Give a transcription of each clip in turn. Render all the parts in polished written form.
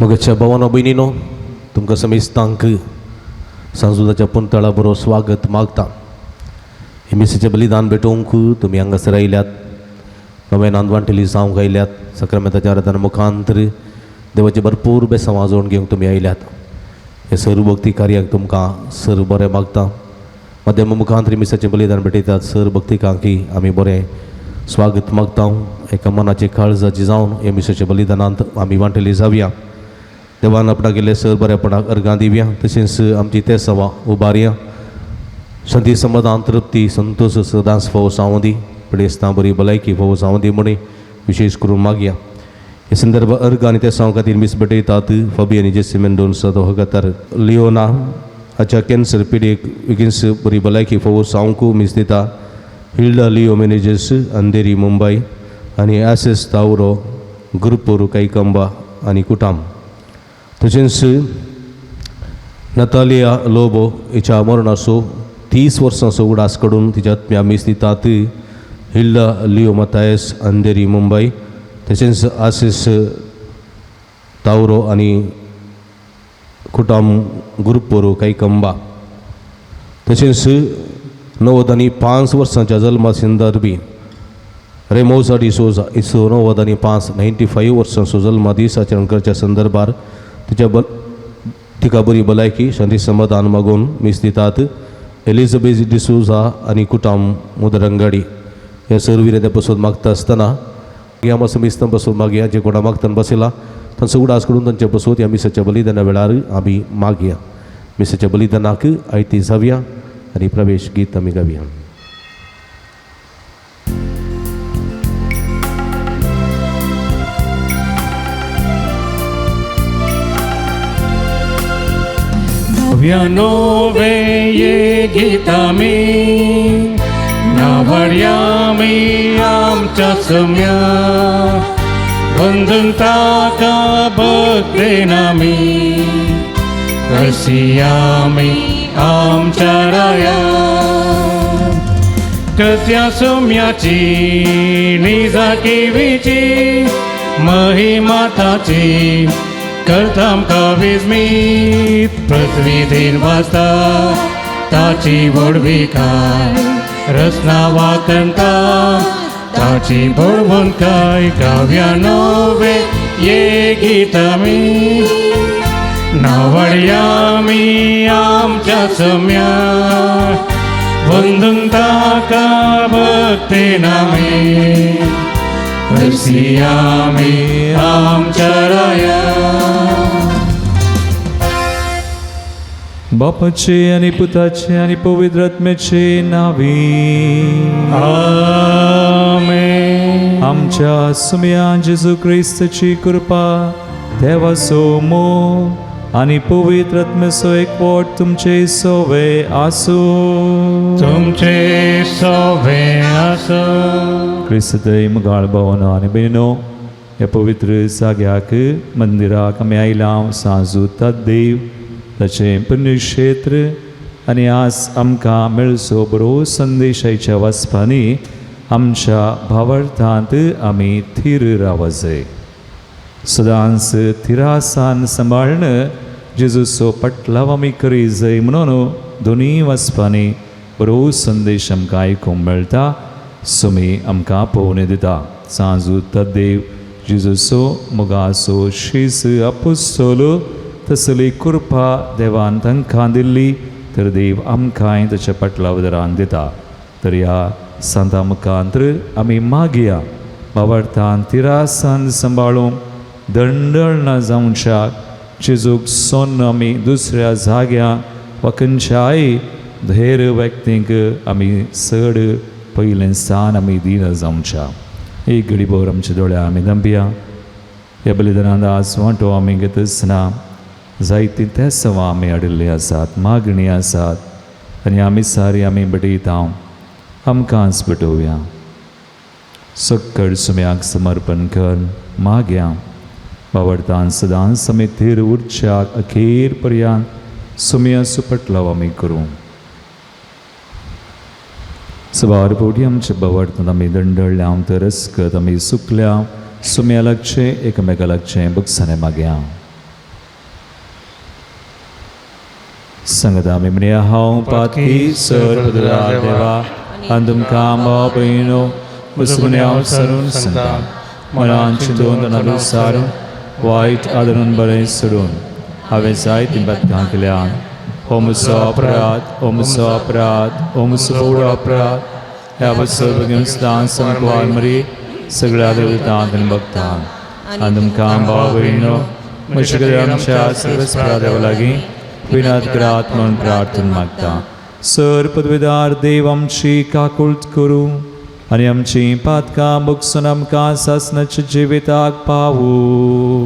मगच्या भावांनो भयणीनो तुमकां समेस्तांक सांजुदाच्या पुंतळा बरो स्वागत मागता. हे मिसेचें बलिदान भेटोवंक तुमी हांगासर आयल्यात, नवे नांदवांटेली जावंक आयल्यात, सक्रामेंताच्या आराधना मुखांतर देवाचे भरपूर बेसां वाजोवन घेवंक तुमी आयल्यात. हे सर्व भक्ती कार्याक तुमकां सर बरें मागता. माध्यमा मुखांतर मिसेचें बलिदान भेटयतात सर भक्तिकांकी आमी बरें स्वागत मागता. एका मनाची काळजाची जावन हे मिसेच्या बलिदानांत आमी वांटेली जावया. देवान आपणाक गेले सर बरेपणाक अर्गां दिवया. तशेंच आमची ते सवा उबारया. शांती समाधान तृप्ती संतोष सदांच फोव सावंदी पिडेस्तां बरी भलायकी फोव सावंदी म्हणे विशेष करून मागया. हे संदर्भ अर्ग आनी ते साव खातीर मीस भेटयतात. फबी आनी जेसिमेन दोन सदोहकातर लिओना हाच्या कॅन्सर पिडेक बेगीनच बरी भलायकी फोव सावंक मीस दिता. Hilda Leo managers Andheri Mumbai आनी ॲसेस तावरो गुरुपूर कैकंबा आनी कुटाम. तशेंच नतालिया लोबो हिच्या मरणाचो 30 वर्सांचो उडास कडून तिच्या आत्म्या मीस दितात. Hilda Leo Mathias Andheri Mumbai तशेंच आसिस तावरो आनी कुटाम गुरुपूर कैकंबा. तशेंच 95 वर्सांच्या जल्मा संदर्भी रेमोसा डिसोजा इसो 95 वर्सांचो जल्मा दीस आचरण करच्या संदर्भार तिका बरी भलायकी शांती समाधान मागून मीस दितात. एलिझाबेथ डिसोजा आनी कुटाम मुदरंगाडी हे सर्व ते बसून मागता आसतना ह्या मातसो मिस्तां बसून मागया. जे कोणा मागतना बसयला तांचो उडास कडून तांचे बसून ह्या मिसेच्या बलिदाना वेळार आमी मागया. मिसेच्या बलिदानाक आयती जावया आनी प्रवेश गीत आमी गावया. Nove ye gitami nawaryami amcha samya vandantaka bhaktinami rasiyami amcha raya कृत्या सौम्याची निजाकिवीची महिमा ताची करताम काविस्मीत पृथ्वी दिन वाजता ताची वडविकाय रचना वाकणता ताची बळवंतकाय काव्या नवे ये गीतामी नावळयामी आमच्या सम्या वंदन ताका भक्तिनामी रसियामी आमच्या राया. बापाचे आणि पुताचे आणि पवित्र आत्म्याचे नावे आमेन. आमच्या सुम्या जेजू ख्रिस्ताची कृपा देवाचो मोग आणि पवित्र आत्म्याचो एकवट तुमचे सोवे आसो. तुमचे सोवे आसो. क्रिस्तय मुगाळ भावनो आनी भयणो ह्या पवित्र जाग्याक मंदिराक आमी आयला सांजू देव ताचें पुण्यक्षेत्र आनी आज आमकां मेळचो बरो संदेशाच्या वचपांनी आमच्या भावार्थांत आमी थीर रावूं जाय. सदांच थिरासान सांबाळन जेजूचो पटलाव आमी करी जाय म्हणून दोनी वचपांनी बरो संदेश आमकां आयकूंक मेळटा. सुमी आमकां पळोवन दिता. सांजू देव जेजूचो मोगाचो शीस अपुस्तोल तसली कृपा देवान तांकां दिल्ली तर देव आमकांय ताच्या पटलावदारान दिता. तर ह्या सांता मुखांतर आमी मागया भावार्थान तिरासान सांबाळूंक दंडळ ना जावच्याक जेजूक सोन्न आमी दुसऱ्या जाग्याक वा खंयच्याय धैर व्यक्तीक आमी चड पयलें स्थान आमी दिना जावच्या. एक घडी भर आमचे दोळे आमी धांपया. ह्या बलिदानांत आज वांटो आमी घेता आसतना जायतीं ते सवां आमी हाडिल्लीं आसात, मागणी आसात आनी आमी सारी आमी भेटयता. आमकांच भेटोवया. सक्कड सुम्याक समर्पण कर मागया. बावडतान सदांच आमी थीर उरच्याक अखेर पर्यंत सुम्याचो पटलाव आमी करूं. सवार पोटी आमच्या बावडतान आमी दंडळल्या तरस्कत आमी सुकल्या सुम्या लागचें एकमेका लागचें बगसाने मागया. संगता मेमने हांव पातकी सर्वदरा देवा अंदम काम बाबीनो मुसुने अवसरून संगता मनान चिंतून नलू सारून वाईट आदरून बरे सोडून हांवें जायती बदकां केल्यान हो म्हजो अपराध हो म्हजो व्हडलो अपराध ह्या बसर घेवन स्थान संकवार मरी सगळ्या देवतांक आनी भक्तांक आनी तुमकां बाबीनो म्हज्या आमच्या सर्वस्परा देवा लागीं विनत करात म्हणून प्रार्थना मागता सर पदवीदार देव आमची काकुळट करूं आनी आमची पातकां बगसून आमकां सासणाच्या जिविताक पावूं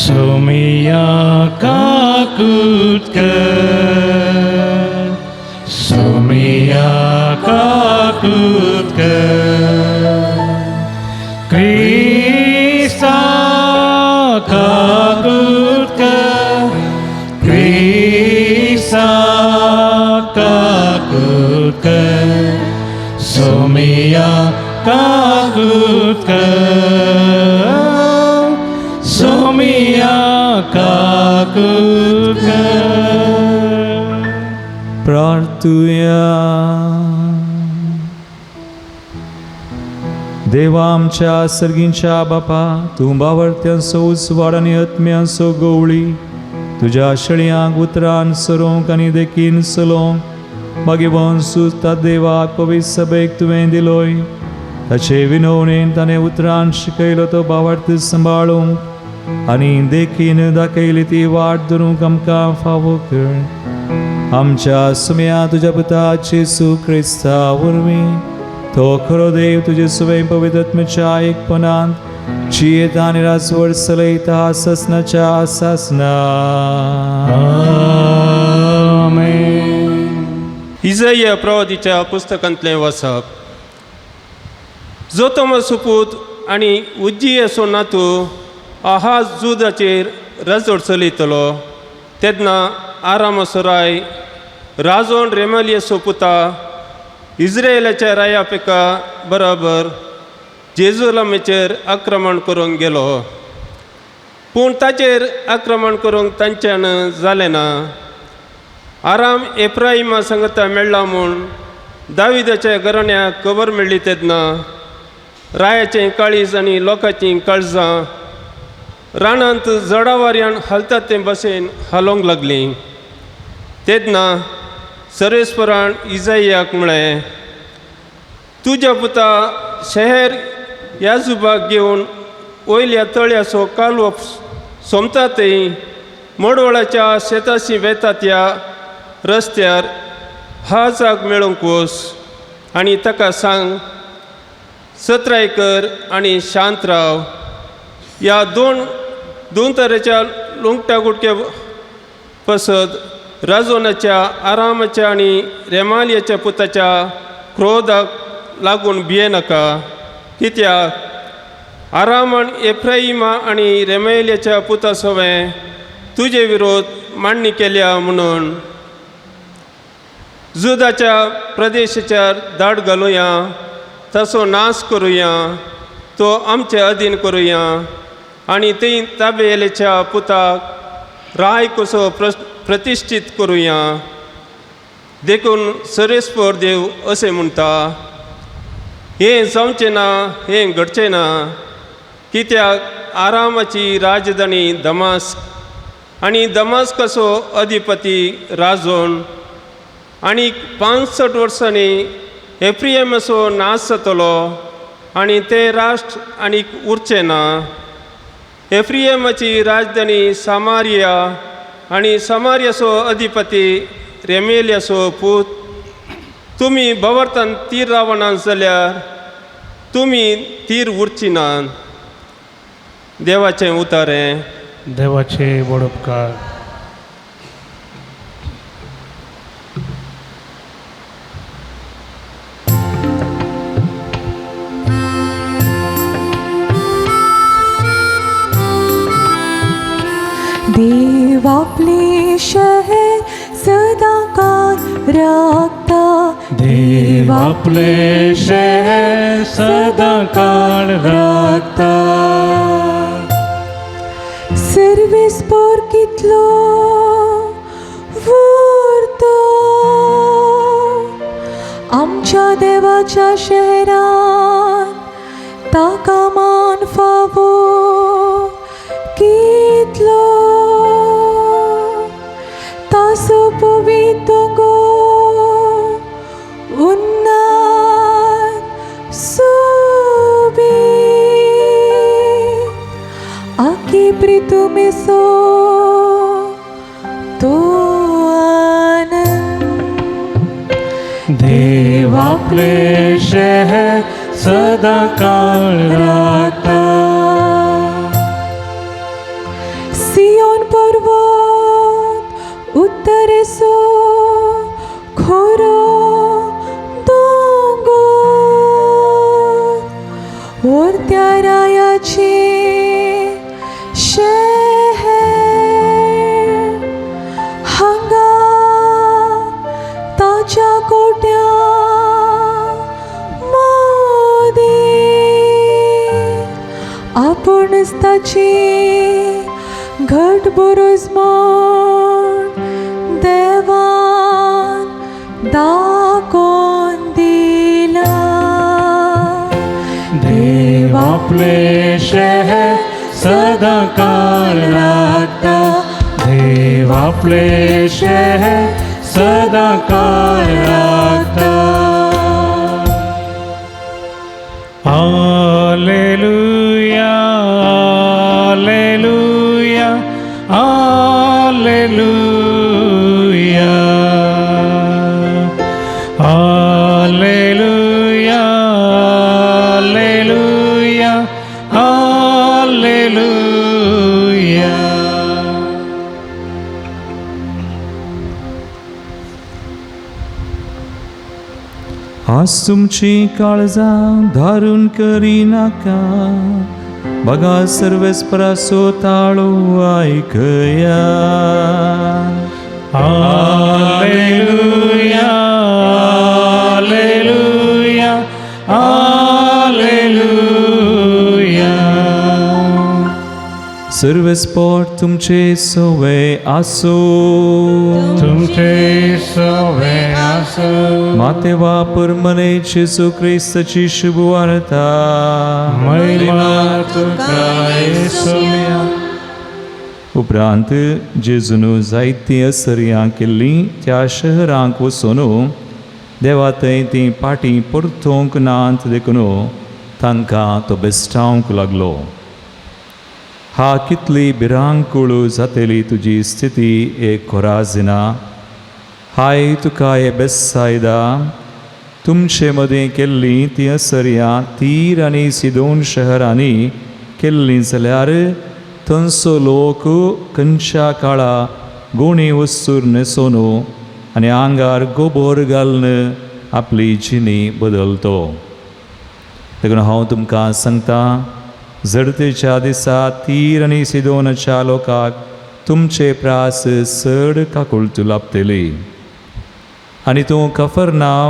Sumia kakutkar, Sumia kakutkar, Krista kakutkar, Krista kakutkar, Sumia kakutkar. Sumia kakutkar. प्रार्थूया देवा आमच्या सर्गींच्या बापा तूं बावरत्यांचो उसवाड आनी आत्म्यांचो गवळी तुज्या शेळयांक उतरान सरोंक आनी देखीन सलोंक मागे वंसूता देवाक पवित्र सभेक तुवें दिलोय ताचे विनवणेन ताणें उतरान शिकयलो तो बावर्त सांबाळूंक आनी देखीन दाखयली ती वाट धरूंक आमकां फावो कर आमच्या सुम्या तुज्या पुता जेसू क्रिस्ता वरवीं तो खरो देव तुजे सुवें पवित्र आत्म्याच्या एकपणांत जियेता आनी राजवट चलयता ससनाच्या सासना इजाया प्रवादीच्या पुस्तकांतलें वाचप जोतोम सुपूत आनी उज्जियेचो नातू आहाज जुदाचेर राजवट चलयतलो तेन्ना आरामासोराय राजोन रेमालियेचो पुता इस्रायेलाच्या राया पेका बराबर जेरुसलेमेचेर आक्रमण करूंक गेलो पूण ताचेर आक्रमण करूंक तांच्यान जालें ना आराम एफ्राइमा संगता मेळ्ळा म्हूण दाविदाच्या घराण्याक खबर मेळ्ळी तेन्ना रायाचें काळीज आनी लोकांचीं काळजां रानांत जडावाऱ्यान हालतात ते भशेन हालोंक लागलीं तेन्ना सर्वेस्परान इजायाक म्हळें तुज्या पुता शहर याजुबाक घेवन वयल्या तळ्याचो कालवो सोमता थंय मडवळाच्या शेताशी वेता त्या रस्त्यार हा जाग मेळोवंक वच आनी ताका सांग सत्राय कर आनी शांत राव ह्या दोन तरेच्या लुंगट्या गुटक्या पसत राजोनाच्या आरामाच्या आनी रेमालियाच्या पुताच्या क्रोधाक लागून भियेनाका कित्याक आरामान एफ्राइमा आनी रेमालियाच्या पुता सवें तुजे विरोध मांडणी केल्या म्हणून जुदाच्या प्रदेशाचेर धाड घालुया ताचो नाश करुया तो आमचे अधीन करुया आनी थंय ताबेलेच्या पुताक राय कसो प्रतिश्ठीत करुया देखून सर्वेस्पर देव अशें म्हणटा हें जावचें ना हें घडचें ना कित्याक आरामाची राजधानी दमास्क आनी दमास्काचो अधिपती राजोन आनी 65 वर्सांनी एफ्रेमाचो नाश जातलो आनी तें राष्ट्र आनीक उरचें ना एफ्रेमाची राजधानी सामारिया आनी सामारियाचो अधिपती रेमेलियाचो पूत तुमी भोंवरतान तीर रावनात जाल्यार तुमी तीर उरची नात देवाचें उतारें देवाचे बडोपकार देव आपले शहर सदाकाळ राखता देव आपले शहर सदा काळ राखता. सर्वेस पोर कितलो व्हरतो आमच्या देवाच्या शहरान ताका मान फावो कितलो तासो पवित्र गो उन्नत सोबी आकी प्रीतुमेसो तो आनंद. देव आपले शहर सदा काळ राखता. सियोन पर्वत उत्तरेसो खोरो दोंगर व्हरत्या रायाचे शहर हांगा ताच्या कोट्या आपुणच ताची घट बरोज म्हण देवान दाखोवन दिला. देव आपले शहर सदा काळ राखता. देव आपले शहर सदा काळ राखता. Alleluia, Alleluia, Alleluia, Alleluia, Alleluia, Alleluia. आज तुमची काळजां धारून करी नाका, बघा सर्वेस्परासो ताळो ऐकया. Alleluia, Alleluia, Alleluia. सर्वेस्पोर तुमचे सोवे आसो, तुमचे सवे आसो. मातेवा परमने जेसू ख्रिस्ताची शुभवार्ता. महिमा तुका येसुया. उपरांत जेजून जायतीं असर्यां केल्लीं त्या शहरांक वचून देवा थंय ती पाटी परतोवंक नात देखून तांकां तो बेस्टावंक लागलो. हा कितली भिरांकूळ जातली तुजी स्थिती एक खोराजिना. हाय तुका हे बेसायदा तुमचे मदें केल्लीं ती असर्यां तीर आनी सिदोन शहरांनी केल्लीं जाल्यार थंयचो लोक खंयच्या काळा गुणी वस्तूर न्हेसोन आनी आंगार गोबोर घालून आपली जिणी बदलतो. देखून हांव तुमकां सांगता, जडतेच्या दिसा तीर आनी सिदोनाच्या लोकांक तुमचे प्रास चड काकुळटू लाभतली. आनी तूं कफरनांव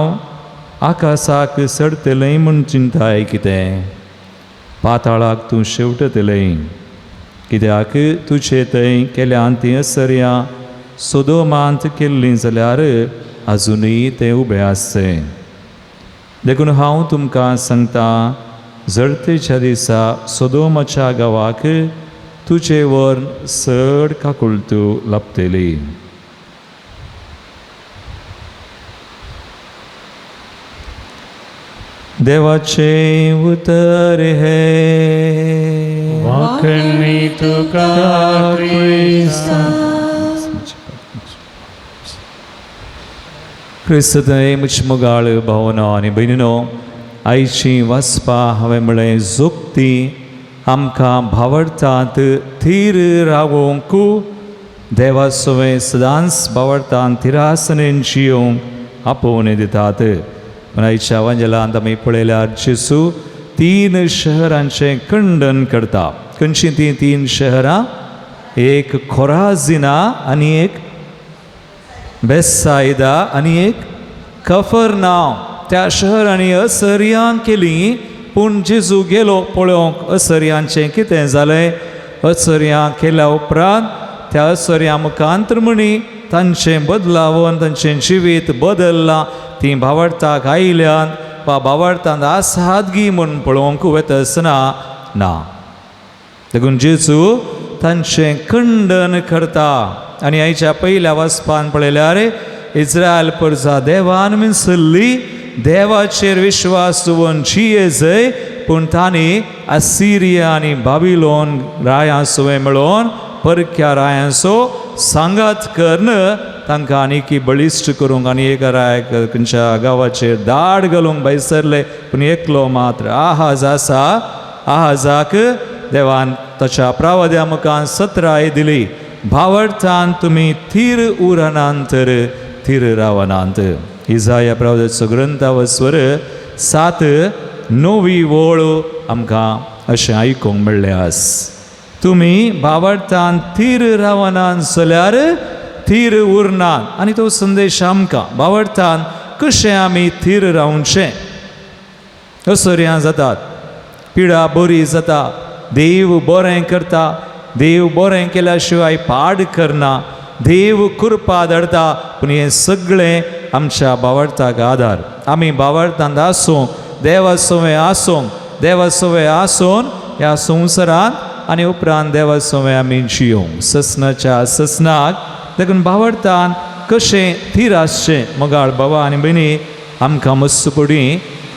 आकाशाक चडतलें म्हूण चिंताय कितें? पाताळाक तूं शेवटतलें. कित्याक तुजे थंय केल्यान तीं असर्यां सोदोमांत केल्लीं जाल्यार आजुनूय तें उबें आसचें. देखून हांव तुमकां सांगता, जडतेच्या दिसा सोदोमाच्या गांवाक तुजे वर चड काकुळटू लाभतली. देवाचे उतर हे वाकणी तुका क्रिस्ता. क्रिस्त थंय म्हजी मोगाळ भावना आनी भयणीनो, आयची वाचपा हांवें म्हळें जोगती आमकां भावडटात थीर रावोंक, देवा सोवें सदांच भावडटान थिरासनेन जियोंक आपोवन दितात. पण आयच्या वांजेलांत आमी पळयल्यार जेसू 3 शहरांचें खंडन करता. खंयचीं तीं 3 शहरां? एक खोराजिना आनी एक बेसायदा आनी एक कफरनाव त्या शहरांनी असर्यांक केली, पूण जेजू गेलो पळोवंक असर्यांचें कितें जालें. असर्यांक केल्या उपरांत त्या असर्यां मुखांतर म्हणी तांचें बदलावन तांचें जिवीत बदल्लां. ती भावार्थाक आयल्यान वा भावार्थांत आसादगी म्हूण पळोवंक वता ना. देखून जेजू तांचें खंडन करता. आनी आयच्या पयल्या वचपान पळयल्यार इस्रायल परजा देवान विसरली, देवाचेर विश्वास दवरून जियेजय, पूण तांणी असिरिया आनी बाबिलोन रायांसोय मेळोवन परक्या रायांचो सांगात करन तांकां आनीक बळिश्ट करूंक आनी एका रायाक खंयच्या गांवाचेर दाड घालूंक बैसरले. पूण एकलो मात्र आहाज आसा. आहाजाक देवान ताच्या प्रावद्या मुखार 17 दिली. भावार्थान तुमी थीर उरनांत तर थीर रावनांत. इजाया प्रावद्याचो ग्रंथावो स्वर 7-9 वळ आमकां अशें आयकूंक मेळ्ळें आस. तुमी भावार्थान थीर रावनांत जाल्यार थीर उरनात. आनी तो संदेश आमकां भावार्थान कशें आमी थीर रावचें. असर्यां जातात, पिडा बरी जाता, देव बरें करता, देव बरें केल्या शिवाय पाड करना, देव कृपा धाडटा. पूण हें सगळें आमच्या भावार्थाक आधार. आमी भावार्थांत आसूं, देवा सवय आसूं, देवा सवय आसून ह्या संवसारांत आनी उपरांत देवा सवय आमी जियोंक ससनाच्या ससनाक. देखून भावार्थान कशें थीर आसचें मोगाळ बाबा आनी भयणी आमकां मस्त पडी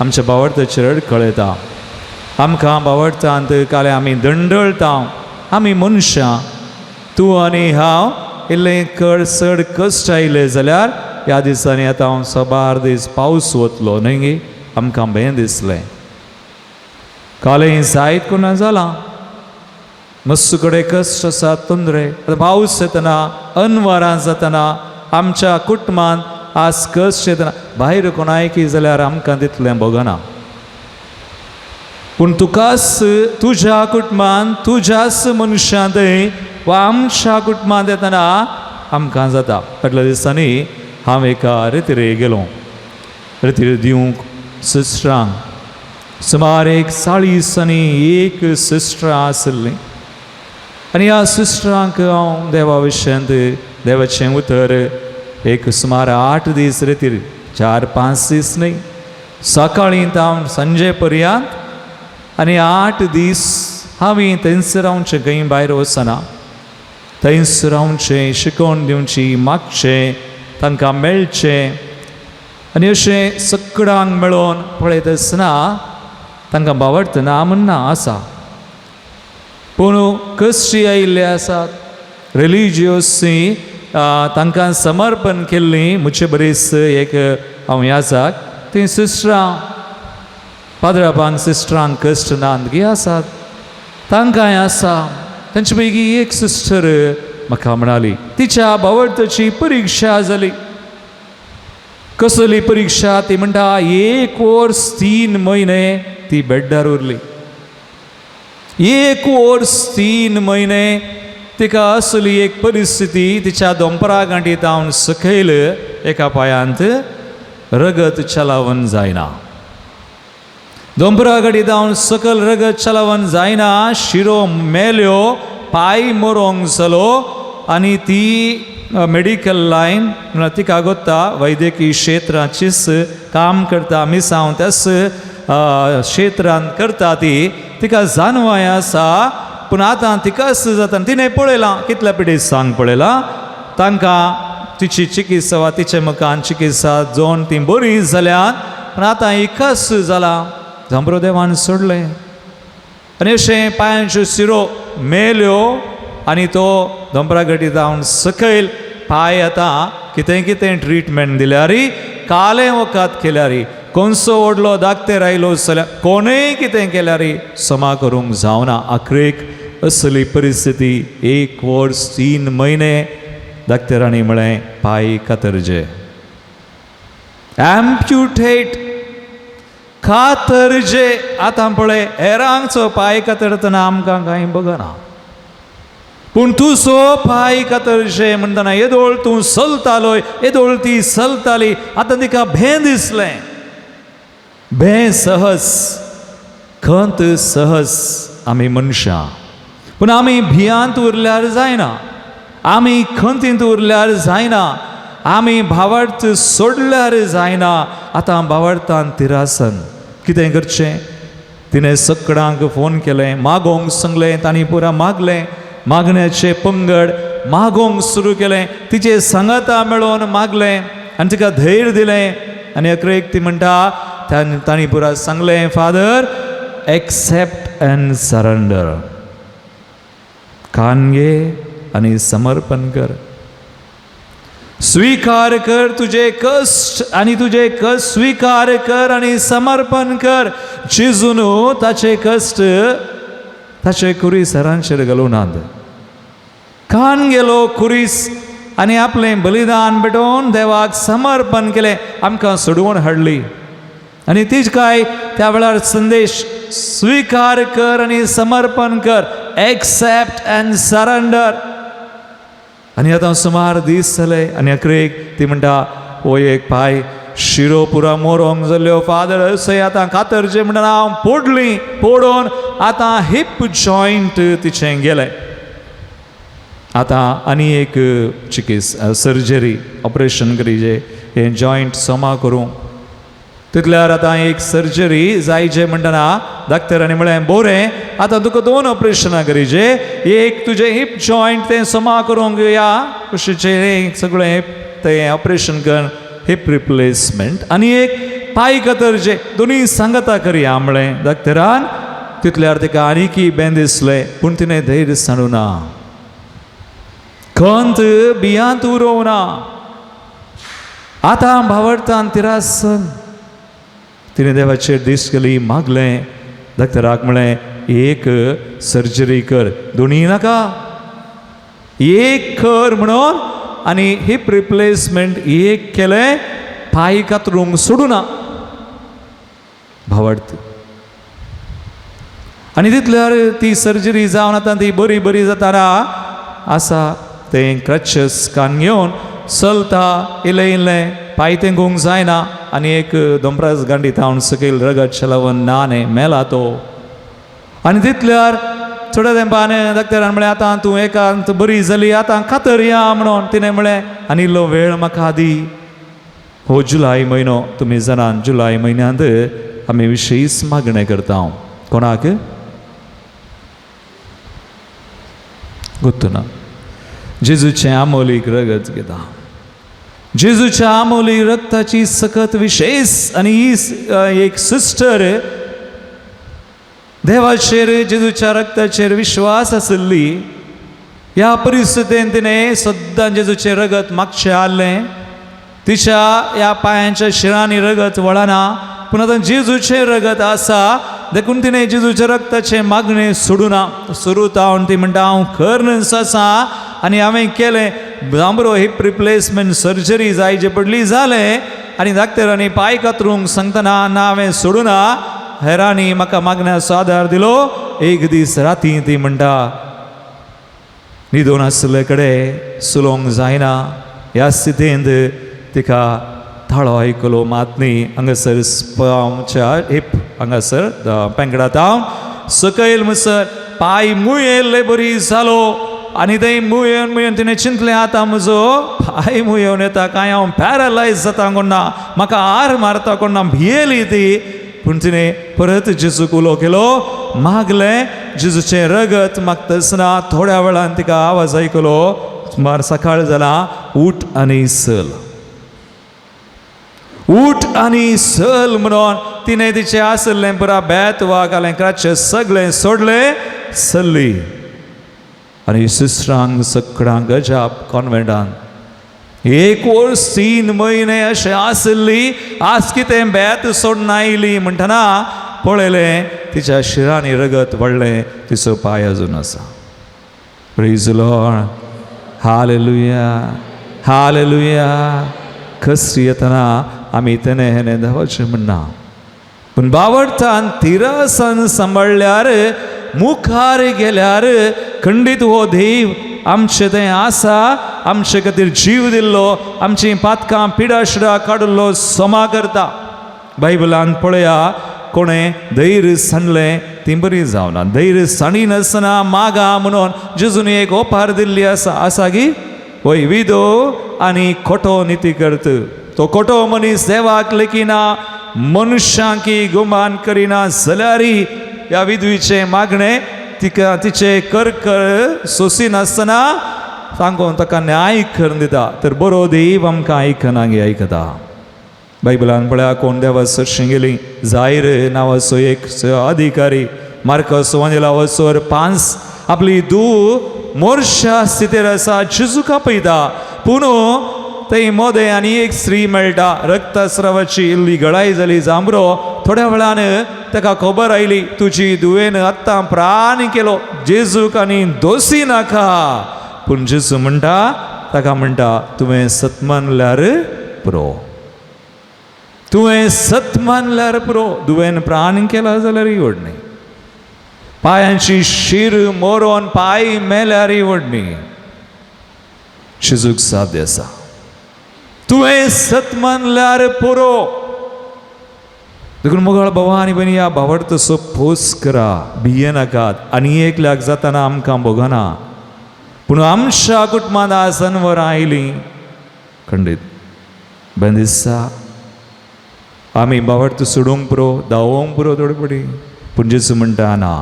आमच्या भावार्थाचेर कळयता. आमकां भावार्थांत काले आमी दंडळटा. आमी मनशां, तूं आनी हांव इल्लें चड कश्ट आयलें जाल्यार ह्या दिसांनी आतां हांव सबार दीस पावस वतलो न्हय गे, आमकां भें दिसलें. कालें जायत कोणा जालां, मस्त कडेन कश्ट आसा, तोंदरे. आतां पावस येतना, अनवरां जातना, आमच्या कुटुंबांत आज कश्ट येतना भायर कोणाय की जाल्यार आमकां तितलें भोगना. पूण तुकाच तुज्या कुटुंबांत, तुज्याच मनशां थंय वा आमच्या कुटुंबांत येतना आमकां जाता. फाटल्या दिसांनी हांव एका रितीरेक गेलो. रितीर दिवंक सिस्टरांक सुमार 40 आनी 1 सिस्टरां आसलीं. आनी ह्या सिस्टरांक हांव देवा विशयांत देवाचें उतर एक सुमार 8 दीस रितीर, 4-5 दीस न्हय, सकाळीं तावन सांजे पर्यंत आनी 8 दीस हांवें थंयच रावचें, खंय भायर वचना. थंयच रावचें, शिकोवन दिवची, मागचें, तांकां मेळचें. आनी अशें सगळ्यांक मेळोवन पळयत आसतना तांकां भावार्थ ना म्हणना आसा, पूण कश्टी आयिल्ले आसात. रिलिजियसली तांकां समर्पण केल्लीं मुचे बरीच एक हांव याचाक तीं सिस्टरां पाद्रापांक सिस्टरांक कश्ट नात गे आसात, तांकांय आसा. तांचे पैकी एक सिस्टर म्हाका म्हणाली तिच्या भावार्थाची परिक्षा जाली. कसली परिक्षा ती म्हणटा 1 वर्स 3 म्हयने ती बेड्डार उरली. 1 वर्स 3 म्हयने तिका असली एक परिस्थिती, तिच्या दोंपरा गांठीत हांव सकयल एका पायांत रगत चलावन जायना. दोंपरा गांठीत हांव सकल रगत चलावन जायना, शिरो मेल्यो, पाय मरोंक जालो. आनी ती मेडिकल लायन तिका गोत्ता वैद्यकीय क्षेत्राचीच काम करता, मिसांव त्याच क्षेत्रांत करता ती. तिका जानवाय आसा, पूण आतां तिका जाता तिणें पळयलां कितल्या पिडेक सांग पळयलां. तांकां तिची चिकित्सा वा तिच्या मुखान चिकित्सा जावन ती बरी जाल्यात, पूण आतां एकच जाला, झंब्रो देवान सोडलें. आनी अशें पांयांच्यो शिरो मेल्यो आनी तो दोंपरा गांठीत जावन सकयल पांय आतां कितें कितें ट्रिटमेंट दिल्यार, कालें वखद केल्यार, कोणसो व्हडलो दाखतेर आयलो जाल्यार कोणेंय कितें केल्यार समा करूंक जावना. आखरेक असली परिस्थिती 1 वर्स 3 म्हयने दाक्तेरांनी म्हळें पांय कातरचे, एम्प्युटेट कातरचे. आतां पळय हेरांचो पांय कातरतना आमकां कांय बगना, पूण तूं सो पांय कातरचे म्हणटना येदोळ तूं चलतालोय, येदोळ ती चलताली. आतां तिका भें दिसलें. भें सहज, खंत सहज आमी मनशां. पूण आमी भियांत उरल्यार जायना, आमी खंतींत उरल्यार जायना, आमी भावार्थ सोडल्यार जायना. आतां भावार्थान तिरासन कितें करचें? तिणें सगळ्यांक फोन केलें, मागोंक सांगलें. तांणी पुरा मागलें. मागण्याचे पंगड मागोंक सुरू केलें. तिचे सांगाता मेळोन मागलें आनी तिका धैर्य दिलें. आनी अकरेक ती म्हणटा, तांणी पुरा सांगलें, फादर एक्सेप्ट अँड सरेंडर. कान घे आनी समर्पण कर. स्वीकार कर तुझे कश्ट आनी तुझे कश्ट स्वीकार कर आनी समर्पण कर. जेजून ताचे कश्ट ताचे कुरीसरांचेर घालूनात. कान गेलो कुरीस आनी आपलें बलिदान पेटोवन देवाक समर्पण केलें, आमकां सोडवून हाडली. आनी तीच काय त्या वेळार संदेश, स्वीकार कर आनी समर्पण कर, एक्सेप्ट अँड सरेंडर. आनी आतां सुमार दीस जाले आनी अकरेक ती म्हणटा, हो एक पांय शिरो पुरा मोरोंक जाल्यो फादर. अशें आतां कातरचें म्हणटना हांव पोडली. पोडोन आतां हिप जॉयंट तिचें गेलें. आतां आनी एक सर्जरी ऑपरेशन करीचे, हें जॉयंट सोमा करूं. तितल्यार आतां एक सर्जरी जायचे म्हणटना डाक्टरांनी म्हळें, बोरें आतां तुका 2 ऑपरेशनां करीचे. एक तुजें हिप जॉयंट तें सोमा करूंक या, कुशीचें सगळें तें ऑपरेशन कर, हिप रिप्लेसमेंट. आनी एक पांय कातरचे, दोनी सांगता करया म्हळें डाक्टरान. तितल्यार तिका आनीकी बें दिसलें. पूण तिणें धैर्य सांडूना, खंत भियांत उरोवना. आतां भावार्थान तिरासन तिणें देवाचेर दीस केली, मागलें. डाक्टराक म्हळें, एक सर्जरी कर, दोनी नाका, एक कर म्हणून. आनी हिप रिप्लेसमेंट एक केलें, पांय कातरूंक सोडूना भावार्थ. आनी तितल्यार ती सर्जरी जावन आतां ती बरी बरी जाताना आसा. तें क्रचेस कान घेवन चलता, इल्लें इल्लें पांय तेंकूंक जायना. आनी एक दोंपरास गांडी थावन सकयल रगत चलावन नाने मेला तो. आनी तितल्यार थोड्या तेंपान डाक्टरान म्हळें, आतां तूं एकांत बरी जाली, आतां कातर या म्हणून. तिणें म्हळें, आनी इल्लो वेळ म्हाका दी. हो जुलय म्हयनो, तुमी जाणात जुलय म्हयन्यांत आमी विशेश मागणें करता. कोणाक गुर्तुना. जेजूचें आमोलीक रगत घेता. जेजूच्या आमोली रक्ताची सकत विशेष. आनी ही एक सिस्टर देवाचेर, जेजूच्या रक्ताचेर विश्वास आसली. ह्या परिस्थितीन तिणें सद्दां जेजूचें रगत मागचें आसलें. तिच्या ह्या पांयाच्या शिरांनी रगत वळना, पूण आतां जेजूचें रगत आसा देखून तिणें जेजूच्या रक्ताचें मागणें सोडूना. सुरूतावन ती म्हणटा, हांव खर्नस आसा आनी हांवें केलें. जांबरो हिप रिप्लेसमेंट सर्जरी जायची पडली जालें. आनी डाक्टरांनी पांय कातरूंक सांगतना ना, हांवें सोडूना. हेरांनी म्हाका मागण्याचो आदार दिलो. एक दीस राती ती म्हणटा, न्हिदून आसले कडेन सुलोंक जायना. ह्या स्थितींत तिका थाळो आयकलो मात न्ही. हांगासर पांवच्या हिप हांगासर पेंगडातावन सकयल म्हणसर पांय मूय येयल्ले बरी जालो. आनी थंय मुयेवन मुयेवन तिणें चिंतलें, आतां म्हजो पांय मुयेवन येता काय हांव पॅरलायज जाता कोण ना, म्हाका आर मारता कोण ना, भियेली ती. पूण तिणें परत जेजूक उलो केलो, मागलें. जेजूचें रगत मागतना थोड्या वेळान तिका आवाज आयकलो, सुमार सकाळ जाला, उठ आनी चल, उठ आनी चल म्हणून. तिणें तिचें आसलें पुरा बेत वा घालें, क्राचें सगळें सोडलें, चल्ली. आनी सिस्टरांक सगळ्यांक गजाप कॉन्वेंटान 1 वर्स 3 म्हयने अशें आसली. आज कितें बेत सोडून आयली म्हणटना पळयलें तिच्या शिरांनी रगत वळ्ळें, तिचो पांय अजून आसा. Praise the Lord, hallelujah, hallelujah. कसरी येतना आमी तेणे हेणे धांवचें म्हणना, पूण बावडतान तिरासन सांबाळल्यार, मुखार गेल्यार खंडीत हो देव आमचे ते आसा आमचे खातीर जीव दिल्लो आमची पातकां पिडा शिडा काडुल्लो सोमा करता बायबलांत पळया कोणें धैर्य सांडलें ती बरी जावना धैर्य साणी नासतना मागा म्हणून जेजून एक ओपार दिल्ली आसा की वय विधो आनी खोटो निती करत तो खोटो मनीस देवाक लेखिना मनुश्यांकी गुमान करिना जाल्यारी ह्या विधवीचे मागणें तिका तिचे कर सोसी नासतना सांगून ताका न्याय करून दिता तर बरो देव आमकां आयकना गे आयकता बायबलान पळया कोण देवा सरशी गेली जायर नांवाचो एक अधिकारी मार्कस वांजेलावसोर 5 आपली धूव मोर्शा स्थितीर आसा जेजूका पळयता पूण थंय मोदें आनी एक स्त्री मेळटा रक्तस्रावाची इल्ली गळाय जाली जांबरो थोड्या वेळान ताका खबर आयली तुजी धुवेन आत्तां प्राण केलो जेजूक आनी दोशी नाका पूण जेजू म्हणटा ताका म्हणटा तुवें सत मानल्यार पुरो तुवें सत मानल्यार पुरो धुवेन प्राण केला जाल्यार व्हडणी पांयांची शीर मोरोन पांय मेल्यार व्हडणी जेजूक साध्य आसा तुवें सत मानल्यार पुरो देखून मुगाळ भावा आनी भयणी ह्या भावार्थ तसो पोस करा भिये नाकात आनी एक लाख जाताना आमकां भोगना पूण आमच्या कुटुंबांत आसनवरां आयलीं खंडीत बंदिस्ता आमी भावार्थ सोडूंक पुरो धांवोंक पुरो थोडे पूण जेजू म्हणटा ना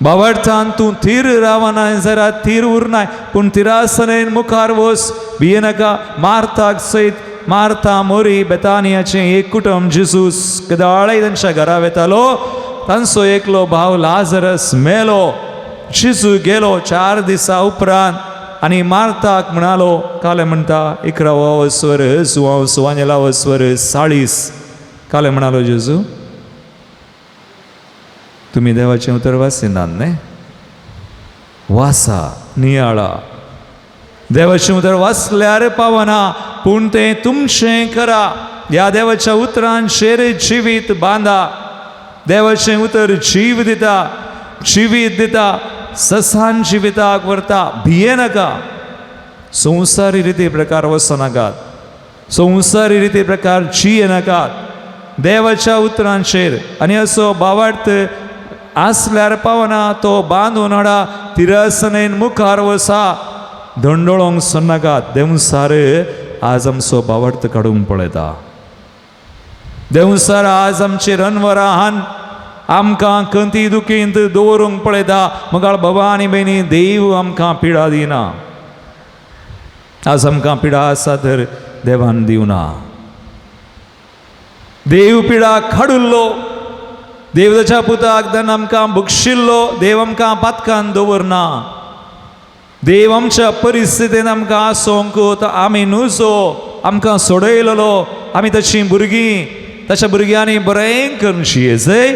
भावार्थान तूं थीर रावना जरा थीर उरनाय पूण तिरासनेन मुखार वच भिये नाका मार्ताक सयत मार्ता मोरी बेतानियाचें एक कुटुंब जेजूस केदाळाय तांच्या घरा वेतालो तांचो एकलो भाव लाजरस मेलो जेजू गेलो 4 दिसा उपरांत आनी मार्ताक म्हणालो काले म्हणटा 11 वस्वर सुवांजेला वस्वर 40 काले म्हणालो जेजू तुम्ही देवाचें उतर वासिनात न्ही वासा नियाळा देवाचें उतर वाचल्यार पावना पूण तें तुमचें करा ह्या देवाच्या उतरांचेर जिवीत बांदा देवाचें उतर जीव दिता जिवीत दिता ससान जिविताक व्हरता भिये नाका संवसारी रिती प्रकार वचनाकात संवसारी रिती प्रकार जिये नाकात देवाच्या उतरांचेर आनी असो भावार्थ आसल्यार पावना तो बांदून हाडा तिरासनेन मुखार वसा धंडोळोंक सोनाकात देवसार आज आमचो भावार्थ काडूंक पळयता देवसार आज आमचेर अनवरां हान आमकां खंती दुखींत दवरूंक पळयता मुगाळ बाबा आनी भयणी देव आमकां पिडा दिना आज आमकां पिडा आसा तर देवान दिवना देव पिडा काडुल्लो देव ताच्या पुताक धन आमकां बक्षिल्लो देव आमकां पातकान दवरना देव आमच्या परिस्थितीन आमकां आसोंक आमी नुजो आमकां सोडयलेलो आमी ताचीं भुरगीं ताच्या भुरग्यांनी बरें करून जियेजय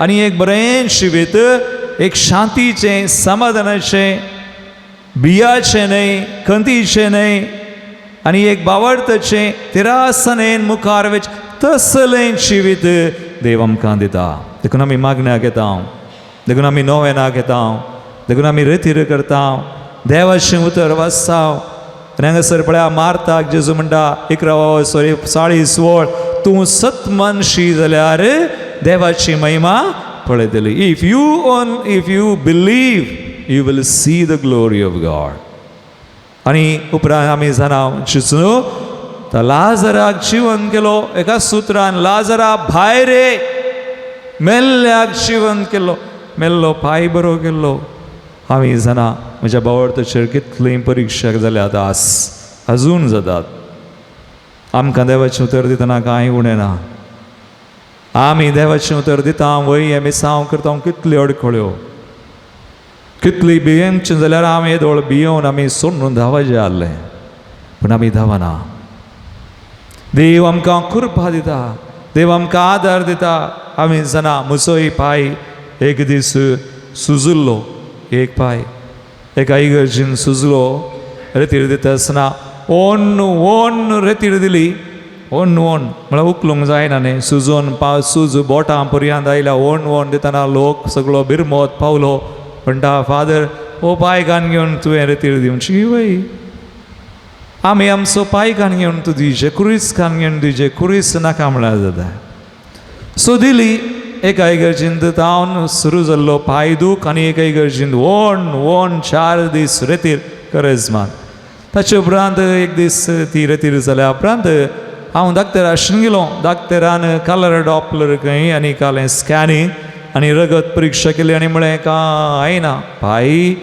आनी एक बरें जिवीत एक शांतीचें समाधानाचें बियाचें न्हय खंतीचें न्हय आनी एक भावार्थाचें तिरासनेन मुखार वेच तसलें जिवीत देव आमकां दिता देखून आमी मागण्याक येता देखून आमी नोवेनाक येता देखून आमी रितीर करता देवाचें उतर वाचता आनी हांगासर पळया मार्ताक जेजू म्हणटा 40 वळ तूं सत मानशी जाल्यार देवाची महिमा पळयतली if you believe you will see the glory of god आनी उपरांत आमी जाणा जेजू तो लाजराक जिवन केलो एका सुत्रान लाजरा भायर मेल्ल्याक जिवन केलो मेल्लो पांय बरो केल्लो आमी जाणा म्हज्या भावार्थाचेर कितलीं परीक्षा जाल्यात अजून जातात आमकां देवाचें उतर दितना कांय उणें ना आमी देवाचें उतर दिता वय हे मिसांव करता कितल्यो अडखळ्यो कितली भियेंची जाल्यार आमी येदोळ भियोवन आमी सोडून धांवाचें आसलें पूण आमी धांवना देव आमकां कृपा दिता देव आमकां आदार दिता आमी जाणा म्हजोय पांय एक दीस सुजिल्लो एक पांय एका इगर्जीन सुजलो रेतीर दिता आसतना ओन रेतीर दिली ओन म्हळ्यार उखलूंक जायना न्ही सुजोन सूज बोटां पर्यंत आयल्या ओन दितना लोक सगळो बिरमोत पावलो म्हणटा फादर ओ पायकान घेवन तुवें रेतीर दिवची वय आमी आमचो पायकान घेवन तूं दिवचें क्रुयज कान घेवन दिवचें क्रुयज नाका म्हळ्यार जाता सो दिली एका इगर्जींत जावन सुरू जाल्लो पांय दूख आनी एका इगर्जींत वोण 4 दीस रेतीर करजमान ताचे उपरांत एक दीस ती रेतीर जाल्या उपरांत हांव दाक्तराशन गेलो दाक्तरान कलर डॉपलर खंय आनी कालें स्कॅनिंग आनी रगत परिक्षा केली आनी म्हळें कांय ना पांय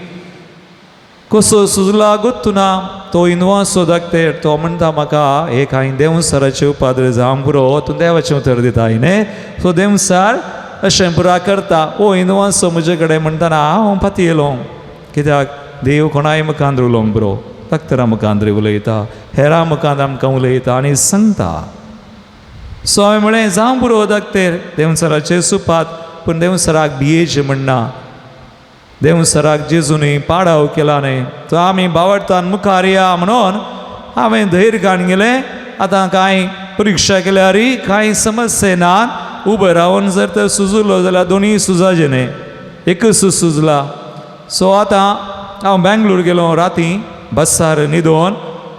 कसो सुजला गुत्तू ना तो इनवासो दाक्तर तो म्हणटा म्हाका एक हांवें देवसराचें उपाद्र जावंक पुरो तूं देवाचें उतर दिता न्ही सो देवसार अशें पुरा करता ओ इनवासो म्हजे कडेन म्हणटाना हांव फाती येयलो कित्याक देव कोणाय मुखांत उलोवंक पुरो दाक्तरा मुखांत उलयता हेरा मुखांत आमकां उलयता आनी सांगता सो हांवें म्हळें जावं पुरो दाक्तर देवसराचें सुपात पूण देवसराक बियेचें म्हणना देवसराक जेजूनी पाडाव केला न्ही तो आमी बावडतान मुखार या म्हणून हांवें धैर्य काडून गेलें आतां कांय परिक्षा केल्यार कांय समस्या ना उबो रावन जर तर सुजलो जाल्यार दोनीय सुजाचें न्ही एकच सुजला सो आतां हांव बेंगलोर गेलो राती बसार न्हिदोवन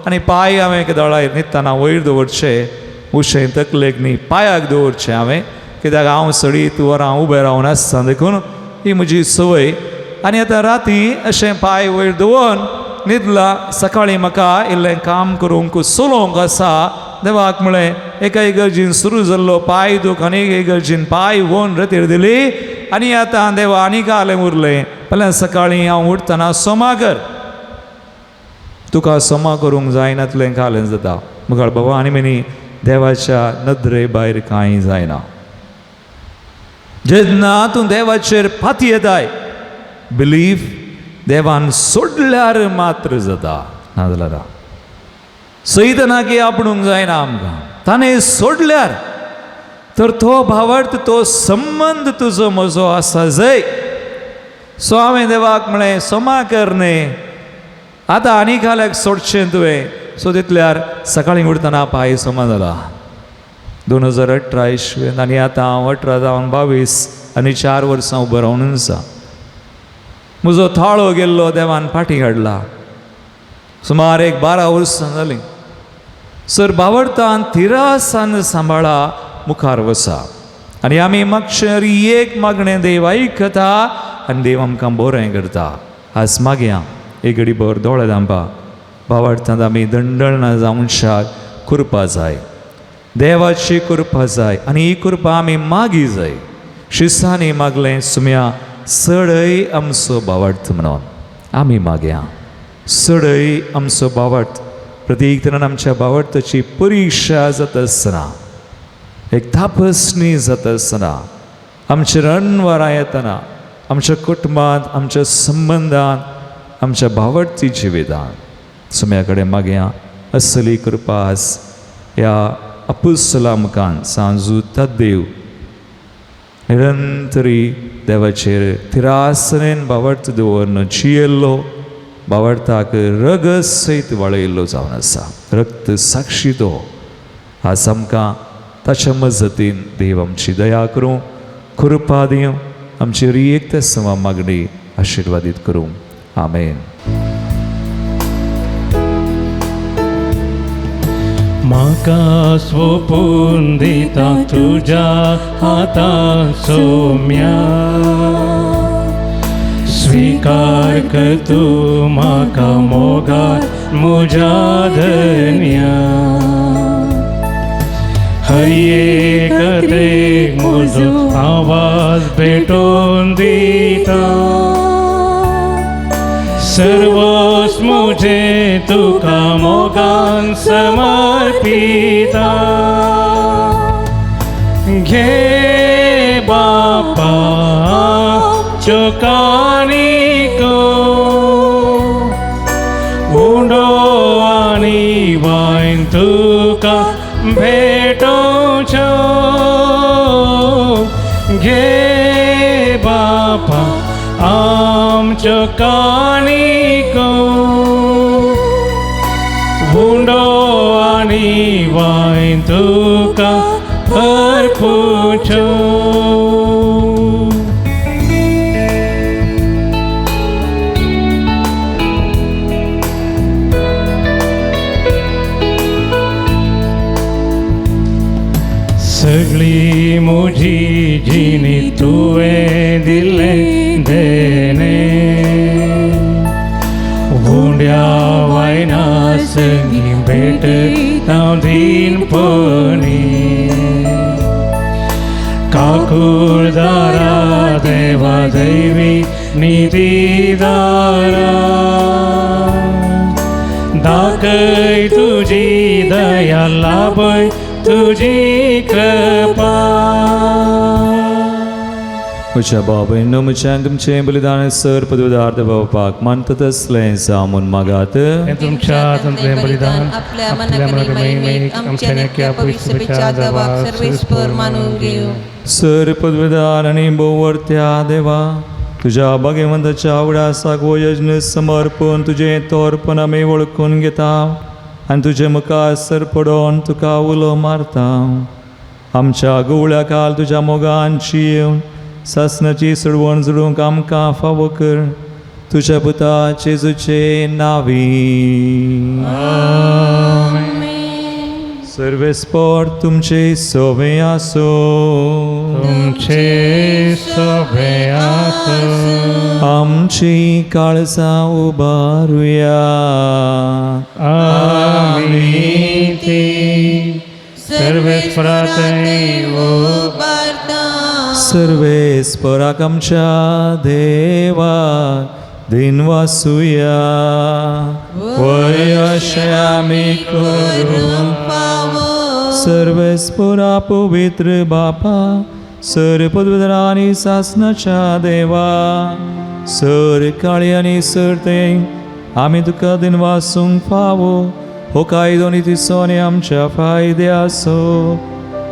आनी पांय हांवें केदाळार न्हिदताना वयर दवरचें उशें तकलेक न्ही पांयाक दवरचें हांवें कित्याक हांव सडीत वरां उबें रावन आसता देखून ही म्हजी संवय आनी आतां राती अशें पांय वयर दवरून न्हिदला सकाळीं म्हाका इल्लें काम करूंक सोलोवंक आसा देवाक म्हळें एका इगर्जीन सुरू जाल्लो पांय दूख आनी एका इगर्जीन पांय वोन रेतीर दिली आनी आतां देवा आनी कालें उरलें फाल्यां सकाळीं हांव उठतना सोमा कर तुका सोमा करूंक जायनातलें कालें जाता मुखार बाबा आनी मनी देवाच्या नदरे भायर कांय जायना जेन्ना तूं देवाचेर फाती येताय बिलीव देवान सोडल्यार मात्र जाता नाजाल्यार सैतनाकी आपणूंक जायना आमकां ताणें सोडल्यार तर तो भावार्थ तो संबंध तुजो म्हजो आसा जय सो हांवें देवाक म्हळें सोमा कर न्ही आतां आनी काल्याक सोडचें तुवें सो तितल्यार सकाळीं उठतना पांय सोमा जाला 2018 इसवेंत आनी आतां हांव 18 जावन 22 आनी 4 वर्सां उबो रावन आसा म्हजो थाळो गेल्लो देवान फाटीं काडला सुमार एक 12 वर्सां जालीं सर बावडतान तिरासान सांबाळा मुखार वसा आनी आमी मागचेर एक मागणें देव आयकता आनी देव आमकां बरें करता आज मागया एक घडी भर दोळे धांपा बावडतांत आमी दंडळना जावं शाक करपा जाय देवाची कृपा जाय आनी ही कृपा आमी मागी जाय शिसांनी मागलें सुम्या सडय आमचो बावडत म्हणून आमी मागया सडय आमचो बावडत प्रत्येक तरान आमच्या बावडताची परिक्षा जाता आसतना एक तापसणी जाता आसतना आमचे रणवारा येतना आमच्या कुटुंबांत आमच्या संबंधांत आमच्या बावडती जिवितांत सुम्या कडेन मागया असली कृपा ह्या अपुस्तला मुखान सांजू तद्देव निरंतरी देवाचेर तिरासनेन बावडत दवरन जियेल्लो बावडताक रगत सयत वळयल्लो जावन आसा रक्त साक्षी तो आज आमकां ताच्या मजतीन देव आमची दया करूं कृपा दिवं आमची एक तेसवा मागणी आशिर्वादीत करूं आमेन. म्हाका सोपून दिता तुज्या हातांत सोम्या स्वीकार कर तूं म्हाका मोगार म्हज्या धन्या हर एक म्हजो आवाज भेटोवन दिता सर्वच मुझे तुका मोगान समर्पिता घे बापा चोकानिको उंडो आनी वायन तुका भेटोवच्यो घे बापा आमच्यो काणिको हुंडो आनी वायन तुका अर्पुच्यो सगळी मुझी जिनी तुवें दिले देणे भोंड्या वायना संगी भेट हांव दीनपणी काकुळदारा देवा दैवी निधीदारा दाखय तुझी दया लाभय तुझी कृपा म्हज्या बाबांनो म्हज्या तुमचें बलिदान सर पदवीदार पावपाक मानता तसलें जामून मागात हे तुमच्या तंत्रें बलिदान आपल्या मनाकडे महिमेक आमच्या नेक्या पवित्र विचार सर्वेस्पर मानून घेऊ सर पदवीदार आनी भोवरत्या देवा तुझ्या भगवंताच्या उडासाक हो यज्ञ समर्पण तुजें तोरपण आमी वळखून घेता आनी तुजे मुखार सर पडोवन तुका उलो मारता आमच्या गुवळ्या काल तुज्या मोगांची येवन सासनाची सडवण जुळूंक आमकां फावो कर तुज्या पुता जेजूचे नांवी सर्वेस्पर तुमचे सोबे आसो तुमचे सोबे आसो आमची काळजां उबारुया आमी ती सर्वेस्परातय उबारता सर्वेस्पराक आमच्या देवा दिनवासुया वय अशें आमी करूं सर्वेस्परा पवित्र बापा सर पदवीधरा आनी सासनाच्या देवा सर काळी आनी सर ते आमी तुका दिनवासूंक फावो हो कायदो नितीचो आनी आमच्या फायद्या आसो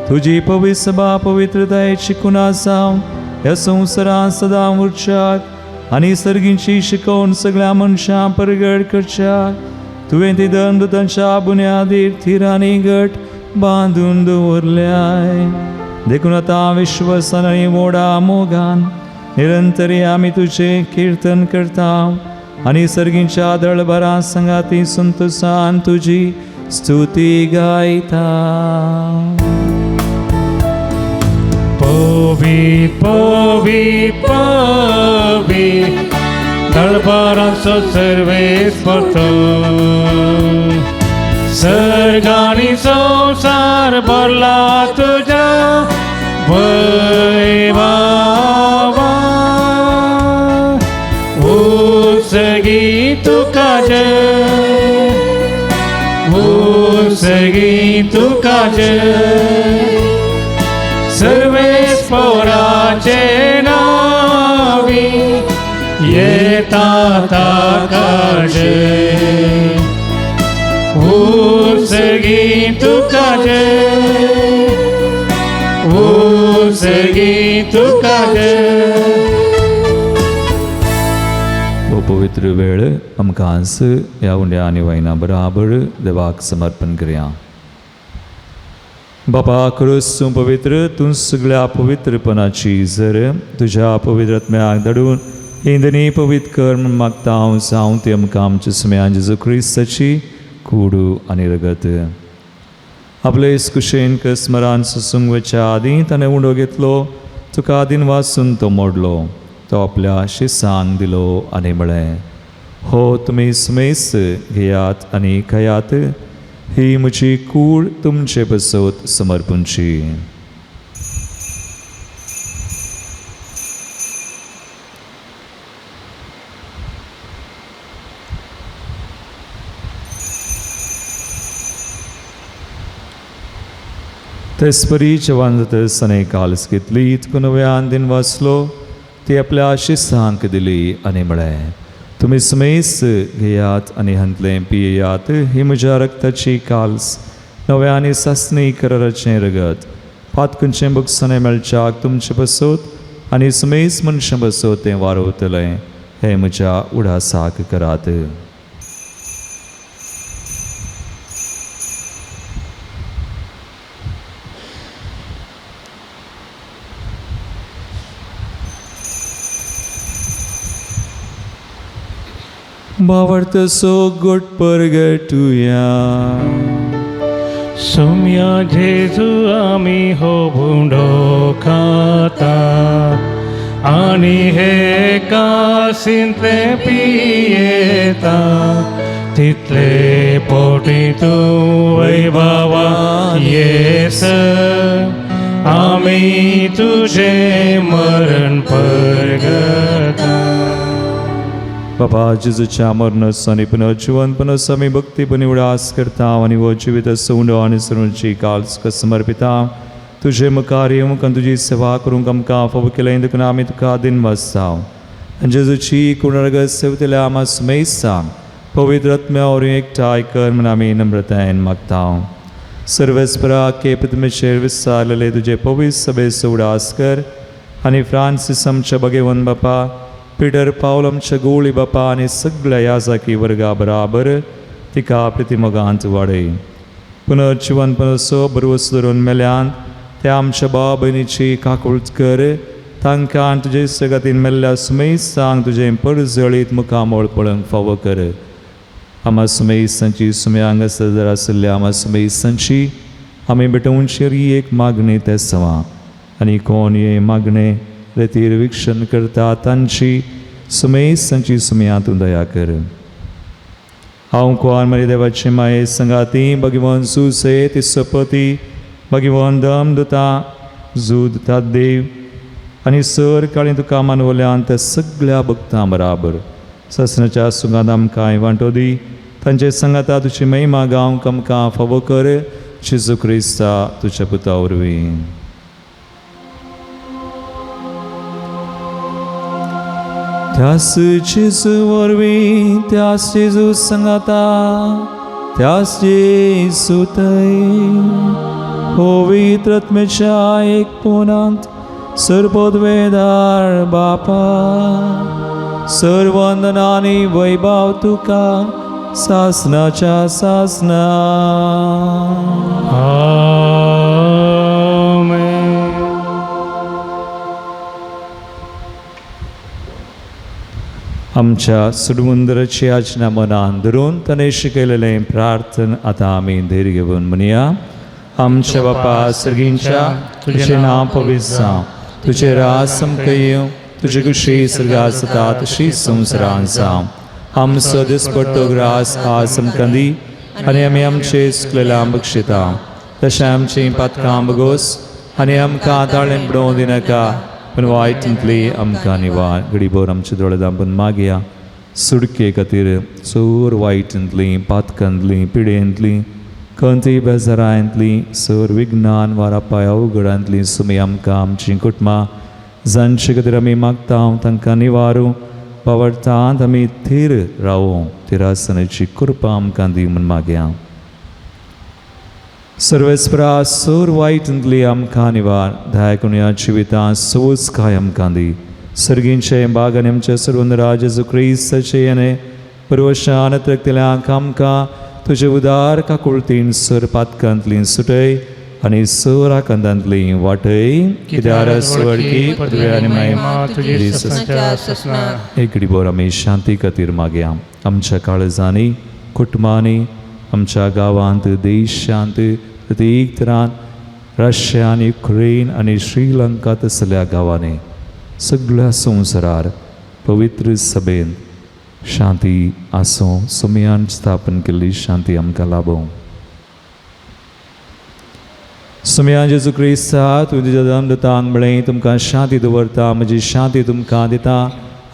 तुजी पवित्र सभा पवित्रतायेची कुणा जावन ह्या संवसारांत सदां उरच्याक आनी सर्गींची शिकोवन सगळ्या मनशां परगड करच्याक तुवें ती दंडुतांच्या बुन्यादीर थिरांनी घट बांदून दवरल्याय देखून आतां विश्वासान आनी मोडा मोगान निरंतरी आमी तुजें किर्तन करता आनी सर्गींच्या दळबरां संगाती संतोशान तुजी स्तुती गायता पवित्र पवित्र पवित्र दळबारांचो सर्वेस्पर सर्गानी संसार भरला तुझ्या वैभवा उसगी तुका जय उसगी तुका जय सर्वेस्पराचे नावी येता ताका जय उसगी तुका जय उसगी तुका जय वो पवित्र वेळ आमकांच ह्या उंड्या आनी वायना बराबर देवाक समर्पण करया बापा खरोच तूं पवित्र तूं सगळ्या पवित्रपणाची जर तुज्या पवित्रत्म्याक धाडून इंदनी पवित्र कर म्हूण मागता हांव जावं ती आमकां आमच्या सुम्यान जेजू क्रिस्ताची कूडू आनी रगत आपले कुशेन स्मरान सुसूंगच्या आदीं ताणें उंडो घेतलो तुका आदीन वाचून तो मोडलो तो आपल्या शिसांक दिलो आनी म्हळें हो तुमी सुमेस घेयात आनी खयात ही म्हजी कूड तुमचे बसत समर्पूंची तेस्परी जवान जातस ताणें काल्स घेतली तुका नव्यान दिन वाचलो ती आपल्या शिसांक दिली आनी म्हळें तुमी सुमेस घेयात आनी हंतलें पियेयात ही म्हज्या रक्ताची काल्स नव्या आनी सासणी कराराचें रगत पातकुंचें बुकसाणें मेळच्याक तुमचें बसत आनी सुमेस मनशां बसत तें वारोवतलें हें म्हज्या उडासाक करात बावर्त सो गोट परगटुया सुम्या जेजू आमी हो भुंडो खाता आणि हे कासिंतले पियेता तितले पोटी तूं वैभवा येस आमी तुझे मरण परगता. बाबा जेजूच्या मरणासानी पुनः जिवंतपणास आमी भक्तीपणी उडास करता आणि वो जिवीत सोंडो आणि सरूंची काल्स समर्पिता. तुझे मुखार येवंक तुजी सेवा करूंक आमकां फावो केलें देखून आमी तुका दिन वाजताव. जेजूची कुणर्ग सेवतल्या आमा सुमेसा पवित्र आत्म्यावर एकठांय कर म्हूण आमी नम्रतायेन मागताव. सर्वेस्परा केपतमेचेर विस्तारलेले तुजे पवित्र सभेचो उडास कर आनी फ्रांसीस आमच्या भगेवन बापा, पिटर पावल आमच्या गोळी बापा आनी सगळ्या याजाकी वर्गा बराबर तिका प्रतिमोगांत वाडय. पुनः जिवंतपणाचो बरोस धरून मेल्यांत त्या आमच्या भाव भयणीची काकुळट कर. तांकां तुजे सगातीन मेल्ल्या सुमेसांक तुजें परजळीत मुखामोळ पळोवंक फावो कर. आमा सुमेसांची सुम्यांग सदर आशिल्ल्या आमा सुमेसांची आमी बेटोवनचेर ही एक मागणी ते सवा आनी कोण हे मागणे रेतीर विक्षण करता तांची सुमेसांची सुम्या तूं दया कर. हांव कोण मरे देवाचे माये संगाती भगवान सुसे तिसपती भगवान दमदता जुदता देव आनी सर काळी तुका मानवल्यान त्या सगळ्या भक्तां बराबर ससनाच्या सुगांत आमकां वांटो दी. तांचे संगाता तुजी महिमा गावंक आमकां फावो कर. जेजू क्रिस्ता तुज्या पुता वरवीं. त्यास जेजू वरवीं त्यास जेजू संगाता त्यास जेजू थंय पवित्र आत्म्याच्या एक पुनांत सर्वोद्वेदार बापा सर्वंदनानी वैभव तुका सासनाच्या सासना. आमच्या सुडमुंदराची याचना मनान धरून ताणें शिकयलेलें प्रार्थन आतां आमी धैर्य घेवन म्हणया. आमच्या बापा सर्गींच्या तुजें नांव पवित्र जावं, तुजें राज सामकें येवं, तुजी कुशी सर्गात जाता तशी संवसारांत जावं. आमचो दिसपट्टो ग्रास आज आमकां दी आनी आमी आमचे चुकलेल्यां बक्षिता तशें आमचीं पातकां बगोस आनी आमकां ताळें पडोवं दिनाका पूण वायटींतली आमकां निवार. घडीभर आमचे दोळे धांपून मागया. सुडके खातीर चोर वायटींतली पातकांतली पिडेंतली खंयची बेजारांतली सर विज्ञान वारापाय अवघडांतली सुमी आमकां आमचीं कुटुंबां जांचे खातीर आमी मागता तांकां निवारूं. वावरतांत आमी थीर रावूं. तिरासनाची कृपा आमकां दी म्हूण मागया. सर्वेस्परा सर वायटींतली आमकां निवार. धायकुण्या जिवितांत सोस काय आमकां दी. सर्गींचे बागान आमचे सर्वंदरा जेजू क्रिस्ताचे येणे परवशान तकतेल्यांक आमकां तुजे उदार काकुळतीन सर पातकांतली सुटय आनी सर आकांतांतली वाटय. कित्यार स्वर्गी पदवी आनी महिमा तुजी ससनार. एक घडीभर आमी शांती खातीर मागया. आमच्या काळजांनी कुटुंबांनी आमच्या गांवांत देशांत प्रत्येक तरान रशिया आनी युक्रेन आनी श्रीलंका तसल्या गांवांनी सगळ्या संवसारार पवित्र सभेन शांती आसूं. सुमयान स्थापन केल्ली शांती आमकां लाभूं. सुमयान जेजू क्रिस्ता तुज्या दमदतांक म्हळें तुमकां शांती दवरता, म्हजी शांती तुमकां दिता.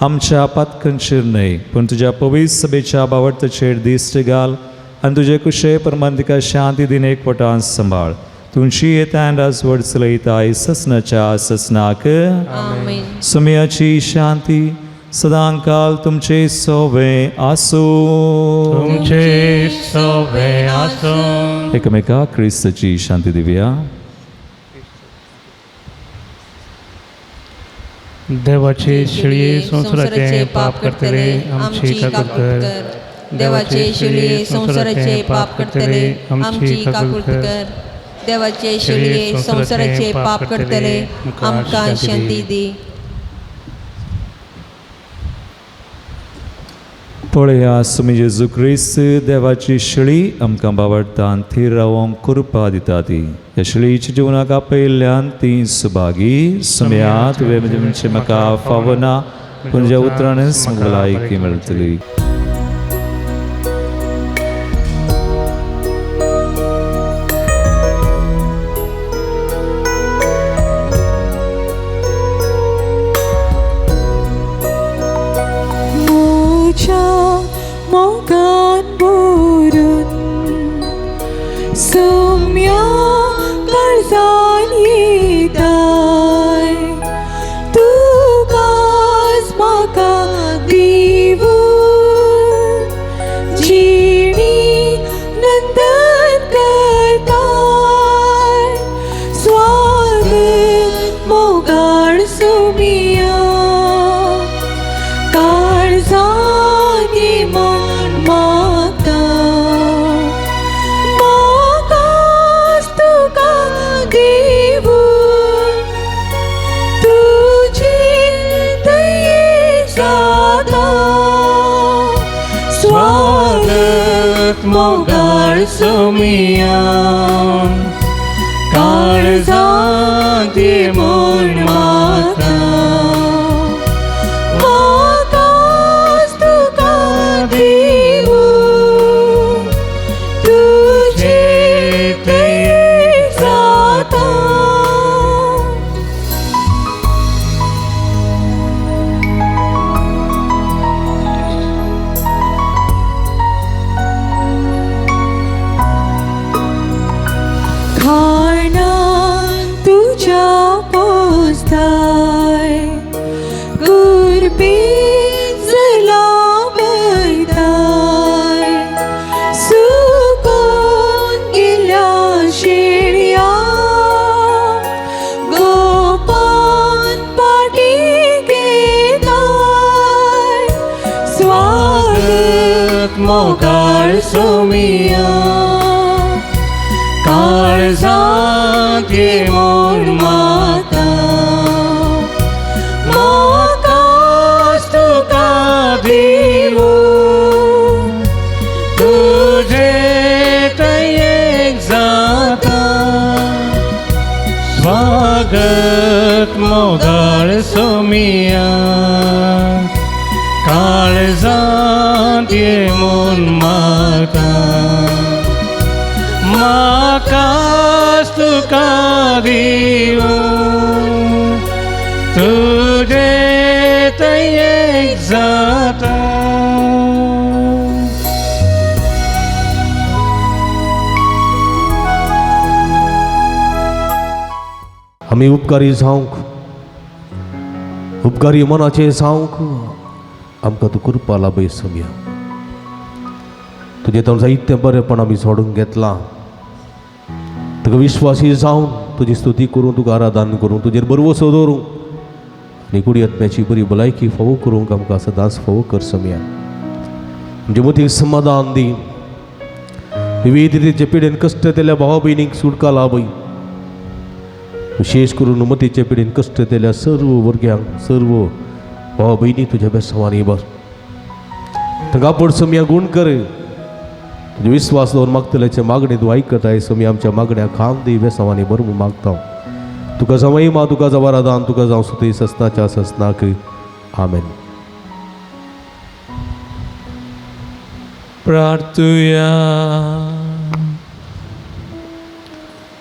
आमच्या पातकांचेर न्हय पूण तुज्या पवित्र सभेच्या बावटाचेर दिश्ट घाल आनी तुजे कुशे प्रमाण तिका शांती दिन एकवटान सांबाळ. तुमची येतान राजवट चलयताय ससनाच्या ससनाक. सुमयाची शांती सदां काल तुमचे सोबे आसूं. तुमचे सोबे आसूं. एकमेका क्रिस्ताची शांती दिवया. देवाचे शिळये संसाराचे पाप करतले आमची काकूळ कर. देवाचे शिळये संसाराचे पाप करतले आमची काकूळ कर. देवाचे शिळये संसाराचे पाप करतले आमकां शांती दी. पळया सुमी जेजू क्रिस्त देवाची शिळी आमकां बावडटान थीर रावोंक कृपा दिता ती ह्या शिळीच्या जिवनाक आपयल्ल्यान ती सुभागी सुम्या तुवें म्हणजे म्हाका फावना पूण ज्या उतरानच म्हाका लायकी मेळटली. मोगान बोरून सोम्या कर्जान येताय तुकाच म्हाका दिवून जिणी नंदन करताय स्वागत मोगान सोमिया काळजानी मन मागता म्हाकाच तुका दिवून तुजी दयेक जाता स्वागत मोगाळ सोमिया काळजानी मन मागता तुझ्या पोचताय गुरबीजला बैताय सुकून गेल्या शेळया गोपान पाटी घेताय स्वागत मोगाळ सोमिया काळजात येऊन माता म्हाकाच तुका दिवून तुजे दयेक जाता स्वागत मोगाळ सोमिया काळजात येऊन माता म्हाकाच तुका दिवून तुजे दयेक जाता. आमी उपकारी जावंक उपकारी मनाचे जावंक आमकां तूं कृपा लाभय सोम्या. तुजें तर जायतें बरेंपण आमी सोडून घेतलां. तुका विश्वासी जावन तुजी स्तुती करून तुका आराधन करून तुजेर बरवसो दवरूंक आनी कुडी आत्म्याची बरी भलायकी फावो करूंक आमकां सदांच फावो कर सोम्या. म्हणजे मतीक समाधान दी. विविध रितीचे पिडेन कश्ट केल्या भावा भयणीक सुटका लाभय. विशेष करून मतीचे पिडेन कश्ट केल्या सर्व भुरग्यांक सर्व भावा भयणी तुज्या बेसवानी बस तांकां पड सोम्या गुण कर. तुजे विश्वास दवरून मागतल्याचे मागणी तूं आयकताय सोम्या. आमच्या मागण्या खाम दी बेसवानी बरोबर मागता. तुका जावं महिमा तुका जावं आराधन तुका जावं स्तुती सस्नाच्या सस्नाक आमेन. प्रार्थुया.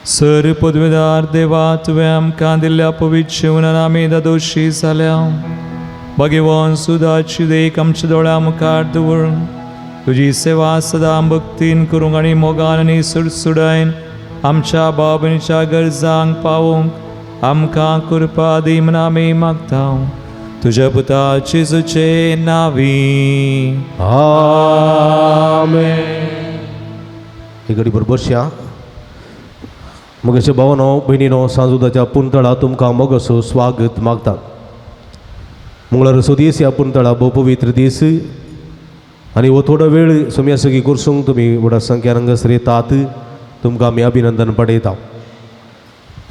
सर पदवेदार देवा तुवें आमकां दिल्ल्या पवित्र जीवनान आमी दोशी जाल्या भगवान सुदाची देख आमच्या दोळ्या मुखार दवरून तुजी सेवा सदां भक्तीन करूंक आनी मोगान आनी सुडसुडायन आमच्या बाबणीच्या गरजांक पावोवंक आमकां कृपा दी म्हूण आमी मागता तुज्या पुता जेजूचे नांवी आमेन. एक घडी बरोबर बसया. मगेचे भावनो भयणीनो सांजुदाच्या पुंतळा तुमकां मोगसो स्वागत मागता. मंगळारचो दीस ह्या पुंतळा भोव पवित्र दीस आनी हो थोडो वेळ सोम्या सगळी करसूंक तुमी व्हडा संख्यान हांगासर येतात. तुमकां आमी अभिनंदन पळयता.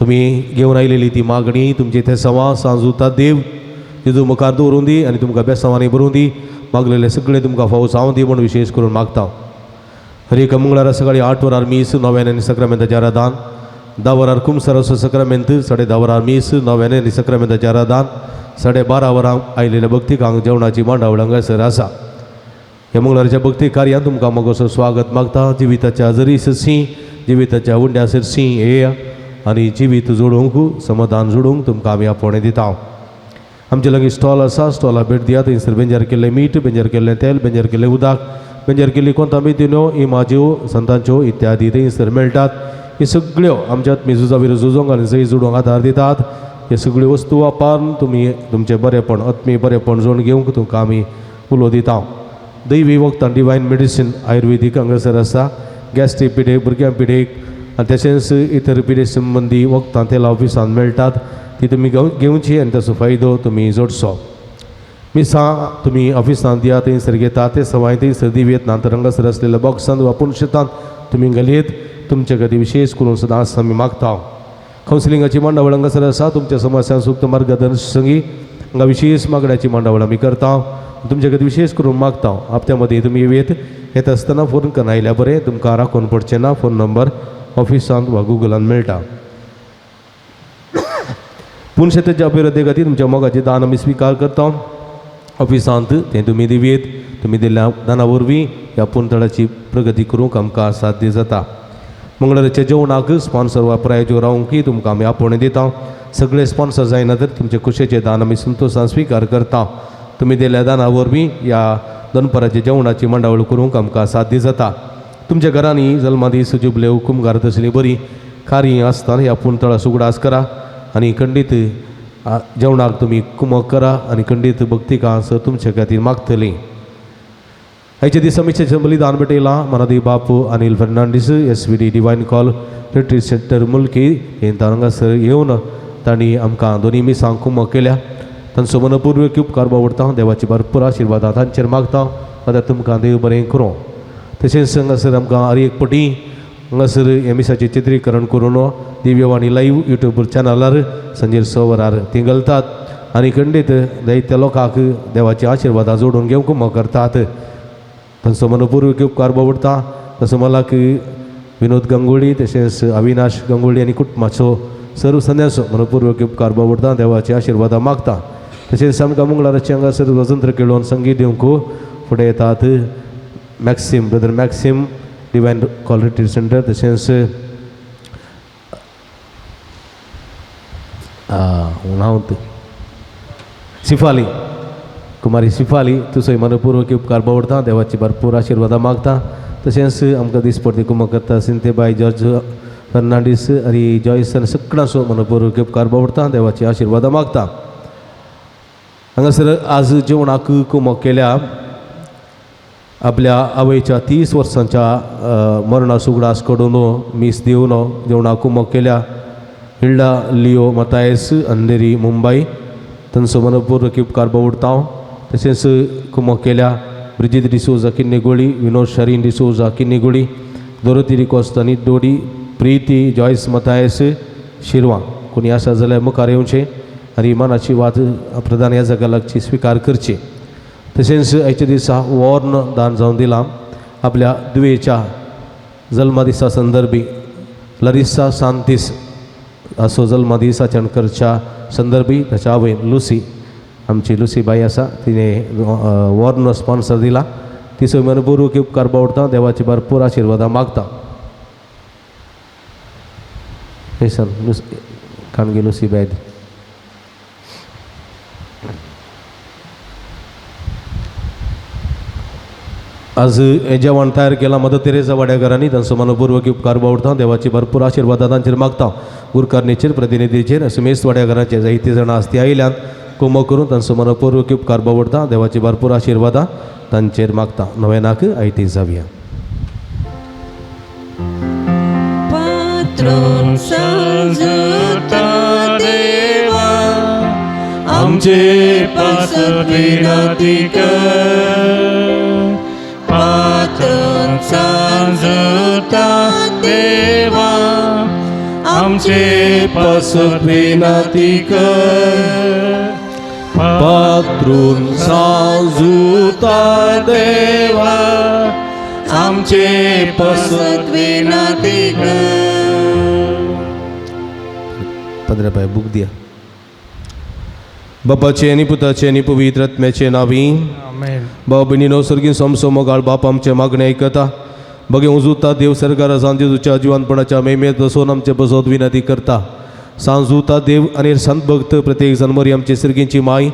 तुमी घेवन आयलेली ती मागणी तुमचे ते सवा सांजुता देव जेजू मुखार दवरून दी आनी तुमकां बेसांवांनी भरून दी. मागलेले सगळे तुमकां फावो जावं दी म्हूण विशेश करून मागता. हर एका मंगळारा सकाळी 8 वरार मीस 9 सक्रामेंताचें आराधन, 10 वरार कुमसाराचो सक्रामेंत, 10:30 वरार मीस 9 सक्रामेंताचें आराधन, 12:30 वरां आयिल्ल्या भक्तिकांक जेवणाची मांडावळ हांगासर आसा. ह्या मंगळाराच्या भक्ती कार्यांत तुमकां मोगोसो स्वागत मागता. जिविताच्या जरीसरशी जिविताच्या उंड्यासरशी येया आनी जिवीत जोडूंक समाधान जोडूंक तुमकां आमी आपोवणें दिता. आमचे लागीं स्टॉल आसा, स्टॉला भेट दियात. थंयसर बेंजार केल्लें मीठ, बेंजार केल्लें तेल, बेंजार केल्लें उदक, बेंजार केल्ली कोंतामेथ्यो, इमाज्यो, संतांच्यो इत्यादी थंयसर मेळटात. हे सगळ्यो आमच्या मेजुजा विरो झुजोवंक आनी जय जोडूंक आदार दितात. हे सगळ्यो वस्तू वापरून तुमी तुमचें बरेंपण आत्मीय बरेंपण जोडून घेवंक तुमकां आमी उलो दिता. दैवी वखदां डिवायन मेडिसीन आयुर्वेदीक हांगासर आसा. गॅस्ट्रीक पिडेक, भुरग्यां पिडेक आनी तशेंच इतर पिडे संबंदी वखदां तेला ऑफिसान मेळटात. ती तुमी घेवची आनी ताचो फायदो तुमी जोडचो. मिसां तुमी ऑफिसान दिया, थंयसर घेतात. ते सवाय थंयसर दिवेत नातर हांगासर आसलेल्या बॉक्सान वा पुणशेतान तुमी घालयत. तुमचे खातीर विशेष करून सदांच आमी मागता. कावन्सिलिंगाची मांडावळ हांगासर आसा. तुमच्या समस्यांक सूक्त मार्गदर्शनगी हांगा विशेष मागण्याची मांडावळ आमी करता. तुमचे खातीर विशेष करून मागता. हप्त्या मदीं तुमी येत आसतना फोन करून आयल्या बरें. तुमकां राखून पडचें ना. फोन नंबर ऑफिसांत वा गुगलान मेळटा. पुणशेताच्या अभिवृद्धी खातीर तुमच्या मोगाची दान आमी स्विकार करता. ऑफिसांत तें तुमी दिवेत. तुमी दिल्ल्या दाना वरवीं ह्या पुणतळाची प्रगती करूंक आमकां साध्य जाता. मंगळाराच्या जेवणाक स्पॉन्सर वा प्रायोजक रावंकय तुमकां आमी आपोवणें दिता. सगळे स्पॉन्सर जायना तर तुमचे कुशेचें दान आमी संतोशान स्विकार करता. तुमी दिल्ल्या दाना वरवीं ह्या दनपाराच्या जेवणाची मांडावळ करूंक आमकां साध्य जाता. तुमच्या घरांनी जल्मादीस जुबले हुकूम घालत आसली बरी कार्य आसतना ह्या पुणतळास उगडास करा आनी खंडीत जेवणाक तुमी कुमक करा आनी खंडीत भक्तिकांस तुमचे खातीर मागतलीं. आयचे दीस आमी बलिदान भेटयलां. मनादी बापू Anil Fernandes SVD divine call retreat centre Mulki हे हांगासर येवन तांणी आमकां दोनी मिसांक कुमक केल्या. तांचो मनपूर्वक उपकार बावडटा. देवाची भरपूर आशिर्वादां तांचेर मागता. आतां तुमकां देव बरें करूं. तशेंच हांगासर आमकां हर एक पटी हांगासर हे मिसाचें चित्रीकरण करून दिव्यवाणी लायव्ह यूट्यूब चॅनलार सांजेर 6 वरार ती घालतात आनी खंडीत जायत्या लोकांक देवाची आशिर्वादां जोडून घेवंक कुमक करतात. तांचो मनपूर्वक उपकार बावडटा. तसो मालाक विनोद गंगोळी तशेंच अविनाश गंगोळी आनी कुटुंबाचो सर्व सन्यासो मनपूर्वक उपकार बावडटा. देवाची आशिर्वादां मागता. तशेंच आमकां मंगळाराचे हांगासर वजंत्र केळोवन संगीत दिवंक फुडें येतात Maxime brother Maxime divine call retreat centre. तशेंच नांव सिफाली कुमारी सिफाली तुजोय मनपूर्वक उपकार बावडटा. देवाची भरपूर आशिर्वादां मागता. तशेंच आमकां दिसपट्टी कुमक करता सिंतेबाई जॉर्ज फर्नांडीस आनी जॉयस आनी सगळ्यांचो मनपूर्वक उपकार बावडटा. देवाची आशिर्वादां मागता. हांगासर आज जेवणाक कुमक केल्या आपल्या आवयच्या 30 वर्सांच्या मरणा सुगडास कडून मीस दिवन जेवणाक कुमक केल्या Hilda Leo Mathias Andheri Mumbai. तांचो मनपूर्वक उपकार बावडटा. तशेंच कुमक केल्या ब्रिजीत डिसोजा किन्नेगोळी, विनोद शरीन डिसोजा किन्नेगोळी, दोरोती रिकोस्तानी दोडी, प्रीती जॉयस मतायस शिरवां. कोणी आसा जाल्यार मुखार येवचें आनी मनाची वाद प्रधान ह्या जाग्यार लागची स्विकार करची. तशेंच आयच्या दिसा वॉर्न दान जावन दिलां. आपल्या दुयेच्या जल्मादिसा संदर्भी लरिसा सांतीस असो जल्मादिसाच्या करच्या संदर्भी ताच्या आवयन लुसी आमची लुसी बाई आसा तिणें वॉर्न स्पॉन्सर दिला. तिचो मनपूर्वक उपकार बावडटा. देवाची भरपूर आशिर्वादां मागता. हे सर लुसी खाणगी लुसी बाय. आज हे जेवण तयार केलां मदर तेरेसा वाड्याकारांनी. तांचो मनपूर्वक उपकार बावडटा. देवाची भरपूर आशिर्वादां तांचेर मागता. गुरकारणेचेर प्रतिनिधीचेर सुमेश वाड्याकारांचे जायते जाणां आसती आयल्यात कुमक करून तांचो मनपूर्वक उपकार बावडटा. देवाची भरपूर आशिर्वादां तांचेर मागता. नोवेनाक आयती जावया. पात्रोन सजता देवा आमचे पासत विनंती कर. पात्रोन सजता देवा आमचे आमचे पासत विनंती कर. पात्रून सांजुता देवा आमचे पसत विनंती पंधरा पाय बुक दिया बापाचे आणि पुताचे आणि पवित्र आत्म्याचे नावी आमेन. भाव बहिणीनो सर्गीन समसमगाळ बाप आमचे मागणे ऐकता बघे उजुता देव सरकारा सांजेजूच्या जीवनपणाच्या मेमेत बसवून आमचे बसवत विनंती करता सांजुता देव आणि संत भक्त प्रत्येक जन्मरी आमचे सर्गींची माई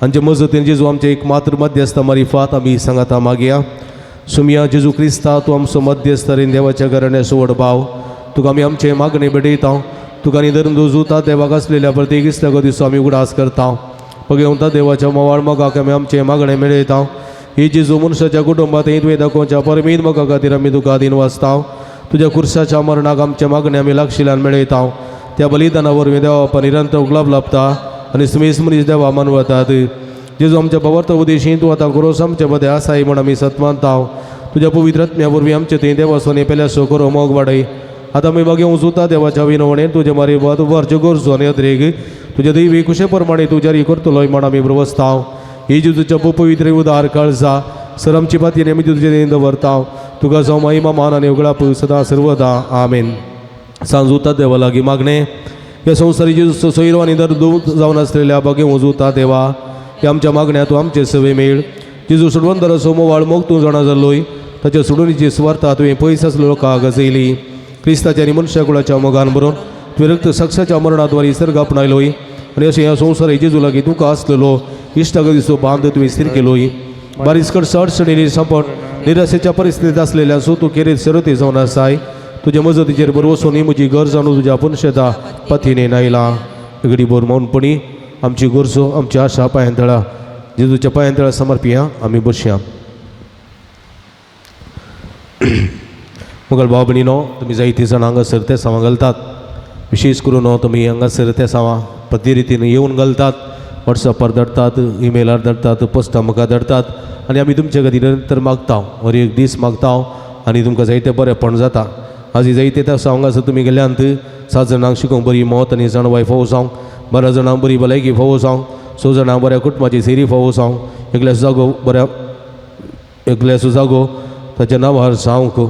आमचे मजतीन जेजू आमचे एक मात्र मध्यस्थ मारिफात आम्ही सांगता मागया सुमिया जेजू क्रिस्ता तू आमचो मध्यस्थ रे देवाच्या घराण्या सोड भाव तुका आम्ही आमचे मागणे बेडयता तुका निधरून दुजुता देवाक असलेल्या प्रत्येक इस्त्यागो दिसो आम्ही उगडास करता बघे होता देवाच्या मवाळ मगाक आम्ही आमचे मागणे मेळयता ही जेजू मनशाच्या कुटुंबात तुवें दाखोवच्या परमेद मगा खातीर आमी तुका दिन वाचता तुझ्या खुर्साच्या मरणाक आमचे मागणे आमी लागशिल्ल्यान मेळयता त्या बलिदानावर मी देवा बापा निरंतर उगलाब लाभता आनी स्मेस मनीस देवा मानवतात जेजू आमच्या पवर्त उदेशी तूं आतां गोरोस आमचे मदें आसाय म्हण आमी सत्मानता तुझ्या पवित्र आत्म्या वरवीं आमचे थंय देवा सोने पेल्या सोकोरो मोग वाडय आतां आमी मागीर उजुता देवाच्या विनवणेन तुजे मारी वाद वारच्यो गरजो आनी अद्रेक तुज्या दैवी कुशे प्रमाणे तूं जारी करतलोय म्हण आमी प्रवस्था ही जेजूच्या पवित्र उदार काळजा सर आमची पातयेन आमी तुजे देन दवरता तुका जावं महिमा मान आनी उगडाप सदा सर्वदा आमेन. सांजुता देवा लागीं मागणे या संवसारी जेजूचो सोयरो आनी दर दूत जावन आसलेल्या बागे उजुता देवा हे आमच्या मागण्या तूं आमचे सवे मेळ जेजू सोडवंदर असो मोवाळ मोग तूं जाणा जाल्लोय ताच्या सोडुणीची स्वार्था तुवें पयस आसलो लोकांक गजयली क्रिस्ताच्या आनी मनशा कुळाच्या मोगान बरोवन तुवें रक्त साक्षाच्या मरणाद्वारे सर्ग आपणायलोय आनी अशें ह्या संवसारी जेजू लागीं तुका आसलेलो इश्टागो दिसो बांद तुवें स्थिर केलोय बारीसकट अडचणींनी सांपण निराशेच्या परिस्थितीत आसलेल्या सो तूं खेरीत शरती जावन आसाय तुज्या मजतीचेर बरोबर वचून म्हजी गरज जाणून तुज्या पुनशेता पथीने नायला गडी बोर मौनपणी आमची गरजो आमची आशा पांयंतळा जेजूच्या पांयंतळा समर्पिया आमी बसया. मुगल भाव भयणीनो तुमी जायती जाणां हांगासर ते सावां घालतात विशेश करून तुमी हांगासर ते सावां प्रति रितीन येवन घालतात वॉट्सॅपार धाडटात ईमेलार धाडटात पोस्टा मुखार धाडटात आनी आमी तुमचे खातीर निरंतर मागता हर एक दीस मागता आनी तुमकां जायते बरेंपण जाता. आज जायते त्या हांगासर तुमी गेल्यांत 7 जाणांक शिकोवंक बरी मौत आनी जाणवाय फावो जावंक 12 जाणांक बरी भलायकी फावो जावंक 6 जाणांक बऱ्या कुटुंबाची सेरी फावो जावंक एकल्याचो जागो बऱ्या एकल्याचो जागो ताच्या नांवार जावंक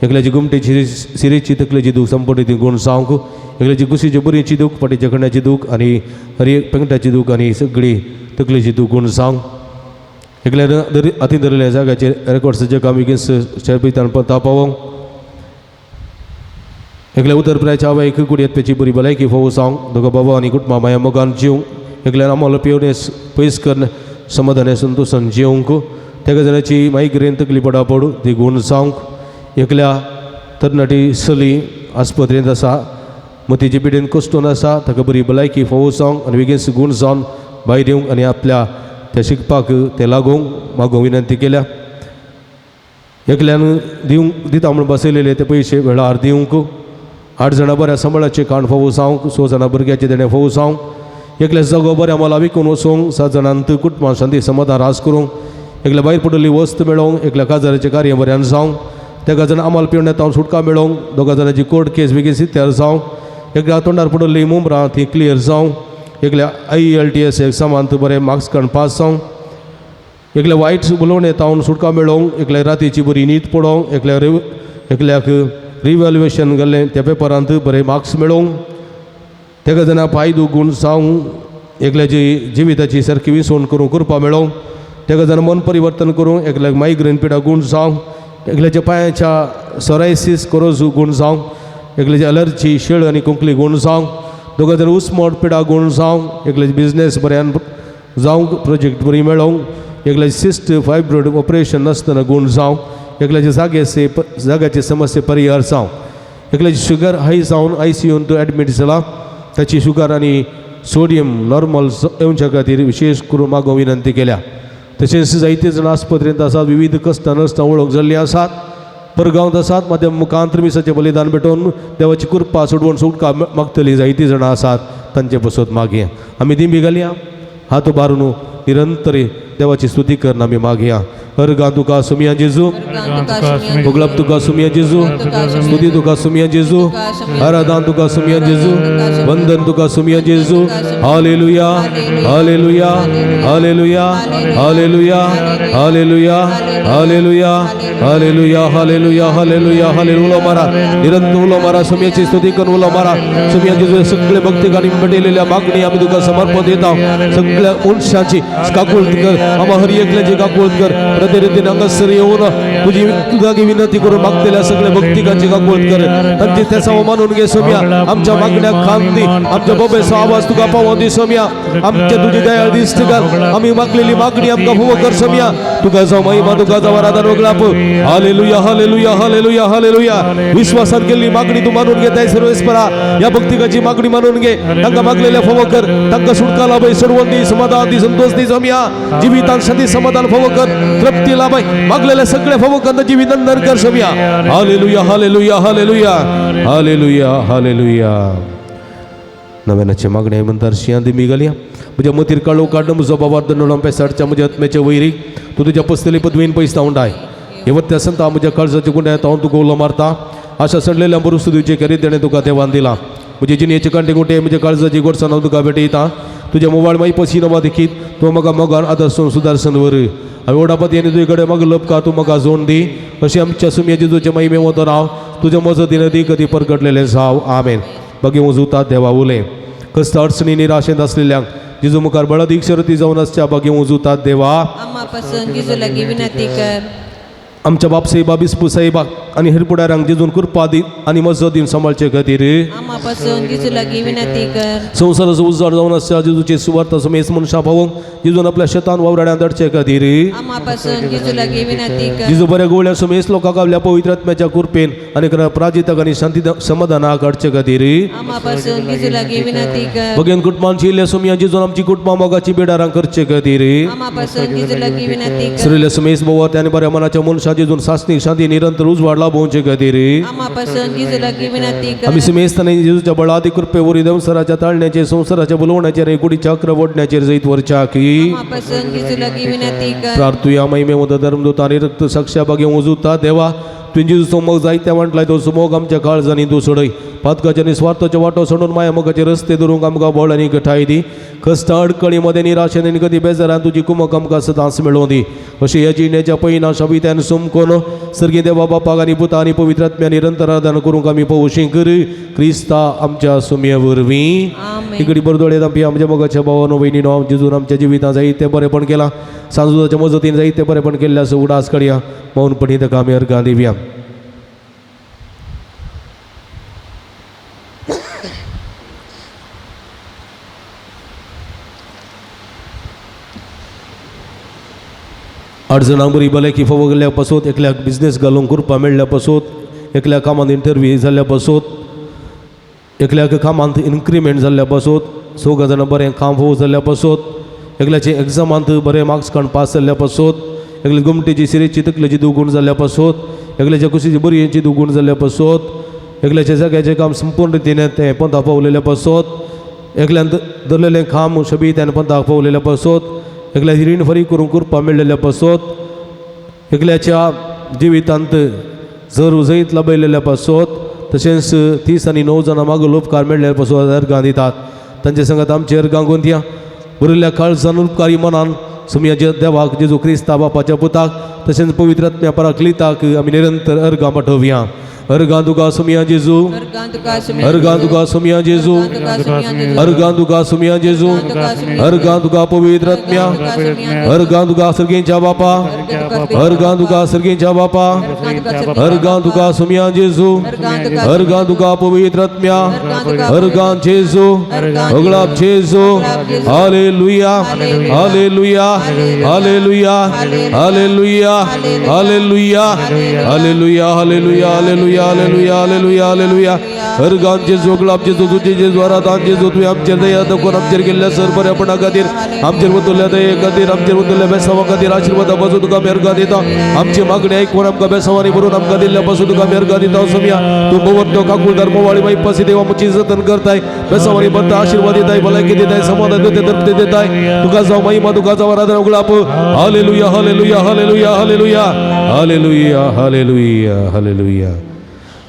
एकल्याची गुमटेची सिरेची तकलेची दूख संपटी गूण जावंक एकल्याची कुशीची बरीची दूख पाटीच्या कण्याची दूख आनी हर एक पेंगटाची दूख आनी सगळी तकलेची दूख गूण जावंक एकल्या हाती धरलेल्या जाग्याचेर रेकॉर्ड्साचें काम बेगीन पितान तापावंक एकल्या उतरप्रायच्या आवयक कुडी येतपेची बरी भलायकी फावो जावंक दोगा बाबा आनी कुटुंबा माया मोगान जिवंक एकल्यान आम्हाला पिवणेस पयस कर समाधाने संतोशान जिवंक तेका जाणाची मायग्रेन तकली पडापड ती गूण जावंक एकल्या तरणाटी चली आस्पत्रेंत आसा मतीचे पिडेन कश्टून आसा ताका बरी भलायकी फावो जावंक आनी बेगीन गूण जावन भायर येवंक आनी आपल्या त्या शिकपाक ते लागोवंक मागोवंक विनंती केल्या. एकल्यान दिवंक दिता म्हूण बसयलेले ते पयशे वेळार दिवंक 8 जाणां बऱ्या सांबाळाचे काण फावो जावंक 6 जाणां भुरग्याचे देणे फावो जावंक एकल्या जागो बऱ्या मोला विकून वचोवंक 7 जाणांत कुटुंबां शांती समाधान रास करूंक एकल्या भायर पडलेली वस्त मेळोवंक एकल्या काजाराचें कार्य बऱ्यान जावंक तेका जाणां आमाल पिवण येता सुटका मेळोवंक 2 जाणांची कोर्ट केस बेगीन सित्यार जावंक एकल्या तोंडार पडलेली मुंबरां ती क्लियर जावंक एकल्या IELTS एग्जामांत बरें मार्क्स काडून पास जावंक एकल्या वायट उलोवन येता सुटका मेळोवंक एकल्या रातीची बरी न्हीद पडोवंक एकल्याक रिवॅल्युएशन घाल्लें त्या पेपरांत बरे मार्क्स मेळोवंक तेका जाणां पांय दूख गूण जावंक एकल्याची जिविताची सारकी विसवण करूंक करपा मेळोवंक तेका जाणां मन परिवर्तन करूंक एकल्याक मायग्रेन पिडा गूण जावंक एकल्याच्या पांयाच्या सोरायसीस कोरोज गूण जावंक एकल्याची अलर्जी शेळ आनी कुंकली गूण जावंक 2 जाणां उसमोट पिडा गूण जावंक एकल्याची बिजनेस बऱ्यान जावंक प्रोजेक्ट बरी मेळोवंक एकल्याची सिस्ट फायब्रोइड ऑपरेशन नासतना गूण जावंक एकल्याचे जाग्याचे समस्या परिहार जावंक एकल्याची शुगर हाय जावन ICUन तो एडमीट जाला ताची शुगर आनी सोडियम नॉर्मल येवच्या खातीर विशेष करून मागोवंक विनंती केल्या. तशेंच जायते जाणां आस्पत्रेंत आसात विविध कश्टां नश्टां वळख जाल्लीं आसात परगांवत आसात मात मुखांतर मिसाचें बलिदान भेटोवन देवाची कृपा सोडवून सुटका मागतलीं जायतीं जाणां आसात तांचे बसत मागया आमी दिंबी घालया हात उबारून निरंतर देवाची स्तुती करून आमी मागया अर्गा तुका सुमिया जेजू उगलब तुका सुमिया जेजू स्तुती तुका सुमिया जेजू आराधना तुका सुमिया जेजू वंदन तुका सुमिया जेजू hallelujah hallelujah hallelujah hallelujah hallelujah hallelujah hallelujah hallelujah hallelujah hallelujah मारा निरंतर मारा सुमियाची स्तुती करून उला मारा सुमिया जेजू सगळे भक्तिकांनी पडलेल्या मागणी आम्ही तुका समर्पण देत आहोत सगळ्या उंशाची काकुळत कर आम्हा हर एकल्याची काकुळत कर प्रतिनिधी नंगसर येऊन तुझी जागी विनंती करून मागतेल्या सगळ्या भक्तिकांची काकुळत कर त्यांची त्याचा मानून घे सोम्या आमच्या मागण्या खांदी आमच्या बाबेचा आवाज तुका पावून दे सोम्या आमच्या तुझी दयाळ दिसते का आम्ही मागलेली मागणी आमका भोव कर सोम्या तुका जाऊ महिमा तुका जाऊ आराधना वगळाप हालेलुया हालेलुया हालेलुया हालेलुया विश्वासात केलेली मागणी तू मानून घेताय सर्वेश्वरा या भक्तिकाची मागणी मानून घे तांका मागलेल्या फव कर तांका सुटका लाभय सर्वंती समाधान दी संतोष दी सोम्या जीवितान शांती समाधान फव कर तृप्ती लाभय मागलेल्या सगळ्या फव कर जीवित नंदन कर सोम्या hallelujah hallelujah hallelujah hallelujah hallelujah नव्यानाचे मागणे म्हणतात शियांदी मी गलिया म्हज्या मतीर काळो काढणं म्हजो बाबा दंडोळां पेसाडच्या म्हज्या आत्म्याचे वैरी तूं तुज्या पस्तली पदवीन पयस उंडाय येवत्या संता म्हज्या काळजाच्या गुंड्यात हांव तुका उलो मारता अशा सडलेल्या मरुस्तुदीचे करीत तेणें तुका देवान दिला म्हजे जिणेचे कांटे गुंटे म्हज्या काळजाची गोडसाण हांव तुका भेटयता तुज्या मोबायल मागीर पसी नवा देखीत तूं म्हाका मोगान आदर्शन सुदारसन वर हांवें ओडापत येणे तुजे कडेन म्हाका लपका तूं म्हाका जोड दी अशें आमच्या सुमये जेजूचे महिमे वतन हांव तुज्या मजतीन दी कधी परगटलेलें जाव आमेन बागी उजूतात देवा उलय कस्त अडचणी निराशेंत असलेल्यांक जेजू मुखार बळदीक शर्ती जावन आसच्या बागी उजूतात देवा आम्हा पासून जेजू लागीं विनंती कर आमच्या बापसाहेबा बिस्पू साहेबाक आनी हेरपुडाऱ्यांक जेजून कृपा दी आनी मजतीन सांबाळचे खातीर आम्हा पासून जेजू लागीं विनंती कर संवसाराचो उजवाड जावन आसच्या जेजूचे सुवार्थ समेस मनशां पावोवंक जेजून आपल्या शेतान वावराड्यां दडचे खातीर आम्हा पासून जेजू लागीं विनंती कर जेजू बऱ्या गोवळ्या समेस लोकांक आपल्या पवित्र आत्म्याच्या कृपेन आनी प्राजिताक आनी शांती समाधानाक हाडचे खातीर आम्हा पासून जेजू लागीं विनंती कर भगेन कुटुंबांची इल्ल्या सोमया जेजून आमची कुटुंबां मोगाची बेडारां करचे खातीर आम्हा पासून जेजू लागीं विनंती कर सरिल्ल्या समेस बोवार आनी बऱ्या मनाच्या मनशां जेजून सासणीक शांती निरंतर उजवाड लाभोवचे खातीर आम्हा पासून जेजू लागीं विनंती कर आमी समेस्तानी जेजूच्या बळादी कृपे वरी देवसराच्या ताळण्याचेर संवसाराच्या बुलवण्याचेर आनी कुडीच्या चक्र वडण्याचेर जैत वरच्या की आम्हा पासून जेजू लागीं विनंती कर प्रार्थुया महिमे मद धर्मदूतांनी रक्त साक्षा बागे उजूता देवा तुझी समोग जायत्या म्हटलाय तो समोग आमच्या काळजांनी तू सोडय पातकाच्या निस्वार्थाच्या वाटो सोडून माया मोगाचे रस्ते धरूंक आमकां बळ आनी गठाय दी खस्त अडकळी मध्ये निराशेन आनी कधी बेजारान तुजी कुमक आमकां सदांच मेळोवन दी अशी ह्या जिणेच्या पैना शबित्यान सुमकोन सर्गी देवा बापाक आनी पुता आनी पवित्र आत्म्या निरंतर आराधना करूंक आमी पवशी कर क्रिस्ता आमच्या सुमये वरवीं आमेन इकडे बरदोळे आमच्या आमच्या मोगाच्या भावानो वयनीनो जेजून आमच्या जिवितां जायते बरेपण केलां सांजुदाच्या मजतीन जायते बरेपण केल्ल्या असो उडास काडया मौनपणी ताका आमी अर्गां दिवया अडचणांक बरी भलायकी फावो गेल्ल्या पासून एकल्याक बिझनेस घालूंक करपा मेळ्ळ्या पासून एकल्या कामांत इंटरव्यू जाल्ल्या पासून एकल्याक कामांत इन्क्रिमेंट जाल्ल्या पासून 6 जाणां बरें काम फावो जाल्ल्या पासून एकल्याचे एग्जामांत बरे मार्क्स काडून पास जाल्ल्या पासून एकल्या गुमटेची सिरेची तकलेची 2 गूण जाल्ल्या पासून एकल्याच्या कुशीची बरी हेची 2 गूण जाल्ल्या पासून एकल्याच्या जाग्याचें काम संपूर्ण रितीन तें पंथाक पावलेल्या पासून एकल्यान धरलेलें काम शबी त्यान पंथाक पावलेल्या पासून एकल्याची रीण फारीक करून करपा मेळलेल्या पासून एकल्याच्या जिवितांत जर उजयत लाभयलेल्या पासून तशेंच 30 आनी 9 जाणां मागो उपकार मेळ्ळ्या पासून अर्गां दितात तांचे सांगात आमचे अर्गां गोंदिया बरिल्ल्या काळजान उपकारी मनान सुमया देवाक जेजू क्रिस्ता बापाच्या पुताक तशेंच पवित्र आत्म्या पराक्लिताक आमी निरंतर अर्गां पाठोवया अर्गां तुका सुमया जेजू अर्गां तुका सुमया जेजू अर्गां तुका सुमया जेजू अर्गां तुका पवित्र आत्म्या अर्गां तुका सर्गेच्या बापा अर्गां तुका सर्गेच्या बापा अर्गां तुका सुमया जेजू अर्गां तुका पवित्र आत्म्या अर्गां जेजू अगलाब जेजू hallelujah hallelujah hallelujah hallelujah hallelujah hallelujah hallelujah hallelujah hallelujah hallelujah hallelujah hallelujah organ जेजू गुलाब जेजू तुझे जेजू आराधन जेजू तुझे आमचेर दया दाखोवन आमचेर केल्ल्या सरबऱ्यापणा खातीर आमचेर बदलल्या दये खातीर आमचेर बदलल्या बेसावा खातीर आशिर्वादा पासून तुका मेरगा दिता आमची मागणी ऐकून आमकां बेसावांनी भरून आमकां दिल्ल्या पासून तुका मेरगा दिता सोम्या तूं बवरतो काकूळदार मोवाळी माई पासी देवा आमची जतन करताय बेसावांनी बद्द आशीर्वाद दिताय भलायकी दिताय समाधान दिताय तृप्ती दिताय तुका जावं महिमा तुका जावं आराधना गुलाब hallelujah hallelujah hallelujah hallelujah hallelujah hallelujah hallelujah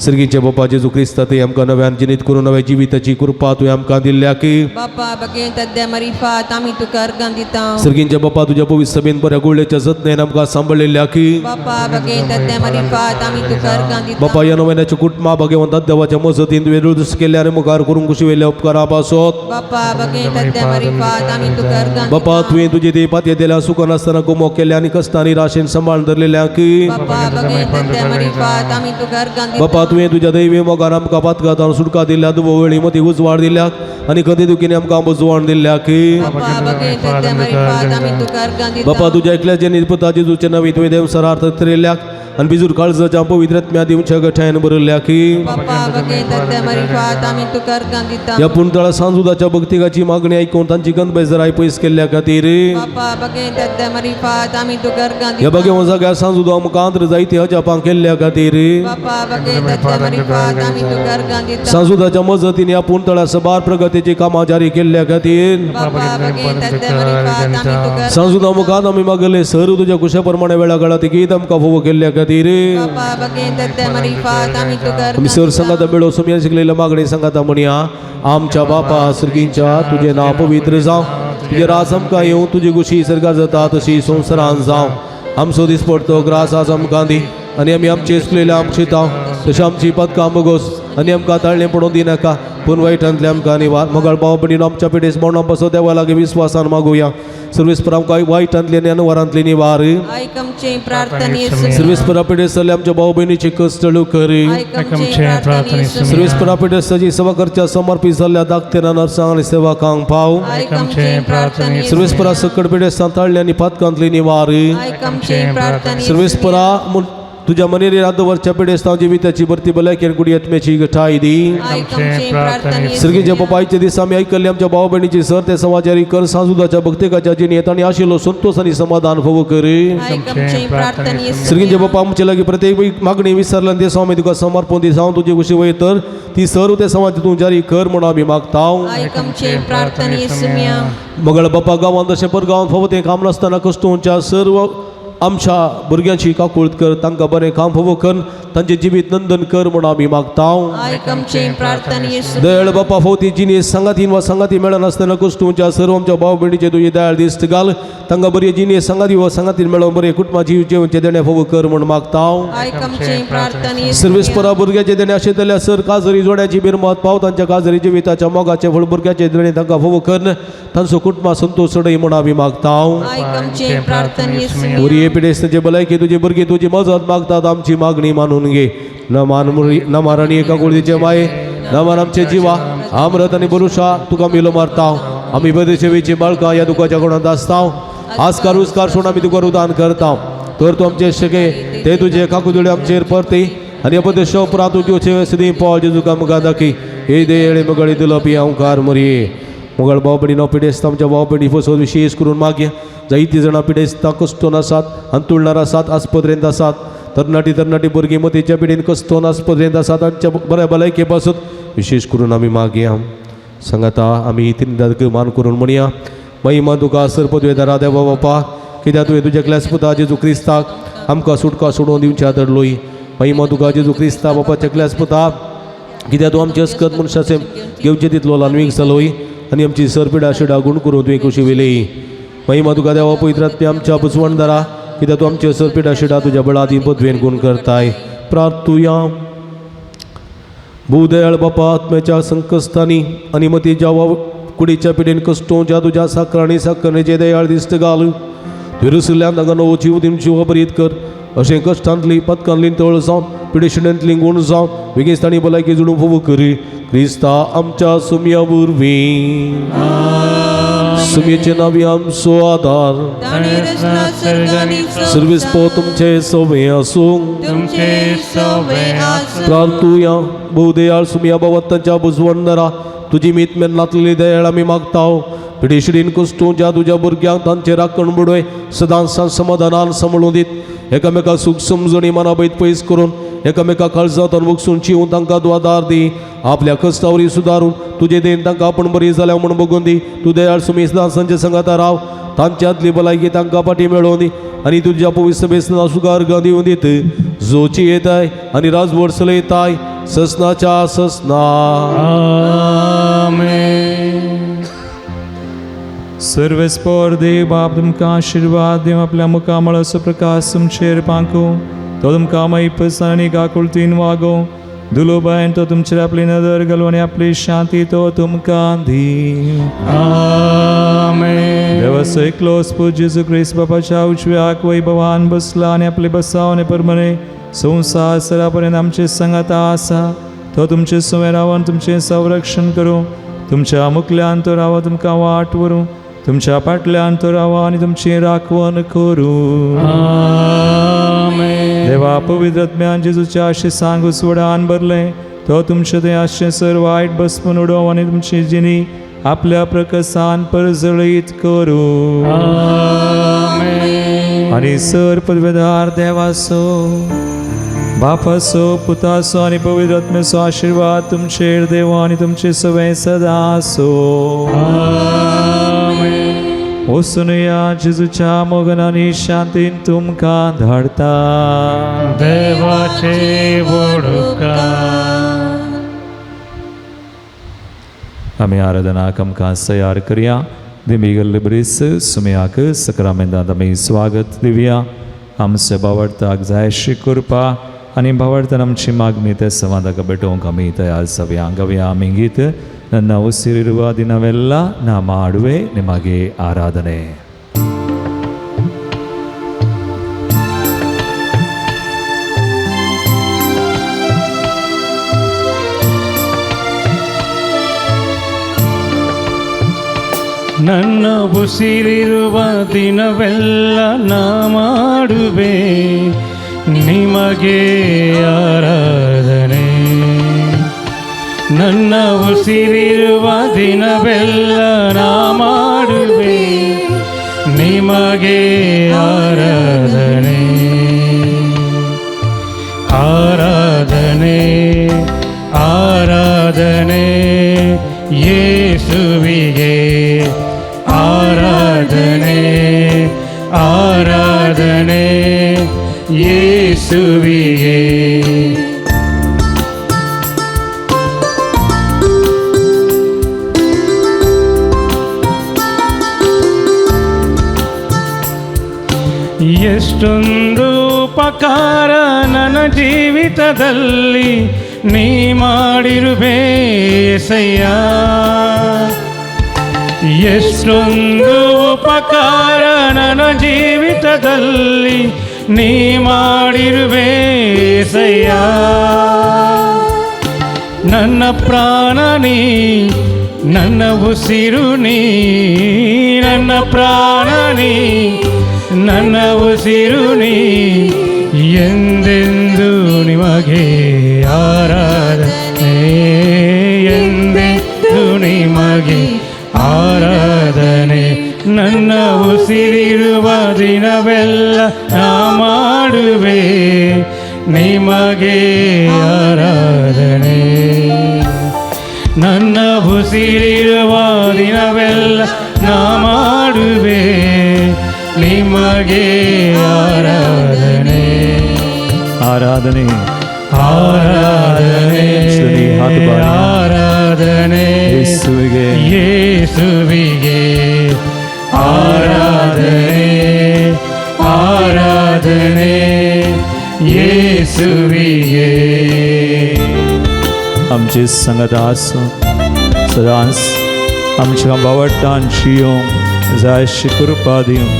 सर्गीचे बापा जेजू क्रिस्ता ते आमकां नव्यान जिनीत करून नव्या जिविताची कृपा तुवें आमकां दिल्ल्या की बापा बगे तद्या मरिफात आमी तुका अर्गां दिता सर्गींचे बापा तुझ्या पवित्र सभेन बऱ्या गुळ्याच्या जतनेन आमकां सांबाळलेल्या की बापा बगे तद्या मरिफात आमी तुका अर्गां दिता बापा या नव्याच्या कुटुंबा भगवंतात देवाच्या मजतीन तुवें रुजूस केल्या आनी मुखार करूंक खुशी वेल्या उपकारा पासत बापा बगे तद्या मरिफात आमी तुका अर्गां बापा तुवें तुजे देपात दिल्या सुखान आसतना गुमो केल्या आनी कश्टांनी राशेन सांबाळून धरलेल्या की बापा बगे तद्या मरिफात आमी तुका अर्गां दिता बापा तुवें तुज्या दैवी मोगान आमकां पातकात सुटका दिल्या दुबो वेळी मती उजवाड दिल्याक आनी कधी दुखीने आमकां आंबोजवण दिल्या की बापा बगे तद्या मरिफात आमी तुका अर्गां दिता बापा तुज्या एकल्याचे निरपुता जेजूचे नवी तुवें देव सरार्थ तरिल्ल्याक आनी बिजूर काळजाच्या पवित्रत्म्या दिवच्या गठायन बरयल्या की बापा बगे तद्या मरिफात आमी तुका अर्गां दिता या पुणतळा सांजुदाच्या भक्तिकाची मागणी ऐकून तांची गंध बेजराय पयस केल्ल्या खातीर बापा बगे तद्या मरिफात आमी तुका अर्गां या दिता बगे सगळ्या सांजुदा आमकां आंतर जायती अजापां केल्ल्या खातीर बापा बगे तद्या मरिफात आमी तुका अर्गां दिता सांजुदाच्या मजतीन या पुणतळा सबार प्रगतीची कामां जारी केल्ल्या खातीर बापा बगे तद्या मरिफात आमी तुका सांजुदा मुखात आमी मागले सर तुज्या कुशा प्रमाणे वेळा काळात गीत आमकां फोव केल्ल्या खातीर बापा बगे तद्या मरिफात आमी तुका आमी अर्गां सर संगाता बेळो सुम्या शिकलेल्या मागणी सांगाता म्हणया आमच्या बापा सर्गींच्या तुझे नांव पवित्र जावं तुझे राज आमकां येवं तुजी कुशी सर्गा जाता तशी संवसारान जावं आमचो दीस पडतो ग्रास आज आमकां दी आनी आमी आमचे इसलेल्या आमची ताव तशी आमची पदकां बगोस आनी आमकां ताळणें पडोवन दिनाका पूण वायटांतले आमकां निवार मोगाळ भावपणीन आमच्या पिडेस मरण बसो देवा लागीं विस्वासान मागुया सर्वेस्पर आमकां वायटांतली आनी अनवरांतली निवार आयक आमचे प्रार्थना येसू सर्वेस्परा पिडेस जाल्यार आमच्या भाव भयणीचे कश्ट कर आयक आमचे प्रार्थना येसू सर्वेस्परा पिडेसाची सेवा करच्या समर्पित जाल्ल्या धाकटेल्या नर्सांक आनी सेवकांक पाव आयक आमचे प्रार्थना येसू सर्वेस्परा सकट पिडेस्तां ताळ्ळी आनी पातकांतली निवार आयक आमचे प्रार्थना येसू सर्वेस्परा तुझ्या मनेरी रादवरच्या पिडेस्तां जिविताची भरती भलायकेन कुडी आत्म्याची गठाय दी आयक आमचे प्रार्थना येसू सर्गीच्या बापायचे दीस आमी आयकल्ले आमच्या भाव भयणीची सर ते समाजारी कर सांजुदाच्या भक्तिकाच्या जिणेत आनी आशिल्लो संतोष आनी समाधान फोव कर आयक आमचे प्रार्थना येसू सर्गीच्या बापा आमचे लागीं प्रत्येक मागणी विसरल्या ते आमी तुका समर्पण दी जावं तुजी कुशी वय तर ती सर ते समाज तूं जारी कर म्हणून आमी मागताव आयक आमचे प्रार्थना येसू म्या मगळ बापा गांवांत जशें परगांवांत फोव तें काम नासतना कश्टोवच्या सर्व आमच्या भुरग्यांची काकुळट कर तांकां बरें काम फोव कर तांचे जिवीत नंदन कर म्हणून आमी मागताव आयक आमचे प्रार्थना येसू दयाळ बापा फोवती जिनी संगातीन वा संगाती मेळना आसतना कश्टोवच्या सर्व आमच्या भाव भयणीचे तुजे दयाळ दिश्ट घाल तांकां बरी जिनी संगाती वा संगातीन मेळोन बरे कुटुंबाची जेवणचे देणे फोव कर म्हणून मागताव आयक आमचे प्रार्थना येसू सर्वेस्परा भुरग्याचे देणे अशें जाल्यार सर काजरी जोड्याची बिरमत पाव तांच्या काजरी जिविताच्या मोगाचे फळ भुरग्याचे देणे तांकां फोव कर तांचो कुटुंबा संतोश चडय म्हणून आमी मागताव आयक आमचे प्रार्थना येसू उरी पिडेस्ताचे भलायकी तुजी भुरगीं तुजी मजत मागतात आमची मागणी मानून घे न मारणी एका कुळदीचे माये न मान आमचे जिवा आमरत आनी भरुशा तुका मिलो मारताव आमी बरे सेवेची बाळकां या दुखाच्या कोणात आसताव आस्कार उस्कार सोडून आमी तुका रुदान करताव तर तूं आमचे शके ते तुजे काकुदळे आमचेर परती आनी अपदेश उपरांत तुज्यो सेवे सदी पावल जेजूका मुखार दाखी हे देळे मगळी दिलो पी ओंकार मरये मोगळ भाव भयणी पिडेस्तां आमच्या भाव भयणी फसोन विशेष करून मागया जायती जाणां पिडेस्तां कश्टोन आसात अंतुळणार आसात आस्पत्रेंत आसात तरणाटी भुरगीं मतीच्या पिडेन कश्टोन आस्पत्रेंत आसात तांच्या बऱ्या भलायके पासून विशेष करून आमी मागया सांगाता आमी तिनदाक मान करून म्हणया महिमा तुका सरपदवेदारा देवा बापा कित्याक तुवें तुज्या क्लेस्पुता जेजू क्रिस्ताक आमकां सुटका सोडून दिवच्या धरलोय महिमा तुका जेजू क्रिस्ता बापाच्या क्लेस्पुता कित्याक तूं आमचे अस्कत मनशाचे घेवचे तितलो लानवीक जालोय आनी आमची सरपिडा शिडा गुण करून तुवें खुशी वेली महिमा तुका देवा पवित्रात्म्या आमच्या बुजवणदारा कित्याक तूं आमचे सरपिडा शिडा तुज्या बळादी पदवेन गुण करताय प्रार्थुया भूदयाळ बापा आत्म्याच्या संकस्तांनी आनी मती जावा कुडीच्या पिडेन कश्टोवच्या तुज्या साकराणी साकरणेचे दयाळ दिश्ट घाल विरुसल्ल्यान तांकां नवो जीव दिवची बरीत कर अशें कश्टांतली पदकांतली तळ जावन पिडेशिण्यांतली गुण जावन वेगीस्तांनी भलायकी जुळून फोव करी क्रिस्ता आमच्या सुम्या वरवीं सुमीचे नावी आमचो आधार ताणे रचना सर्गांनी सर्विस्पो तुमचे सोवे आसूं तुमचे सोवे आसूं प्रार्थूया बहुदयाळ सुमिया भगवंताच्या बुजवणदारा तुजी मीतमेन लातलेली दयाळ आमी मागताव पिढीशिडीन कुस्टूंच्या तुज्या भुरग्यांक तांचे राखण बुडय सदांच समाधानान सांबाळून दीत एकामेका सुख समजणी मना बैत पयस करून एकामेका काळजांत मुगसून चिवून तांकां द्वादार दी आपल्या कस्तावरी सुदारून तुजे देन तांकां आपण बरी जाल्या म्हूण बगून दी तूं दयाळ सुमी सदांच संगता राव तांच्यातली भलायकी तांकां फाटी मेळोवन दी आनी तुज्या पवित्र बेसना सुगार दिवन दीत जोची येताय आनी राजवट चलयताय ससनाच्या ससना सर्वेस्पोर देव बाप तुमकां आशिर्वाद देव आपल्या मुखामळाचो प्रकाश तुमचेर पांको तो तुमकां मैपस आनी गाकुळतीन वागो दुलो बायन तो तुमचेर आपली नदर घालूं आनी आपली शांती तो तुमकां दी देवाचो एकलो स्पूत जेजू क्रिस्त बापाच्या उजव्याक वैभवान बसला आनी आपले बसावने परमने संवसार सरापर्यंत आमचे सांगाता आसा तो तुमचे सुवें रावन तुमचें संरक्षण करूं तुमच्या मुखल्यान तो रावा तुमकां वाट व्हरूं तुमच्या फाटल्यान तो रावा आनी तुमची राखण करूं देवा पवित्र आत्म्यान जेजूच्या आशिसांक उसवडान भरले तो तुमचे देहाचे सर वायट बसपून उडोव आनी तुमची जिणी आपल्या प्रकाशान परजळीत करूं आनी सर पदवेदार देवाचो बापाचो पुताचो आनी पवित्र आत्म्याचो आशिर्वाद तुमचेर देवा आनी तुमचे सगळे सदा आसो वचून या जेजूच्या मोगन आनी शांतीन तुमकां धाडटा देवाचे वडुका आमी आराधनाक आमकां तयार करया दिमिगल ब्रिस सुमयाक सक्रामेंतांत आमी स्वागत दिवया आमचे बावडताक जायशी कृपा आनी बावडतान आमची मागणी ते संवादाक भेटोवंक आमी तयार जावया गवया आमी गीत ನನ್ನ ಉಸಿರಿರುವ ದಿನವೆಲ್ಲ ನಾ ಮಾಡುವೆ ನಿಮಗೆ ಆರಾಧನೆ ನನ್ನ ಉಸಿರಿರುವ ದಿನವೆಲ್ಲ ನಾ ಮಾಡುವೆ ನಿಮಗೆ ಆರಾಧನೆ ನನ್ನ ಉಸಿರಿರುವ ದಿನವೆಲ್ಲ ನಾ ಮಾಡುವೆ ನಿಮಗೆ ಆರಾಧನೆ ಆರಾಧನೆ ಆರಾಧನೆ ಯೇಸುವಿಗೆ ಆರಾಧನೆ ಆರಾಧನೆ ಯೇಸುವಿಗೆ ಎಷ್ಟೊಂದು ಉಪಕಾರ ನನ್ನ ಜೀವಿತದಲ್ಲಿ ನೀ ಮಾಡಿರುವೆ ಸಯ್ಯ ಎಷ್ಟೊಂದು ಉಪಕಾರ ನನ್ನ ಜೀವಿತದಲ್ಲಿ ನೀ ಮಾಡಿರುವೆ ಸಯ್ಯ ನನ್ನ ಪ್ರಾಣ ನೀ ನನ್ನ ಉಸಿರು ನೀ ನನ್ನ ಪ್ರಾಣ ನೀ ನನ್ನ ಉಸಿರು ನೀ ಎಂದೆಂದು ನಿಮಗೆ ಆರಾಧನೆ ಎಂದೆಂದು ನಿಮಗೆ ಆರಾಧನೆ ನನ್ನ ಉಸಿರಿರುವ ದಿನವೆಲ್ಲ ನಾ ಮಾಡುವೆ ನಿಮಗೆ ಆರಾಧನೆ ನನ್ನ ಉಸಿರಿರುವ ದಿನವೆಲ್ಲ ನಾ ಮಾಡುವೆ ನಿಮಗೆ ಆರಾಧನೆ ಆರಾಧನೆ ಆರಾಧನೆ ಆರಾಧನೆ ಯೇಸುವಿಗೆ ಯೇಸುವಿಗೆ ಆರಾಧನೆ ಆರಾಧನೆ ಯೇಸುವಿಗೆ आमची संगत आसूं सदांच आमच्या बावडटांची येवंक जायशी कृपा दिवं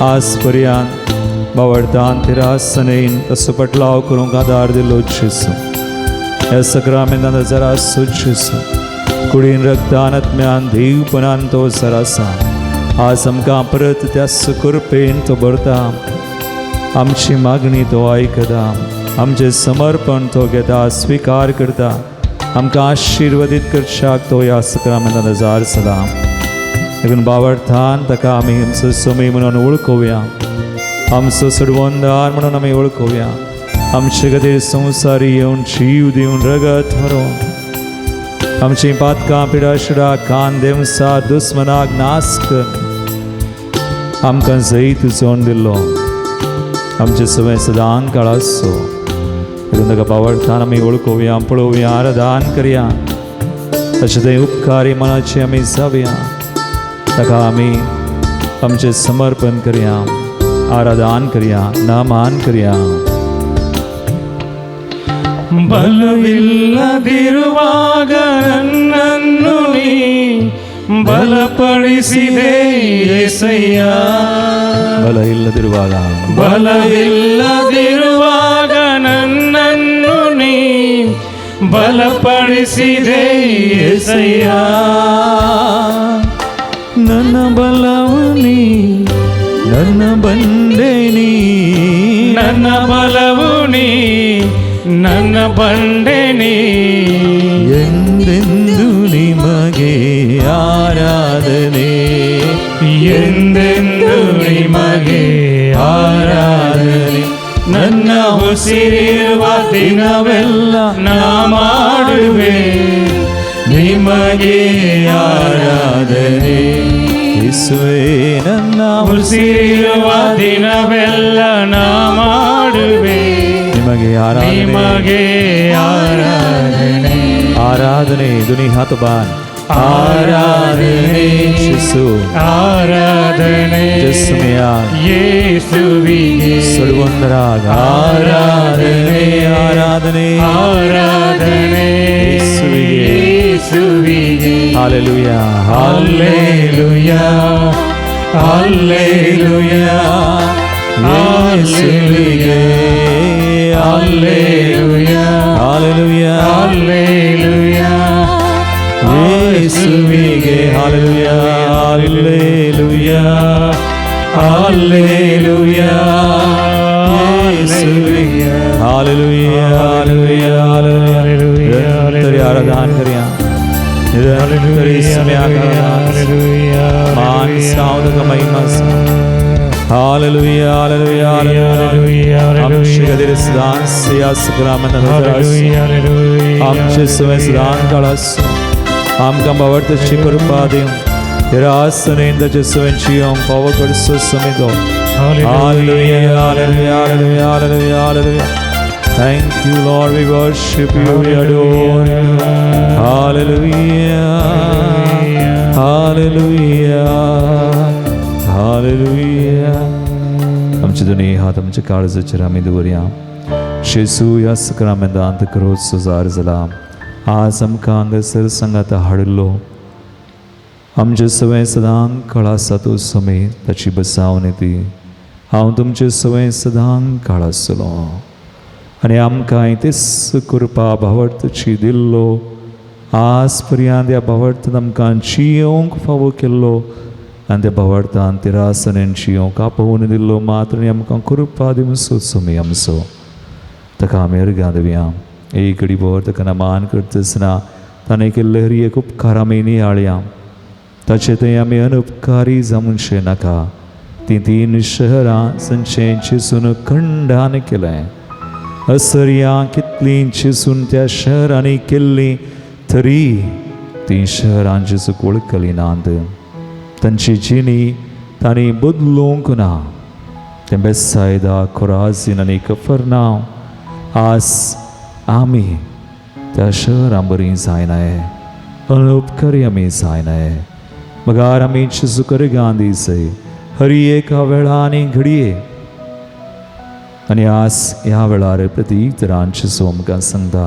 आज पर्यंत बावडटान तिरासनेन तसो पटलाव करूंक आदार दिलो जेसू ह्या सक्रामेंतान जरा जेसू कुडीन रक्तान आत्म्यान देवपणान तो सरासा आज आमकां परत त्या सुकुरपेन तो भरता आमची मागणी तो आयकता आमचे समर्पण तो घेता स्वीकार करता आमकां आशिर्वादीत करशाक तो ह्या सक्रामेंतान हजार सलाम देखून बावर्थान ताका आमी आमचो समय म्हणून वळखुया आमचो सडवंदार म्हणून आमी वळखुया आमचे खातीर संवसारी येवन जीव दिवन रगत व्हरोन आमची पातकां पिडाशिडा कान देवसा दुस्मनाक नास कर आमकां जैत जोड दिल्लो आमचे सवय सदां काळ आसो देखून ताका बावर्थान आमी वळखुया पळोवया आराधन करया तशें ते उपकारी मनाचे आमी जावया ताका आमी आमचें समर्पण करया आराधन करया नामान करया ಬಲವಿಲ್ಲದಿರುವಾಗ ನನ್ನನ್ನು ನೀ ಬಲಪಡಿಸಿದೆ యేసయ్ಯ ಬಲ ಇಲ್ಲದಿರುವಾಗ ಬಲವಿಲ್ಲದಿರುವಾಗ ನನ್ನನ್ನು ನೀ ಬಲಪಡಿಸಿದೆ యేసయ్య ನನ್ನ ಬಲವು ನೀ ನನ್ನ ಬಂಡೆ ನೀ ನನ್ನ ಬಲವು ನೀ ನನ್ನ ಬಂಡೆ ನೀ ಎಂದೆಂದು ನಿಮಗೆ ಆರಾಧನೆ ಎಂದೆಂದು ನಿಮಗೆ ಆರಾಧನೆ ನನ್ನ ಉಸಿರಿರುವ ದಿನವೆಲ್ಲ ನಾ ಮಾಡುವೆ ನಿಮಗೆ ಆರಾಧನೆ ಯೇಸುವೇ ನನ್ನ ಉಸಿರಿರುವ ದಿನವೆಲ್ಲ ನಾ ಮಾಡುವೆ ನಿಮಗೆ ಆರಾಧನೆ ನಿಮಗೆ ಆರಾಧನೆ ಆರಾಧನೆ ಧ್ವನಿ ಹಾತಬಾನ್ ಆರಾಧನೆ ಯೇಸು ಆರಾಧನೆ ಯೇಸುವಿಯ ಯೇಸುವಿಗೆ ಸಡುವಂದರಾಗ ಆರಾಧನೆ ಆರಾಧನೆ ಆರಾಧನೆ ಯೇಸುವಿಗೆ ಹಾಲೆಲೂಯಾ ಹಲ್ಲೆಲೂಯಾ ಹಲ್ಲೆಲೂಯಾ ಯೇಸುವಿಗೆ ಹಲ್ಲೆಲೂಯಾ ಹಾಲೆಲೂಯಾ ಹಲ್ಲೆಲೂಯಾ ಯೇಸುವಿಗೆ ಹಾಲೆಲೂಯಾ ಹಾಲೆಲೂಯಾ ಹಲ್ಲೆಲೂಯಾ ಯೇಸುವಿಗೆ ಹಾಲೆಲೂಯಾ ಹಾಲೆಲೂಯಾ ಹಾಲೆಲೂಯಾ ನಿರಂತರ आराधन करिया निरंतर समय ಹಲ್ಲೆಲೂಯಾ मान साउंड का महिमा हालेलुया हालेलुया हालेलुया आमचे खातीर सदांच ह्या सक्रामेंत नजर आमचे सवय सदां काळ आसूं आमकां बावडतशी कृपा दिवन रासनेन ताचे सवयींची हांव फावो करचो समय तो hallelujah hallelujah hallelujah hallelujah hallelujah Thank you Lord, we worship you, we adore you. Hallelujah, hallelujah, hallelujah. आमचे दोन्ही हात आमच्या काळजाचेर आमी दवरया येशू ह्या सक्रामेंतांत क्रोस सुजार जाला आज आमकां हांगासर सांगात हाडिल्लो आमचे सवय सदां काळ आसा तो समय ताची बसावणी ती हांव तुमचे सवय सदां काळ आसलो आनी आमकां तेच कृपा भावर्तची दिल्लो आज पर्यंत ह्या भावर्तान आमकां जियोंक फावो केल्लो आनी त्या भावर्तान तिरासनेन जियोंक आपोवन दिल्लो मात्र आमकां कृपा दिवचो समय आमचो ताका आमी अर्घां दिवया एक घडी भर ताका नमान करतना ताणें केल्ले हर एक उपकार आमी नियाळया ताचे थंय आमी अनउपकारी जावचे नाका तीं 3 शहरां संचें चिसून खंडान केलें असर्या कितलीं चिसून त्या शहरांनी केल्ली तरी तीं शहरांची चूक वळखली नात तांची जिणी तांणी बदलूंक ना तें बेतसायदा खोराजीन आनी कफरनाव आज आमी त्या शहरां बरीं जायनाय अनउपकारी आमी जायनाय मगार आमी चिजू करगां दिसय हर एका वेळा आनी घडये आनी आज ह्या वेळार प्रतीक तरांची सोमकां सांगता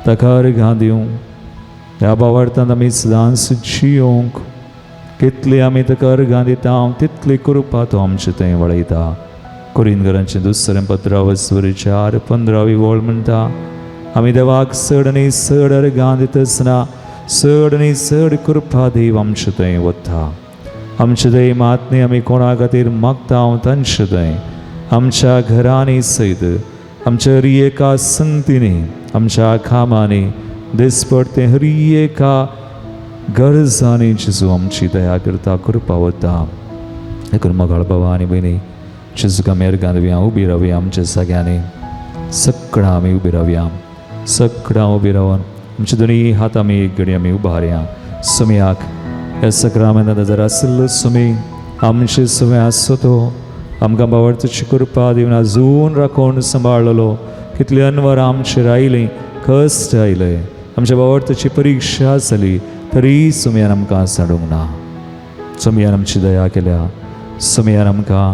ताका अर्घां दिवं ह्या भावार्थांत आमी सदांच जियोंक कितली आमी ताका अर्घां दिता तितली कृपा तो आमचे थंय वळयता कोरिंथरांचें 2 पत्र 4:15 ओळ म्हणटा आमी देवाक चड आनी चड अर्घां दितना चड आनी चड कृपा देव आमचे थंय वता. आमचे थंय मातने आमी कोणा खातीर मागता हांव तांचे थंय आमच्या घरांनी सयत आमच्या हर एका संगतींनी आमच्या कामांनी दिसपडते हर एका गरजांनी जेजू आमची दया करता कृपा वता. देखून मोगाळ भावा आनी भयणी जेजूका मेरगान रावया उबी रावया आमच्या सगळ्यांनी सगळां आमी उबी रावया. सगळां उबी रावन आमचे दोनी हात आमी एक घडी आमी उबारया. सुमयाक ह्या सक्रामेंतांत जर आसलो सुमी आमचे सुमे आसो तो आमकां बावडची कृपा दिवन आजून राखून सांबाळलो. कितली अनवर आमचेर आयलीं कश्ट आयले आमच्या बावडची परिक्षा जाली तरी सुमयान आमकां सांडूंक ना. सुमयान आमची दया केल्या. सुमयान आमकां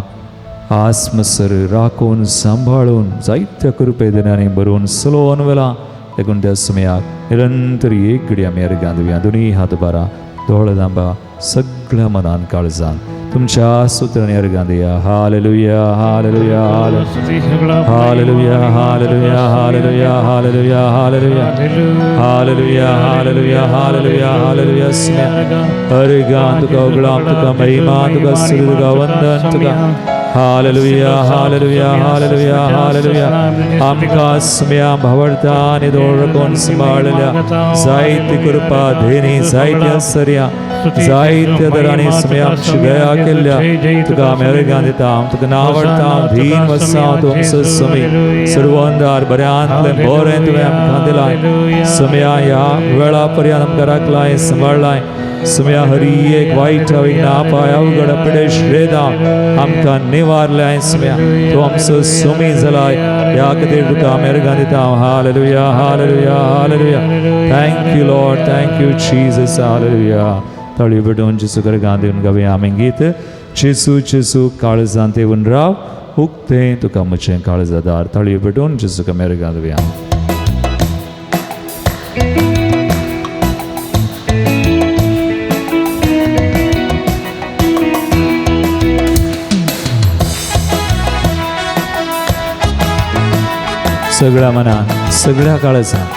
आस्मसर राखून सांबाळून जायत्या कृपे दिनांनी बरोवन सलोवन वेला. देखून त्या सुमयाक निरंतर एक घडी आमी अर्घां दिवया. दोनी हात बारा दोळ दांबा सगळ्या मनान काळजान तुमच्या सुत्रांनी अर्घां दिया. Hallelujah hallelujah hallelujah hallelujah hallelujah hallelujah hallelujah hallelujah hallelujah hallelujah hallelujah. सुम्या अर्घां तुका उगडाम तुका महिमा तुका स्तुती तुका वंदन तुका. Hallelujah hallelujah hallelujah hallelujah. आमकां सुम्या भावडता आनी दोळ राखून सांबाळल्या जायती कृपा देणी जायत्या सर्या जायत्या दरांनी सुम्या आमची दया केल्या. तुका आमी अर्घां दिता तुका नावडता धीन वसा तुमचो सुमी सर्व अंधार बऱ्यांतले बरें तुवें आमकां दिलाय. सुम्या ह्या वेळा पर्यंत आमकां राखलाय सांबाळलाय. सुम्या हरी एक वायट नापाय अवघड पिडे श्रेदा आमकां निवारल्याय. सुम्या तूं आमचो सुमी जालाय. ह्या खातीर तुका आमी अर्घां दिता. Hallelujah hallelujah hallelujah. Thank you Lord thank you Jesus. Hallelujah. तळी भेटून जेजू अर्घां दिवन गावया आमी गीत जेजू जेजू काळजांत येवन राव उक्तें तुका म्हजें काळजादार. तळी भेटून जेजूक आमी अर्घां दिवया. सगळ्या मनान सगळ्या काळजान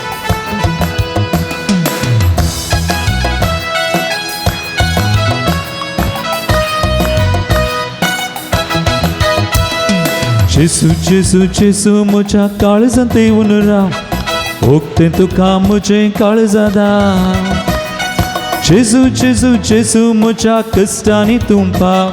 जेजू जेजू जेजू म्हज्या काळजांत येवन राव उक्तें तुका म्हजें काळजादार. जेजू जेजू जेजू म्हज्या कश्टांनी तूं पाव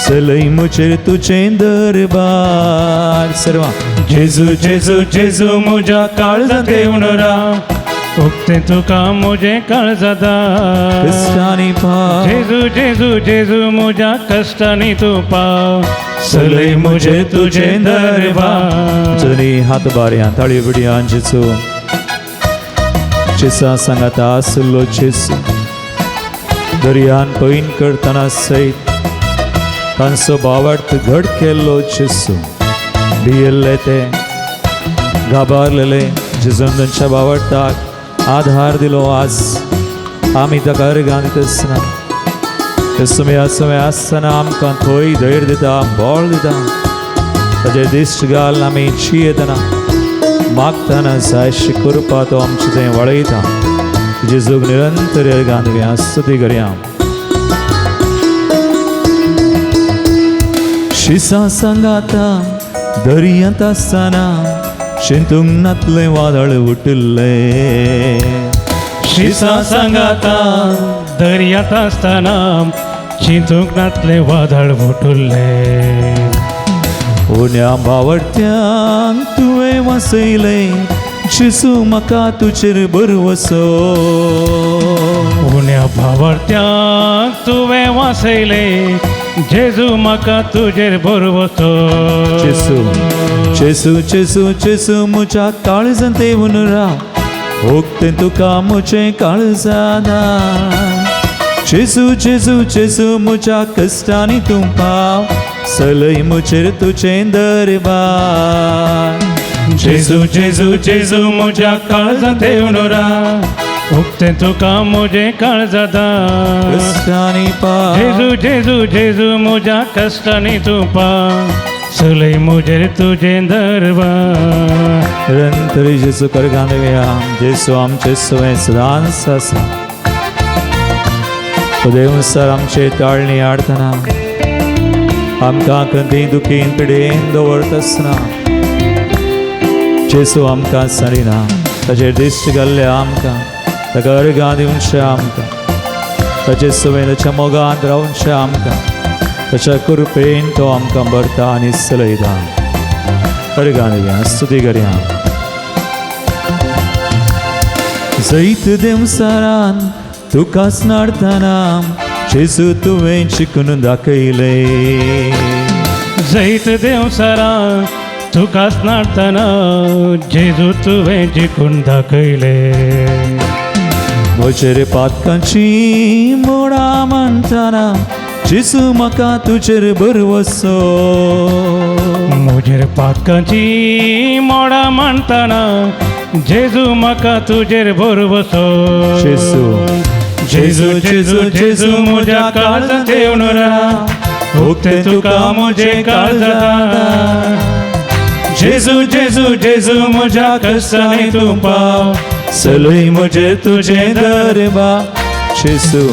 चलय म्हजेर तुजें दरबार. सर्वां जेजू जेजू जेजू म्हज्या काळजांत येवन राव उक्तें तुका म्हजें काळजादार. कश्टांनी पाव जेजू जेजू जेजू म्हज्या कश्टांनी तूं पाव चलय म्हजेर तुजें दरबार. जनी हात बाऱ्या ताळी बिडयान जेजू जेसा सांगाता आसलो जेजू दर्यान पैन करतना सयत तांचो बावट घट केल्लो जेजू भियेल्ले ते गाबारलेले जेजून तांच्या बावटाक आधार दिलो. आज आमी ताका अर्घां दिता आसतना ते सुम्या सुम्या आसतना आमकां थंय धैर्य दिता बळ दिता. ताजे दिश्ट घाल आमी जियेतना मागतना जायशी कृपा तो आमचे थंय वळयता. जेजूक निरंतर अर्घां दिवया स्तुती करया. शिसा सांगाता दर्यांत आसतना चिंतूंक नातलें वादळ उठिल्लें. शिसा सांगाता दर्यांत आसतना चिंतूंक नातलें वादळ उठिल्लें. उण्या बावडट्यांक तुवें वासयलें जेजू म्हाका तुजेर बरवसो. उण्या भावार्थ्यांक तुवें वासयलें जेजू म्हाका तुजेर बरवसो. जेजू जेजू जेजू जेजू म्हज्या काळजांत येवन राव उक्तें तुका म्हजें काळजादार. जेजू जेजू जेजू म्हज्या कश्टांनी तूं पाव चलय म्हजेर तुजें दरबार. जेजू जेजू जेजू म्हज्या काळजांत येवन राव उक्तें तुका म्हजें काळजादार. कश्टांनी पाव जेजू जेजू जेजू म्हज्या कश्टांनी तूं पाव चलय म्हजेर तुजें दरबार. निरंतर जेजू अर्घां दिवया. जेजू आमचे सुवें सदांच आसा देवनुसार आमचे ताळणी आडतना आमकां खंयी दुखीन पिडेन दवरत आसतना जेसू आमकां सडिना ताचेर दिश्ट घाल्ले आमकां ताका अर्गां दिवनशे आमकां ताचे सुवेन ताच्या मोगांत रावनशे आमकां ताच्या कृपेन तो आमकां भरता आनी चलयता. अर्गां दिवया स्तुती करया. जैत देवसारान तुकाच नाडतना जेजू तुवें शिकून दाखयले. जैत देवसारा तुकाच नाडतना जेजू तुवें जिखून दाखयले. म्हजेर पातकांची मोडां मांडतना जेजू म्हाका तुजेर भरवसो. म्हजेर पातकांची मोडां मांडतना जेजू म्हाका तुजेर भरवसो. जेजू जेजू जेजू जेजू म्हज्या काळजांत येवन राव उक्ते तुका म्हजे काळजांत. जेजू जेजू जेजू म्हज्या कश्टांनी तूं पाव चलय म्हजे तुजे दरबार. जेजू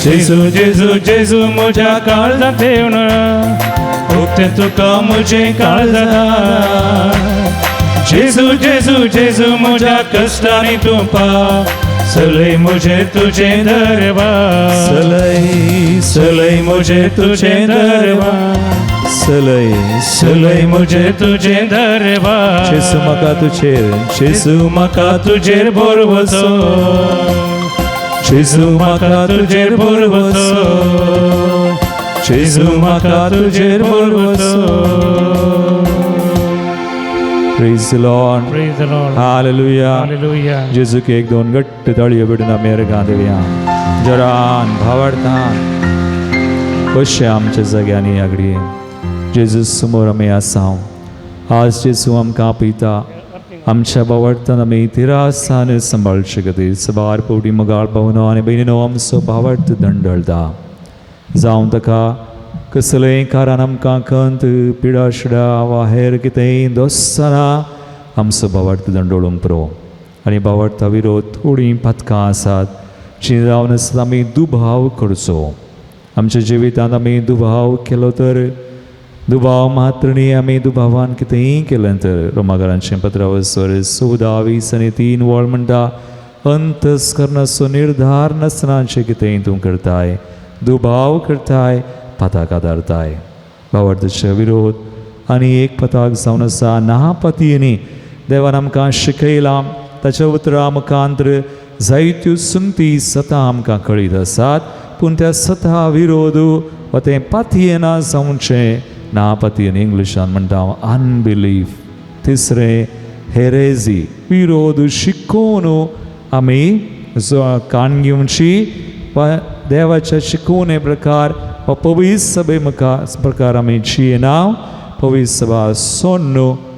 जेजू जेजू जेजू म्हज्या काळजांत येवन राव उक्ते तुका म्हजे काळजांत. जेजू जेजू जेजू म्हज्या कश्टांनी तूं पाव चलय म्हजे तुजे दरबार. चलय चलय म्हजे तुजे दरबार. चलय चलय म्हजे तुजे दरबार. जेजू म्हाका तुजेर जेजू म्हाका तुजेर भरवसो. जेजू म्हाका तुजेर भरवसो. जेजू म्हाका तुजेर भरवसो. Praise the Lord. Praise the Lord. Hallelujah. Hallelujah. जेजूके एक दोन घट्ट ताळयो बिडून आमी अर्गां दिवया. जरान भावार्थान कशें आमच्या जाग्यांनी आगडी जेजू समोर आमी आसा. आज जेजू आमकां आपयता आमच्या भावार्थान आमी तिरासान सांबाळचे खातीर सबार पोवटी मोगाळ भावनो आनी भयणीनो आमचो भावार्थ दंडळटा. जावं ताका कसलेंय कारण आमकां खंत पिडा शिडा वा हेर कितेंय दोस्ताना आमचो भावार्थ दंडोळूंक पुरो. आनी भावार्था विरोध थोडीं पातकां आसात जी जावन आसता आमी दुबाव करचो. आमच्या जिवितांत आमी दुबाव केलो तर दुबाव मात्र न्ही आमी दुबावान कितेंय केलें तर रोमाकारांचें पत्रावसर 14:20 वळ म्हणटा अंतस्करणाचो निर्धार नासतना कितेंय तूं करताय दुबाव करताय पताक आदारताय. भावार्थाचे विरोध आनी एक पताक जावन आसा नापतीयनी देवान आमकां शिकयलां. ताच्या उतरां मुखांतर जायत्यो सुंगटी सतां आमकां कळीत आसात पूण त्या सता विरोध वा तें पातयेना जावचें नापतीयन इंग्लिशान म्हणटा अनबिलीफ. तिसरें हेरेजी विरोध शिकोवन आमी काण घेवची वा देवाच्या शिकोवणे प्रकार वा पवित्र सभे प्रकार आमी जियेना. पवित्र सभा सोडून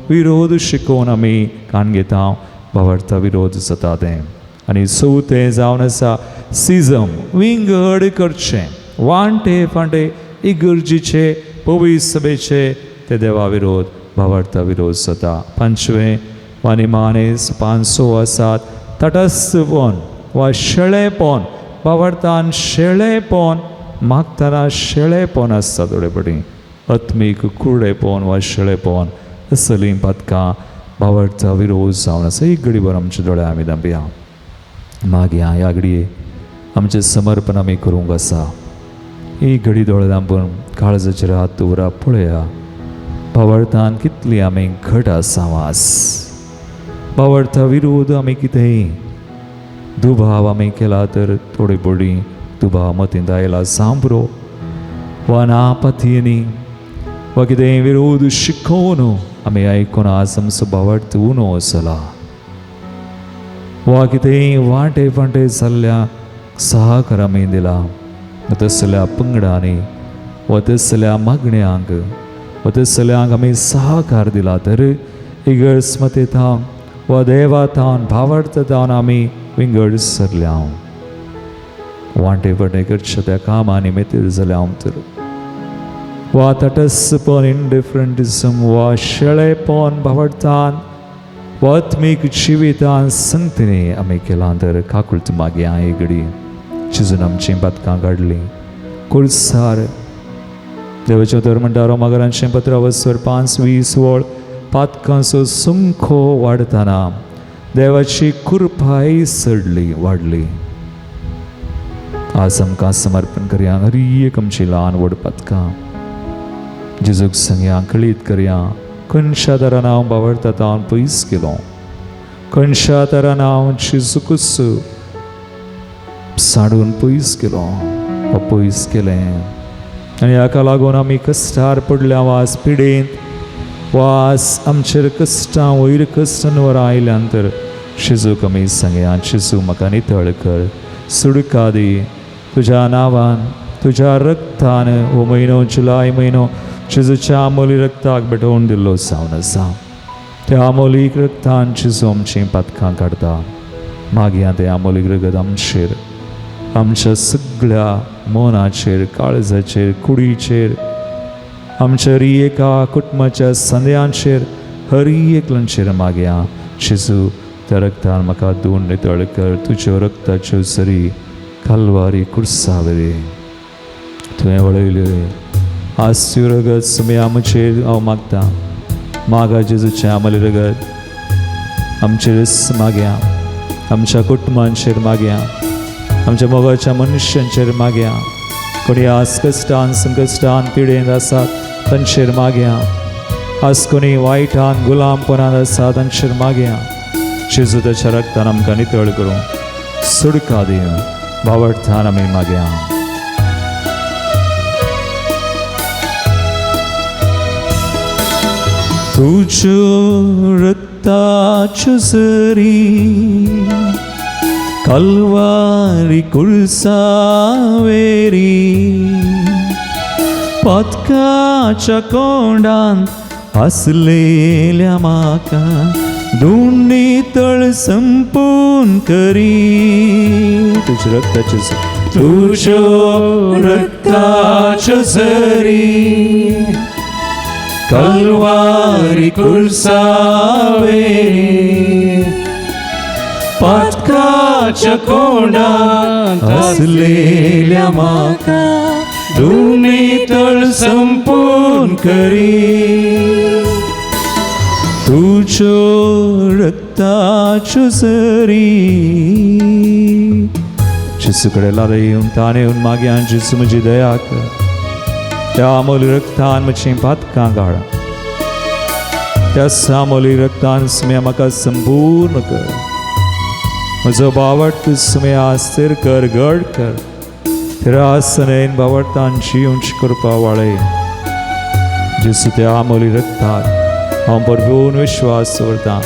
विरोध शिकोवन आमी काण घेता. भावार्था विरोध जाता तें. आनी चवथें जावन आसा सिजम विंगड करचें. वांटे फांटे इगर्जीचे पवित्र सभेचे ते देवा विरोध भावार्था विरोध जाता. पंचवें वा निमाणे 500 आसात तटस्थपण वा शेळेपण. भावार्थान शेळेपण मागतना शेळेपण आसता थोडे पटी आत्मीक कुर्डेपण वा शेळेपण असलीं पथकां भावार्था विरोध जावन आसा. एक घडीभर आमचे दोळे आमी धांपया. मागया ह्या घडये आमचें समर्पण आमी करूंक आसा. एक घडी दोळे धांपून काळजाचेर हात दवरा. पळया भावार्थान कितली आमी घट आसा वास. भावार्था विरोध आमी कितेंय दुबाव आमी केला तर थोडी बडी दुबाव मतींत आयला सांबरो वा नापतीयनी वा कितेंय विरोध शिकोवन आमी आयकून आज आमचो भावार्थ उणो जाला वा कितेंय वांटे फांटे जाल्ल्या सहकार आमी दिला वा तसल्या पंगडांनी वा तसल्या मागण्यांक वा तसल्यांक आमी सहकार दिला तर इगर्स्मतेंतान वा देवातान भावार्थतान आमी विंगड सरल्या. वांटे फांटे करचे त्या कामा निमित्त जाल्या हांव तर वा तटस्थपण इंडिफरंटिझम वा शेळेपण भावार्थान वा आत्मीक जिवितान संगतीने आमी केलां तर काकुळत मागया एक घडी चिजून आमची पातकां काडली कुळसार देवाच्या उतर म्हणटा रोमाकारांचें पत्र अवस्वर 5:20 वळ पातकांचो सुंखो वाडताना देवाची कृपाय चडली वाडली. आज आमकां समर्पण करया हर एक आमची ल्हान व्हड पातकां जेजूक सांगया कळीत करया. खंयच्या तरान हांव बावडटा तो हांव पयस केलो, खंयच्या तरान हांव जेजूकच साडून पयस केलो, अपयस केलें. आनी हाका लागून आमी कश्टार पडल्या वाज पिडेंत वाज आमचेर कश्टां वयर कश्टांवर आयल्यान तर जेजूक आमी सांगया जेजू म्हाका नितळ कर, सुडका दी तुज्या नांवान तुज्या रक्तान. हो म्हयनो जुलाय म्हयनो जेजूच्या आमोली रक्ताक भेटोवन दिल्लो जावन आसा. त्या आमोलीक रक्तान जेजू आमचीं पातकां काडटा. मागया तें आमोलीक रगत आमचेर, आमच्या सगळ्या मनाचेर, काळजाचेर, कुडीचेर, आमच्या हर एका कुटुंबाच्या संद्यांचेर, हर एकल्यांचेर मागया जेजू त्या रक्तान म्हाका धुवन नितळ कर. तुज्या रक्ताच्यो सरी कल्वारी कुर्सावरी तुवें वळयल्यो. आज ती रगत सुमी आमचेर हांव मागता. मागा जेजूचें आमले रगत आमचेर मागया, आमच्या कुटुंबांचेर मागया, आमच्या मोगाच्या मनशांचेर मागया. कोणी आज कश्टान संकश्टान पिडेंत आसात तांचेर मागया. आज कोणी वायटान गुलामपणांत आसा तांचेर मागया. जेजू ताच्या रक्तान आमकां नितळ करूं सुडका दिवन बावडटान आमी मागया. तुज्यो रक्ताच्यो सरी कल्वारी कुळसावेरी पातकाच्या कोंडांत आसलेल्या म्हाका धुवन नितळ संपून करी. तुज्या रक्ताच्यो सरी, तुज्यो रक्ताच्यो सरी कल्वारी कुळसावेरी पातकाच्या कोंडांत आसलेल्या म्हाका धुवन नितळ संपून करी. तुज्यो रक्ताच्यो सरी. जेजू कडेन लारे येवन ताणे येवन मागया जेजू म्हजी दया कर. त्या आमोली रक्तान म्हजीं पातकां काड. त्या सामोली रक्तान सुम्या म्हाका संपूर्ण कर. म्हजो बावट सुम्या आस्तेर कर, घड कर. तेरा आसनेन बावटान जिवंची कृपा वाडय. जेजू त्या आमोली रक्ताक हांव भरपूर विश्वास दवरतां.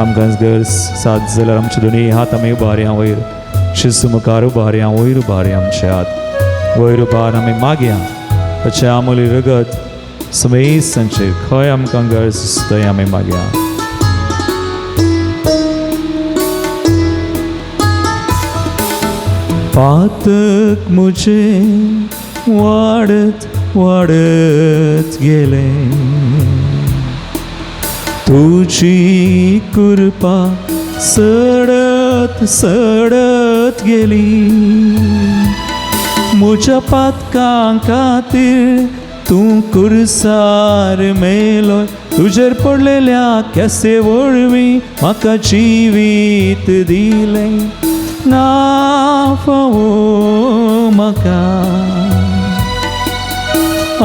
आमकां जर साथ जाल्यार आमचे दोनी हात आमी उबारया वयर. जेजू मुखार उबारया, वयर उबारया आमचे हात. वयर उबार आमी मागया ताचें आमोली रगत समेसांचेर खंय आमकां गरज थंय आमी मागया. पातक मुझे वाडत वाडत गेले, तुझी कृपा सडत सडत गेली. म्हज्या पातकां खातीर तूं कुर्सार मेलो. तुजेर पडलेल्या केसे वळवी म्हाका जिवीत दिलें. ना फावो म्हाका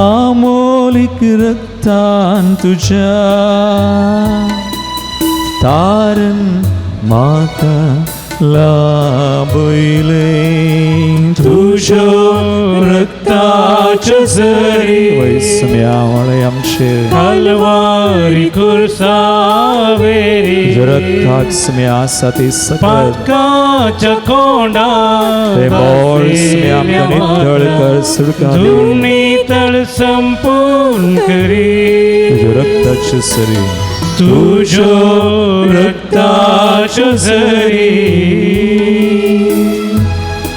आमोलीक रक्तान तुज्या तारण म्हाका लाभयले. तुज्यो रक्ताच्यो सरी वैसम्या वळय आमचेर कल्वारी कुळसावेरी रक्ताक स्म्या आसा ती सकत पातकाच्या कोंडांत ते बोळ स्म्या आमकां नितळ कर, सुडका धुवन नितळ संपूर्ण करी. तुज्यो रक्ताच्यो सरी, तुज्यो रक्ताच्यो सरी.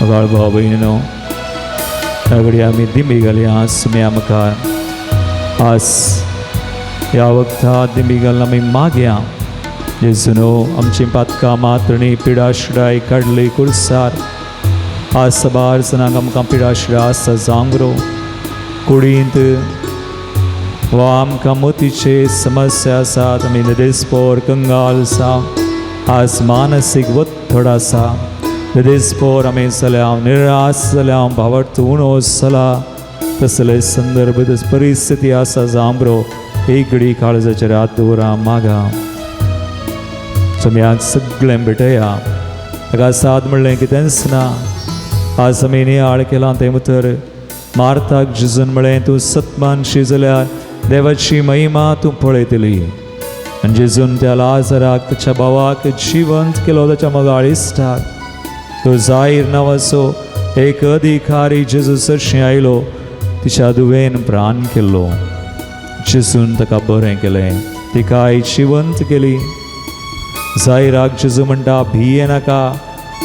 अगाळ भाव भयणीनो, ह्या घडी आमी दिमी घालया स्म्या मुखार. आज ह्या वखदांत दिमी घालून आमी मागया जेजूनो आमची पातकां मातणी पिडा शिडाय काडली कुळसार. आसबार सनागम कंपिडा श्रास जांगरो कुडींत वाम कमोतीचे समस्या साथ आमी नदेस्पोर कंगाल सा आज मानसीक वत्तड आसा नदेस्पोर आमी जाल्या निराश जाल्या भावार्थ उणो जाला तसले संदर्भ परिस्थिती आसा जांबरो एक घडी काळजाचेर हात दवरा मागा सम्याक सगळें भेटया ताका साद म्हणलें कितेंच ना आज आमी नियाळ केला तें उतर मार्ताक जिजून म्हळें तूं सत्मानशी जाल्यार देवाची महिमा तूं पळयतली आनी जिजून त्या लाजराक ताच्या भावाक जिवंत केलो ताच्या मोगाळ इश्टाक तो जाहीर नांवाचो एक अधिकारी जेजू सरशी आयलो तिच्या दुवेन प्राण केल्लो जिजून ताका बरें केलें तिकाय जिवंत केली जायराक जेजू म्हणटा भिये नाका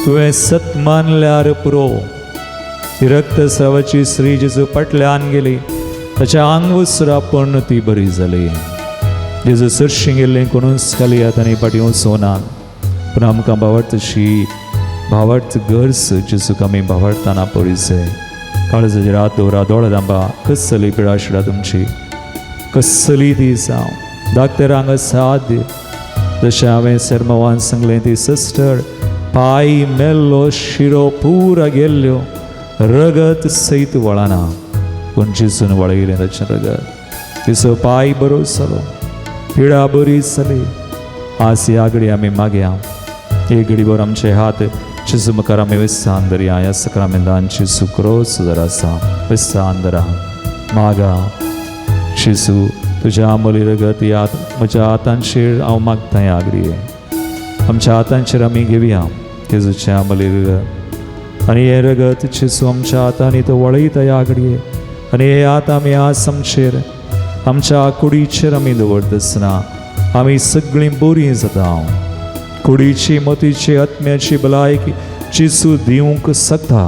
तुवें सत मानल्यार पुरो ती रक्तस्रावाची स्त्री जेजू फाटल्यान गेली ताच्या आंग वस्रापण ती बरी जाली जेजू सरशी गेल्लें कोणूच खाली आतांनी फाटी वचोनात पूण आमकां भावार्थ गरज जेजूक आमी भावार्थाना पळयचें काळजाचेर हात दवरा दोळे धांबा कसली पिडा आशिल्ल्या तुमची कसली ती जावं दाक्तरांक साथ दी जशें हांवें शर्मवान सांगलें ती सिस्टर पाय मेल्लो शिरो पुरा गेल्ल्यो रगत सयत वळना पूण जिजून वळयलें ताचें रगत तिचो पाय बरो जालो पिडा बरी जाली आज ह्या घडी आमी मागया एक घडी भर आमचे हात जेजू मुखार आमी विस्तान धरया ह्या सक्रामेंतान जेजू क्रोस जर आसा विस्तान धरा मागा जेजू तुज्या आमोली रगत याद म्हज्या हातांचेर हांव मागता ह्या घडये आमच्या हातांचेर आमी घेवया जेजूचें आमोली रगत आनी हें रगत जेजू आमच्या हातांनी तो वळयता ह्या घडये आनी हे हात आमी आज आमच्या कुडीचेर आमी दवरतना आमी सगळीं बरीं जाता कुडीची मोतीची आत्म्याची भलायकी जेजू दिवंक शकता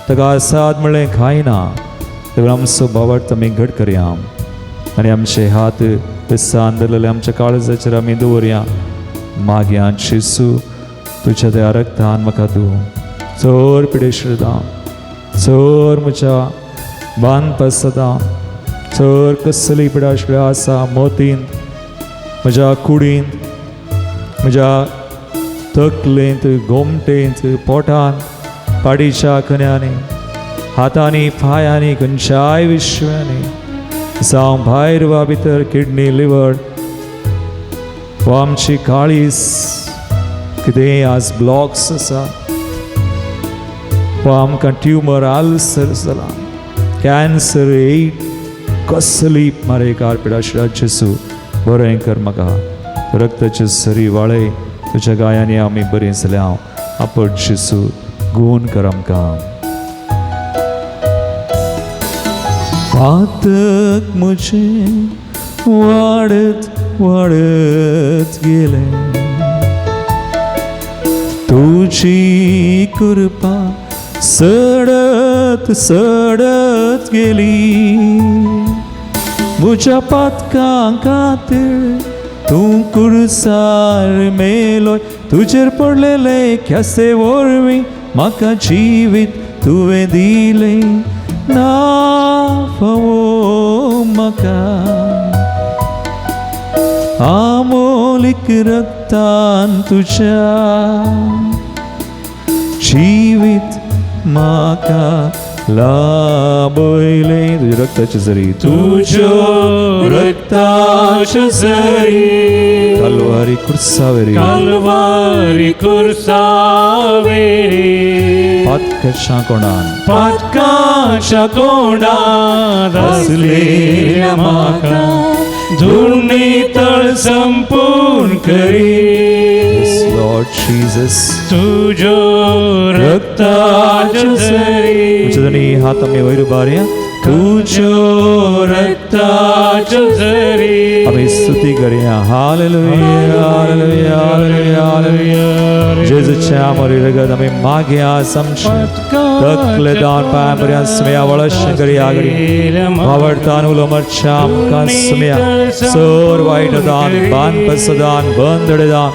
ताका साद म्हणलें कांय ना तेव्हा आमचो भावार्थ आमी घट करया आनी आमचे हात विस्तान धरलेले आमच्या काळजाचेर आमी दवरया मागया जेजू तुज्या त्या रक्तान म्हाका तूं चोर पिडेशीर जावं चोर म्हज्या बांदपासता चोर कसली पिडाशिल्ली आसा मोतींत म्हज्या कुडींत म्हज्या तकलेंत गोमटेंत पोटान पाडीच्या कन्यांनी हातांनी पांयांनी खंयच्याय विश्वांनी जावं भायर वा भितर किडनी लिवर वा आमची काळीस कितेंय आज ब्लॉक्स आसा वा आमकां ट्युमर आल्सर जाला कॅन्सर एड कसली मारेकार पिडाशिल्ल्या जेजू बरें कर म्हाका रक्ताचे सरी वाळय तुज्या गायांनी आमी बरीं जाल्या आपट जेजू गूण कर आमकां पातक म्हजें वाडत वाडत गेलें तुजी कृपा सडत सडत गेली म्हज्या पातकां खातीर तूं कुडसार मेलोय तुजेर पडलेले ख्यासे वरवीं म्हाका जिवीत तुवें दिलें ना फावो म्हाका आमोलीक रक्तान तुज्या जिवीत म्हाका लाबयलें तुज्या रक्ताची जरी तुज्यो रक्ताच्यो जरी कालवारी कुर्सावेरी पातकाच्या कोंडान आसलेल्या म्हाका धुळी तळ संपूर्ण करी Lord Jesus तुज्यो रक्ताच्यो जरी तुझे हात आमी वयर उबारया तुज्यो रक्ताच्यो जरी आमी स्तुती करया हालेलुया हालेलुया हालेलुया हालेलुया जेजूच्या आमोली रगत आमी मागया आमचे तकले दान पांय पर्यंत स्मेया वळश्य करया भावार्थान उलो मरच्या आमकां स्मेया चोर वायट दान बांदपाचो दान बंदडे दान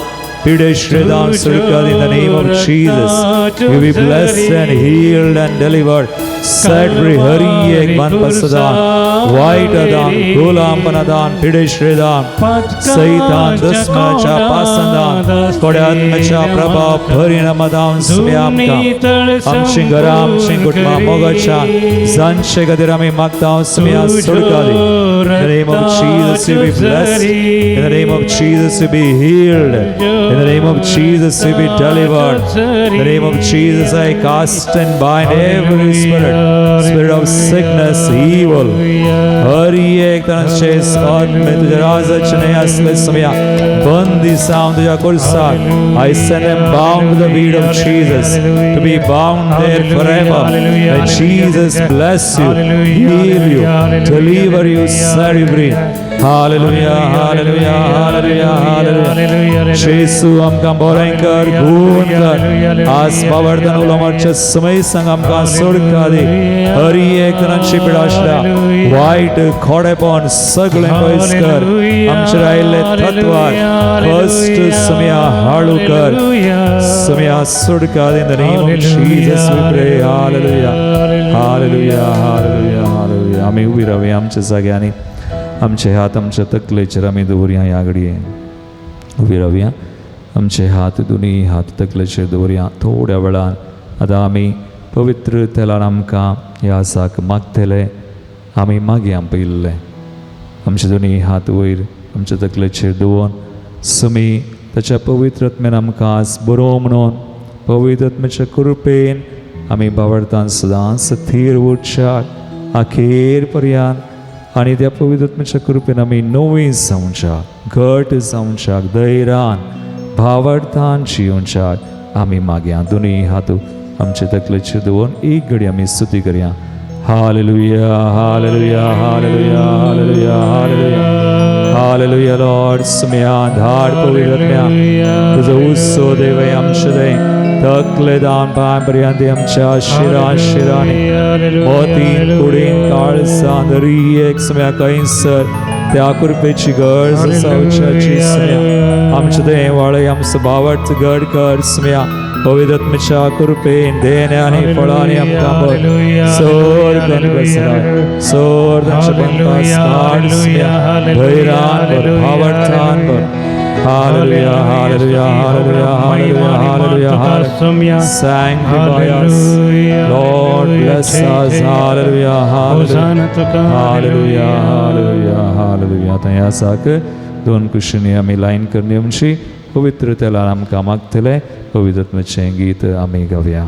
पिडे श्रेदान सुरकाद in the name of Jesus. You be blessed and healed and delivered. Set free Hari एक मन पसदान वाइट अदान गुलाम बनादान पिडे श्रेदान सैतान दुश्मनाचा पासंदान कोड्यात्मचा प्रभाव परिणामदान स्म्यामका आमशिंगराम शिंगुटमा मोगचा zanche gadirami magdaun smya surkadi. In the name of Jesus you be blessed. In the name of Jesus you be healed. In the name of Jesus you be delivered. In the name of Jesus I cast and bind every spirit of sickness, evil. Hari एक तरह से स्वाद में तुझे राजा चने असले समया बंदी sound तुझा कुर्सा. I send them bound to the feet of Jesus to be bound there forever. May Jesus bless you, heal you, deliver you, set you free. Hallelujah, hallelujah, hallelujah, hallelujah. Jesu आमकां बरें कर, गुण कर. आज पावर्तन उलमाच्या समय संग आमकां सोडका दे. हरि एक तरांची पिडाशला वाईट खोडेपण सगळें पयस कर. आमचे रायिल्ले तत्वार कश्ट समया हाळू कर. समया सोडका दे. In the name of Jesus we pray. Hallelujah, hallelujah, hallelujah, hallelujah. आमी उबी रावया आमच्या जाग्यांनी. आमचे हात आमच्या तकलेचेर आमी दवरया ह्या घडये. उबी रावया. आमचे हात दोनी हात तकलेचेर दवरया. थोड्या वेळान आतां आमी पवित्र तेलान आमकां ह्या आसाक मागतले. आमी मागया पयले. आमचे दोनी हात वयर आमच्या तकलेचेर दवरून सुमी ताच्या पवित्र आत्म्यान आमकां आज बरो म्हणून पवित्र आत्म्याच्या कृपेन आमी बावरतान सदांच स्थिर उरच्याक अखेर पर्यंत. आणि त्या पवित्र आत्म्याच्या कृपेन आमी नवीन जावच्याक घट जावच्याक धैर्यान भावार्थान जिवच्याक आमी मागया. दोनी हात आमचे तकलेचेर दवरून एक घडी आमी स्तुती करया. Hallelujah, hallelujah, hallelujah, hallelujah, hallelujah, hallelujah. Lord स्मया धाड पवित्र आत्म्या तुजो उत्सव देवय आमचे दय तकले दान पाय पर्यंत आमच्या शिरांनी मोतीन कुडीन काळजां दरी एक समया कैसर त्या कृपेची गरज जावच्याची स्मया आमचे देव वाळय आमचो भावार्थ घड कर स्मया पवित्र आत्म्याच्या कृपेन देण्या आनी फळांनी आमकां भर सोर गणपसराय सोर तांचे पंकास काड स्मया धैर्यान भर भावार्थान भर. Hallelujah, hallelujah, hallelujah, hallelujah, hallelujah, hallelujah. Sanctify us, Lord, bless us. Hallelujah, hallelujah, hallelujah, hallelujah, hallelujah. आता ह्या साक दोन कुशींनी आमी लायन करनी आमची पवित्र तेलान आमकां मागतले पवित्र आत्म्याचें गीत आमी गावया.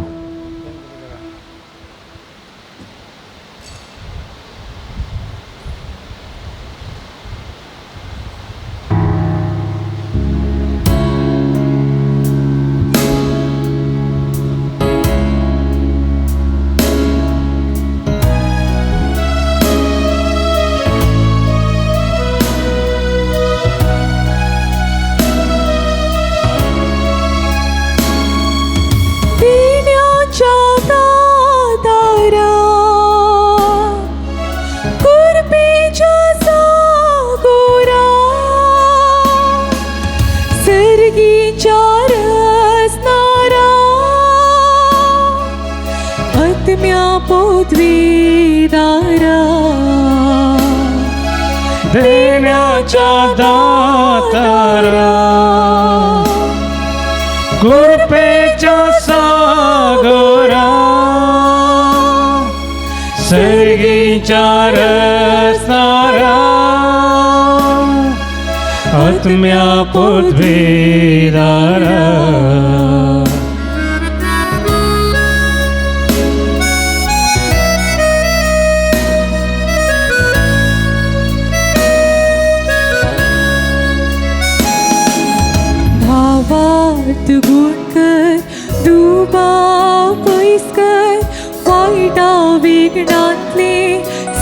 देण्याच्या दातारा कृपेच्या सागरा सर्गीच्या रसनारा आत्म्या पृथ्वीदारा तू गुण कर दुबा पयस कर वाईटा विघ्नांतले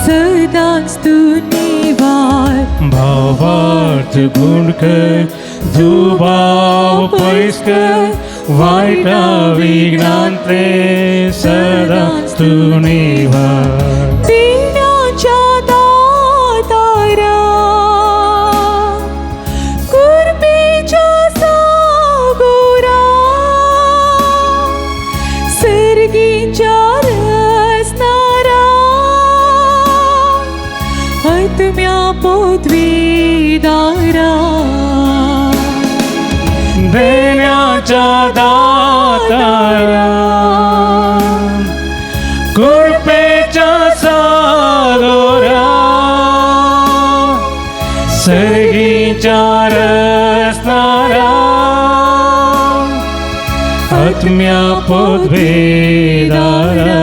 सदांच तू निवार. भावार्थ गुण कर दुबा पयस कर वाईटा विघ्नांतले सदांच तू निवार. देण्याच्या दातारा कृपेच्या सागरा आत्म्या पदवीदारा देण्याच्या दातारा कृपेच्या सागरा सर्गीच्या रचणारा आत्म्या पदवीदारा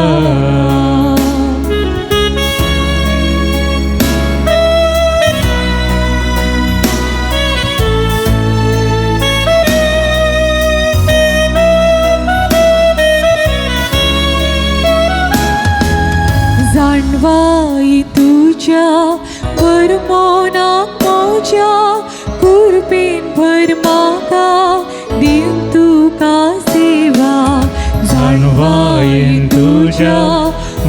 जाणवाई तुझ्या परमोना मोच्या कुरपेन भरमाका देव तुका सेवा जाणवाईन तुझ्या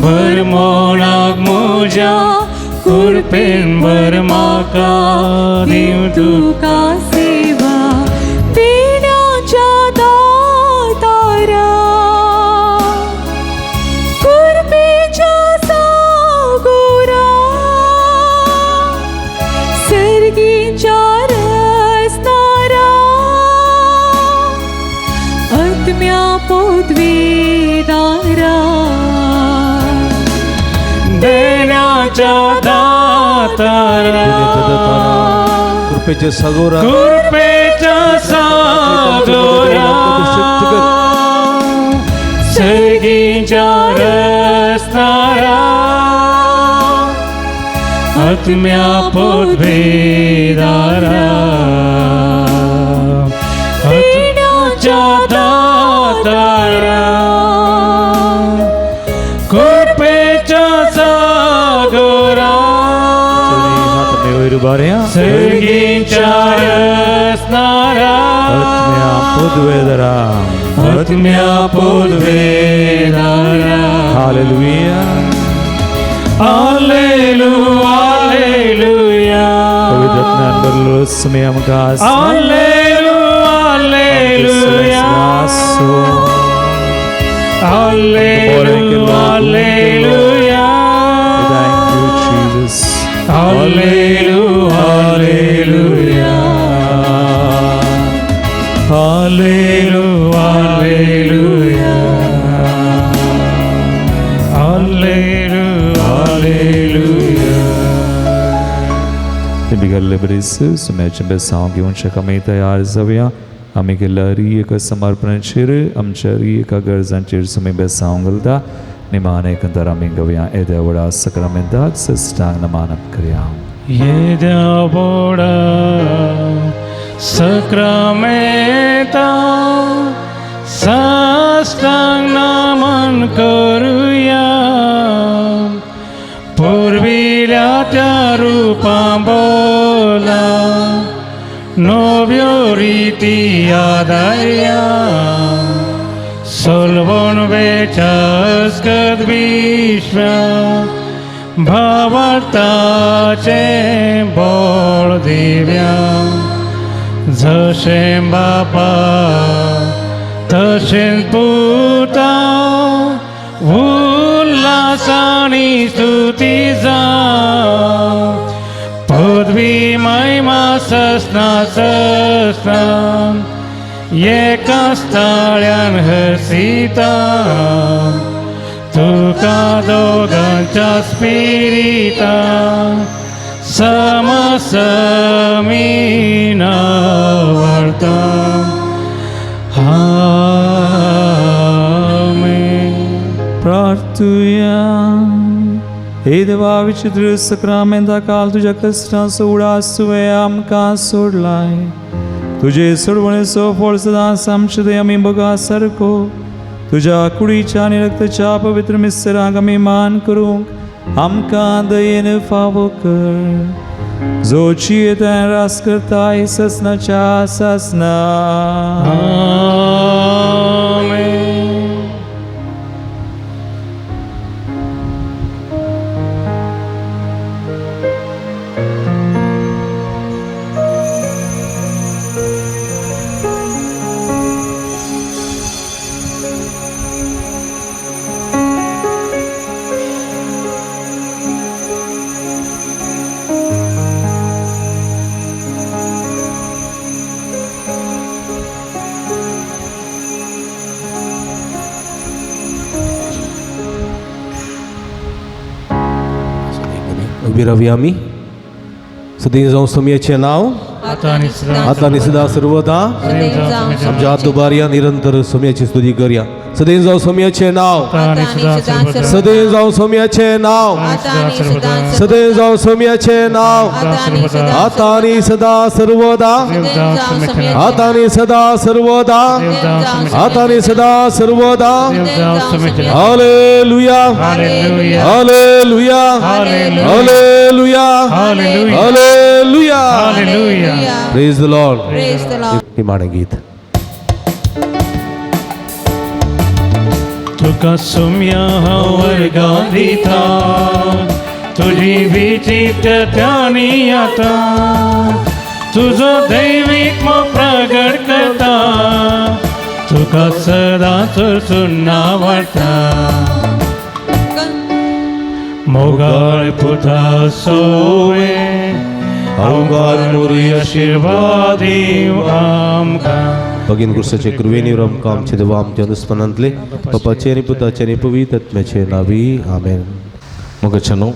भरमोणाक मोज्या कुरपेन भरमाका देव तुका सेवा पिण्याच्या दातारा कुरपेच्या सागोरा सर्गीच्या रचणारा आत्म्या पदवीदारा देण्याच्या दातारा कृपेचे सगोरा कृपेच्या सागोरा सर्गीच्या रचणारा आत्म्या पदवीदारा आत्म्याच्या दातारा कृपेच्या सागोरा सर्गीच्या रचणारा आत्म्या पदवीदारा आत्म्या पदवीदारा हालेलुया हालेलुया हालेलुया पवित्र ज्ञान भरलो समय आमकां hallelujah hallelujah hallelujah hallelujah Thank you, Jesus. Hallelujah hallelujah hallelujah hallelujah hallelujah तुम्ही घालले बरेच सुम्याच्या बेसांव घेऊन शकामी तयार जाऊया आम्ही गेल्या एका समर्पणाचेर आमच्या एका गरजांचेर सुमी बेसांव घालता निमान एकंदर आम्ही गवया येद्या वडा सक्रामेंताक सष्टांग नमानप करया येद्या वडा सक्रामेंता साष्टांग नमन करूया पूर्विल्या त्या रूपा बोला नव्यो रीती आदार्या सोलवोन वेचास्कत विश्व भावार्थाचे बोळ दिव्या जशे बापा तशे पुता उल्हासानी स्तुती जा पदवी महिमा ससना ससना एका स्थळ्यान हसिता तुका दोगांच्या स्पिरिता समसमी नावर्ता प्रार्थुया हे देवा विचित्र सक्रामेंता काल तुझ्या कष्टां सोडा सुवे आमकां सोडलाय तुझे सोडवणेचो फळ सदांच आमचे दय आमी बगा सारको तुझ्या कुडीच्या आनी रक्ताच्या पवित्र मिसराक आमी मान करूंक आमकां दयेन फावो कर जो चियेतान रास करताय ससनाच्या ससना उभी राहूया आम्ही. सदैव जाऊन समयाचे नाव आता आणि सदा आता आणि सदा सर्वदा सदैव जाऊन आमच्या हातोबार्या निरंतर समयाची स्तुती करूया. सदैव जाऊन समयाचे नाव आता आणि सदा सर्वदा सदैव जाऊन समयाचे नाव आता आणि सदा सदैव जाऊन समयाचे नाव आता आणि सदा आता आणि सदा सर्वदा देवदास समेत आता आणि सदा सर्वदा आता आणि सदा सर्वदा देवदास समेत hallelujah hallelujah hallelujah hallelujah hallelujah hallelujah hallelujah praise the Lord. Praise the Lord. हे माणे गीत. तुका सुम्या वर्गा दिता तुझी विचित्र त्यानी आता तुझो दैविक मग प्रगट करता तुका सदा सुन्ना वाटता मोगाळ पुता सोवे अवघार मुरी आशीर्वादी आमका भगीन कृष्णाचे कृपेने आमकां आमचे देवा आमच्या दुस्मनांतले बापाचे आणि पुताचे आणि पवित्र आत्म्याचे नावी आमेन. मोगच्छनो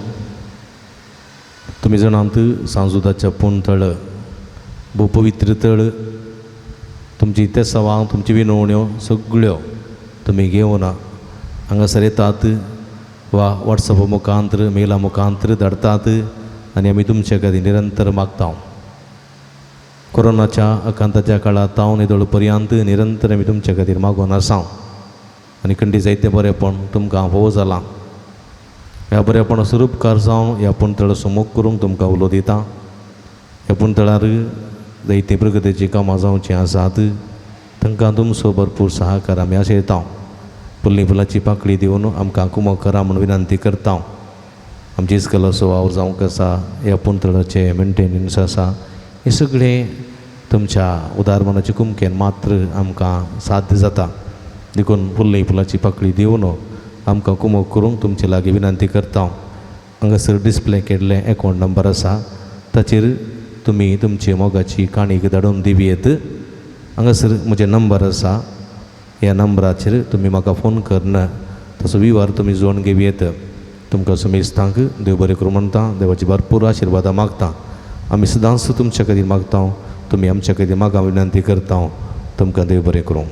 तुम्ही जाणांत सांजुदाच्या पूण तळ भोव पवित्र तळ तुमची ते सवां तुमची विनवण्यो सगळ्यो तुमी घेवन हांगासर येतात वा वॉट्सॅपा मुखांतर मेला मुखांतर धाडतात आनी आमी तुमचे खातीर निरंतर मागता. कोरोनाच्या आकांताच्या काळात ताव निदळ पर्यंत निरंतर आमी तुमचे खातीर मागोन आसा आनी खंडी जायते बरेपण तुमकां फोव जालां. ह्या बरेपणा स्वरूपकार जावन ह्या पुणतळ समूख करूंक तुमकां उलो दिता. ह्या पुणतळार जायते प्रगतीची कामां जावचीं आसात तांकां तुमचो भरपूर सहकार आमी आशयता. फुल्ली फुलाची पाकळी दिवन आमकां कुमो करा म्हूण विनंती करता. आमची इस्कलाचो वावर जावंक आसा ह्या पुणतळाचे मेंटेनन्स आसा हे सगळें तुमच्या उदारमनाचे कुमकेन मात्र आमकां साध्य जाता. देखून फुल्ली फुलाची पाकळी दिवन आमकां कुमो करूंक तुमचे लागीं विनंती करता. हांगासर डिस्प्ले केल्ले अकावंट नंबर आसा ताचेर तुमी तुमची मोगाची काणीक धाडून दिवयेत. हांगासर म्हजे नंबर आसा ह्या नंबराचेर तुमी म्हाका फोन करन तसो विवार तुमी जोडून घेवयेत. तुमकां समेस्तांक देव बरें करूं म्हणटा. देवाची भरपूर आशिर्वादां मागता. आमी सदांच तुमच्या खातीर मागता. तुमी आमच्या खातीर मागा विनंती करता. तुमकां देव बरें करूं.